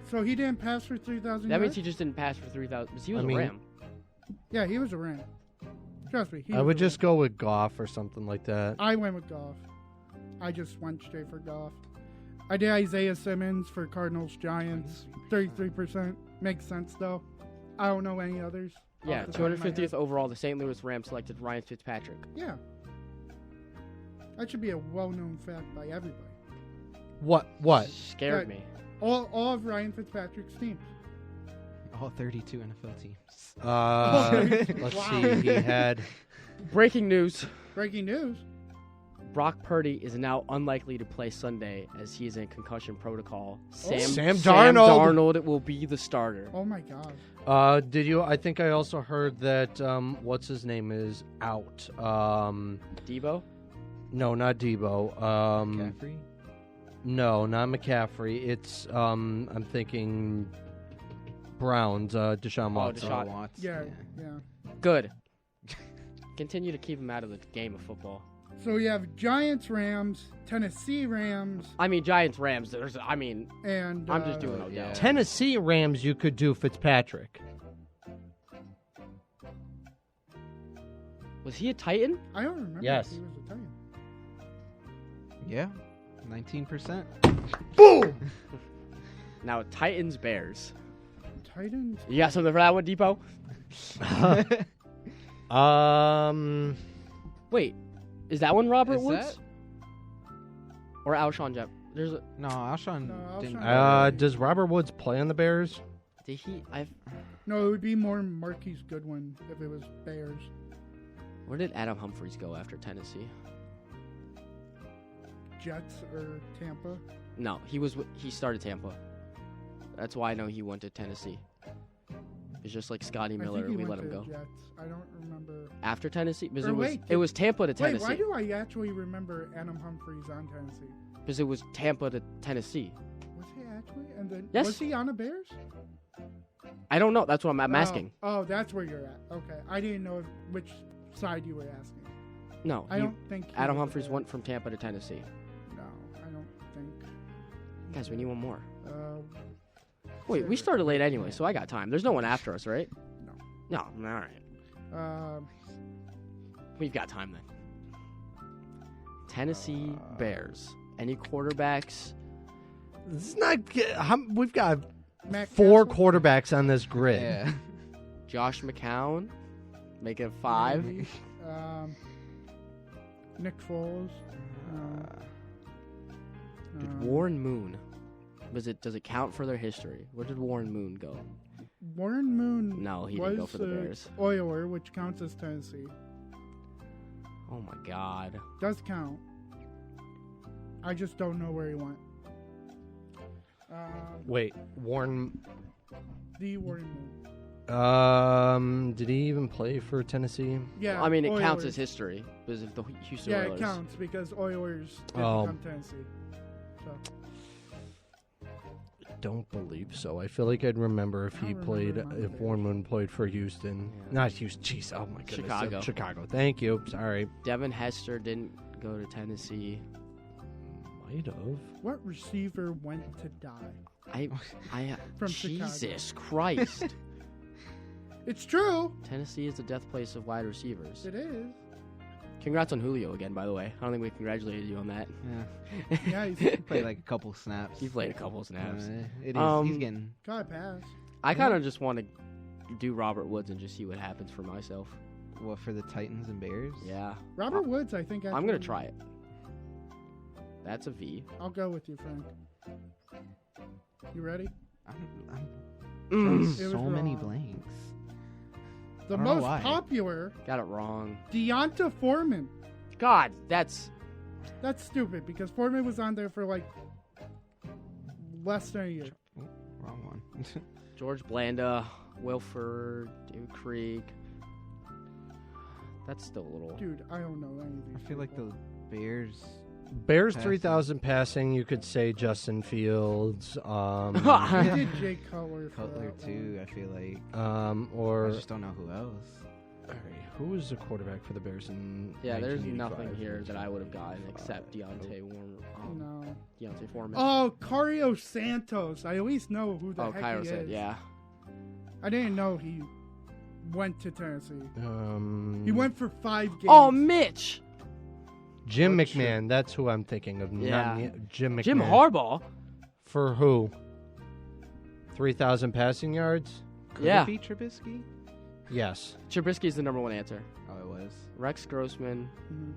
S3: So he didn't pass for 3,000
S2: That means
S3: yards?
S2: he just didn't pass for 3,000. Because he was
S7: I
S2: a
S7: mean-
S2: Ram.
S3: Yeah, he was a Ram. Trust me.
S7: I would just go with Goff or something like that.
S3: I went with Goff. I just went straight for Goff. I did Isaiah Simmons for Cardinals Giants. 33%. Makes sense, though. I don't know any others.
S2: Yeah,
S3: off the top of my
S2: 250th
S3: head.
S2: overall, the St. Louis Rams selected Ryan Fitzpatrick.
S3: Yeah. That should be a well-known fact by everybody.
S7: What?
S2: Scared
S3: Right.
S2: me.
S3: All of Ryan Fitzpatrick's teams.
S5: All 32 NFL teams.
S7: Let's see. He had.
S2: Breaking news.
S3: Breaking news.
S2: Brock Purdy is now unlikely to play Sunday as he is in concussion protocol.
S7: Sam Darnold.
S2: will be the starter.
S3: Oh, my God.
S7: Did you? I think I also heard that. What's his name is out.
S2: Debo?
S7: No, not Debo.
S5: McCaffrey?
S7: No, not McCaffrey. It's. I'm thinking. Browns. Deshaun Watson.
S2: Deshaun.
S5: Watson.
S3: Yeah.
S2: Good. Continue to keep him out of the game of football.
S3: So we have Giants, Rams, Tennessee Rams,
S2: I mean, Giants, Rams.
S3: and
S2: I'm just doing Odell.
S5: yeah.
S7: Tennessee Rams. You could do Fitzpatrick.
S2: Was he a Titan?
S3: I don't remember
S7: Yes.
S3: if he was a Titan.
S5: Yeah. 19%.
S7: Boom.
S2: Now, Titans, Bears.
S3: Titans.
S2: You got something for that one, Depot? Wait, is that one Robert
S5: Is
S2: Woods?
S5: that-
S2: Or Alshon Jeff? There's a.
S5: No, Alshon
S3: No,
S5: didn't.
S3: Alshon-
S7: Does Robert Woods play on the Bears?
S2: Did he?
S3: No, it would be more Marquise Goodwin if it was Bears.
S2: Where did Adam Humphries go after Tennessee?
S3: Jets or Tampa.
S2: No, he started Tampa. That's why I know he went to Tennessee. It's just like Scotty
S3: I
S2: Miller.
S3: think he
S2: We
S3: went
S2: let him
S3: to
S2: go
S3: Jets. I don't remember.
S2: after Tennessee because
S3: Or
S2: it was
S3: wait,
S2: it was Tampa to
S3: Wait,
S2: Tennessee.
S3: why do I actually remember Adam Humphries on Tennessee?
S2: Because it was Tampa to Tennessee.
S3: Was he actually? And then
S2: Yes.
S3: was he on the Bears?
S2: I don't know. That's what I'm asking.
S3: Oh, that's where you're at. Okay, I didn't know which side you were asking.
S2: No,
S3: I don't think he
S2: Adam
S3: was
S2: Humphries
S3: there.
S2: went from Tampa to Tennessee.
S3: No, I don't think.
S2: Guys, we need one more.
S3: Wait,
S2: We started late anyway, so I got time. There's no one after us, right?
S3: No.
S2: No. All right. We've got time then. Tennessee Bears. Any quarterbacks?
S7: It's not. We've got
S3: Matt
S7: 4
S3: Castle?
S7: quarterbacks on this grid.
S5: Yeah.
S2: Josh McCown. Make it 5.
S3: Maybe. Nick Foles.
S2: Did Warren Moon? Does it count for their history? Where did Warren Moon go?
S3: Warren Moon.
S2: No, he
S3: was
S2: didn't go for the Bears.
S3: Oiler, which counts as Tennessee,
S2: Oh my God.
S3: does count. I just don't know where he went.
S7: Wait, Warren.
S3: The Warren Moon.
S7: Did he even play for Tennessee?
S3: Yeah.
S2: I mean, it counts
S3: Oilers.
S2: as history because of the Houston
S3: Yeah,
S2: Oilers.
S3: it counts because Oilers did
S7: Oh.
S3: become Tennessee. So
S7: Don't believe so. I feel like I'd remember if
S3: I
S7: he
S3: don't
S7: played,
S3: remember my
S7: if Warren Moon played for Houston. Not Houston. Jeez, oh my goodness.
S2: Chicago.
S7: Chicago. Thank you. Sorry.
S2: Devin Hester didn't go to Tennessee.
S7: Might have.
S3: what receiver went to die?
S2: I
S3: From Chicago.
S2: Jesus Christ.
S3: It's true.
S2: Tennessee is the death place of wide receivers.
S3: It is.
S2: Congrats on Julio again, by the way. I don't think we congratulated you on that.
S5: Yeah.
S3: Yeah, he's
S5: Played like a couple snaps.
S2: He played a couple of snaps.
S5: It is. He's getting.
S3: got a pass.
S2: I kind of just want to do Robert Woods and just see what happens for myself.
S5: What, for the Titans and Bears?
S2: Yeah.
S3: Robert Woods, I think.
S2: I'm
S3: actually-
S2: going to try it. That's a V.
S3: I'll go with you, Frank. You ready?
S5: I'm
S2: Mm.
S3: It was
S5: so many
S3: wrong.
S5: blanks.
S3: The
S5: I don't know
S3: most
S5: why.
S3: popular,
S2: Got it wrong.
S3: Deonta Foreman.
S2: God, that's...
S3: That's stupid because Foreman was on there for like less than a year.
S5: Wrong one.
S2: George Blanda, Wilford, David Krieg. That's still a little.
S3: Dude, I don't know any of these.
S5: I feel like the Bears.
S7: Bears
S5: Passing.
S7: 3,000 passing. You could say Justin Fields.
S3: I did Jay Cutler.
S5: Cutler too. I feel like.
S7: Or
S5: I just don't know who else.
S7: all right, who was the quarterback for the Bears in?
S2: Yeah, there's
S7: 1985?
S2: nothing here that I would have gotten except Deontay Warner.
S3: No.
S2: Deontay Foreman.
S3: Oh, Cario Santos. I at least know who the heck
S2: Cairo
S3: he
S2: said,
S3: is.
S2: yeah.
S3: I didn't know he went to Tennessee. He
S7: He
S3: went for 5 games.
S2: Oh, Mitch.
S7: Jim
S3: Oh,
S7: McMahon. That's who I'm thinking of.
S2: Yeah.
S7: Not Jim McMahon.
S2: Jim Harbaugh.
S7: For who? 3,000 passing yards?
S5: Could
S2: Yeah.
S5: it be Trubisky?
S7: Yes.
S2: Trubisky's the number one answer.
S5: Oh, it was.
S2: Rex Grossman.
S3: Mhm.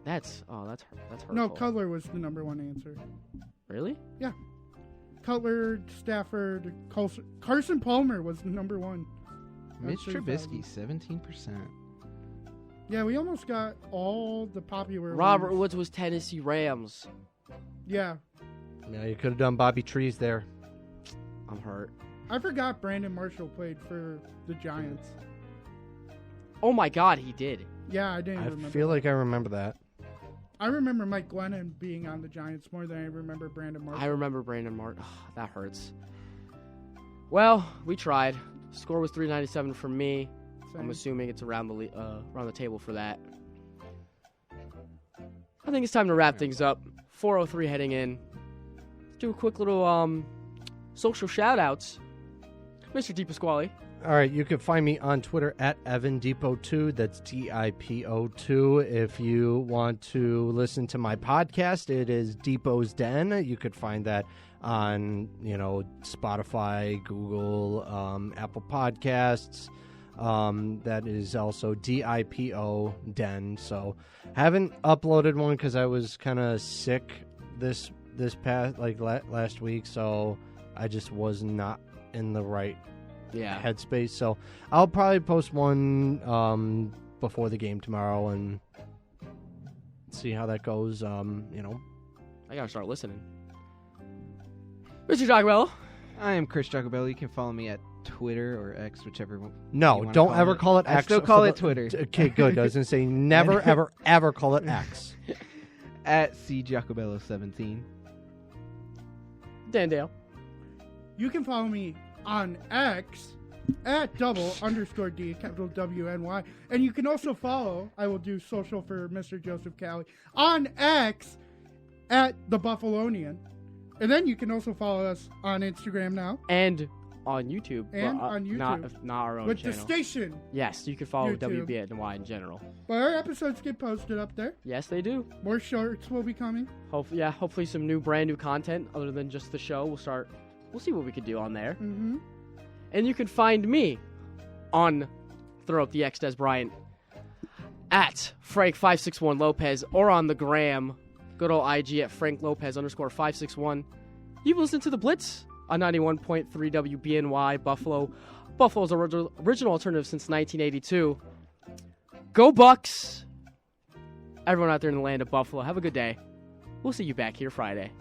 S2: That's hurtful.
S3: No, Cutler was the number 1 answer.
S2: Really?
S3: Cutler, Stafford, Carson Palmer was the number 1.
S5: Mitch
S3: 3,000.
S5: Trubisky, 17%.
S3: Yeah, we almost got all the popular
S2: Robert
S3: ones.
S2: Woods was Tennessee Rams.
S3: Yeah.
S7: Yeah, you could have done Bobby Trees there.
S2: I'm hurt.
S3: I forgot Brandon Marshall played for the Giants.
S2: Oh my God, he did.
S3: Yeah, I didn't
S7: I
S3: remember.
S7: feel like I remember that.
S3: I remember Mike Glennon being on the Giants more than I remember Brandon Marshall.
S2: I remember Brandon Martin. That hurts. Well, we tried. Score was 397 for me.
S3: Same.
S2: I'm assuming it's around the table for that. I think it's time to wrap things up. 4:03 heading in. Let's do a quick little social shout-outs. Mr. DePasquale.
S7: All right, you can find me on Twitter at EvanDipo2. That's DIPO2. If you want to listen to my podcast, it is Depot's Den. You could find that on, Spotify, Google, Apple Podcasts. That is also DIPO Den. So, haven't uploaded one because I was kind of sick this past last week, so I just was not in the right headspace. So I'll probably post one before the game tomorrow and see how that goes.
S2: I gotta start listening. Mr. Jacobello.
S5: I am Chris Jacobello. You can follow me at Twitter or X, whichever one.
S7: No, don't ever call it X.
S5: I still call it Twitter.
S7: Okay, good. I was going to say never, ever, ever call it X.
S5: At CJacobello17.
S2: Dan Dale.
S3: You can follow me on X at _D, capital WNY. And you can also follow, I will do social for Mr. Joseph Cali, on X at The Buffalonian. And then you can also follow us on Instagram now.
S2: And on YouTube.
S3: And on YouTube.
S2: Not our own
S3: with
S2: channel.
S3: the station.
S2: Yes, you can follow
S3: YouTube.
S2: WBNY in general.
S3: But our episodes get posted up there.
S2: Yes, they do.
S3: More shorts will be coming.
S2: Hopefully some brand new content other than just the show. We'll see what we can do on there.
S3: Mm-hmm.
S2: And you can find me on Throw Up the X Des Bryant at Frank561 Lopez or on the gram, good old IG at Frank Lopez _561. You've listened to The Blitz on 91.3 WBNY Buffalo. Buffalo's original alternative since 1982. Go Bucks! Everyone out there in the land of Buffalo, have a good day. We'll see you back here Friday.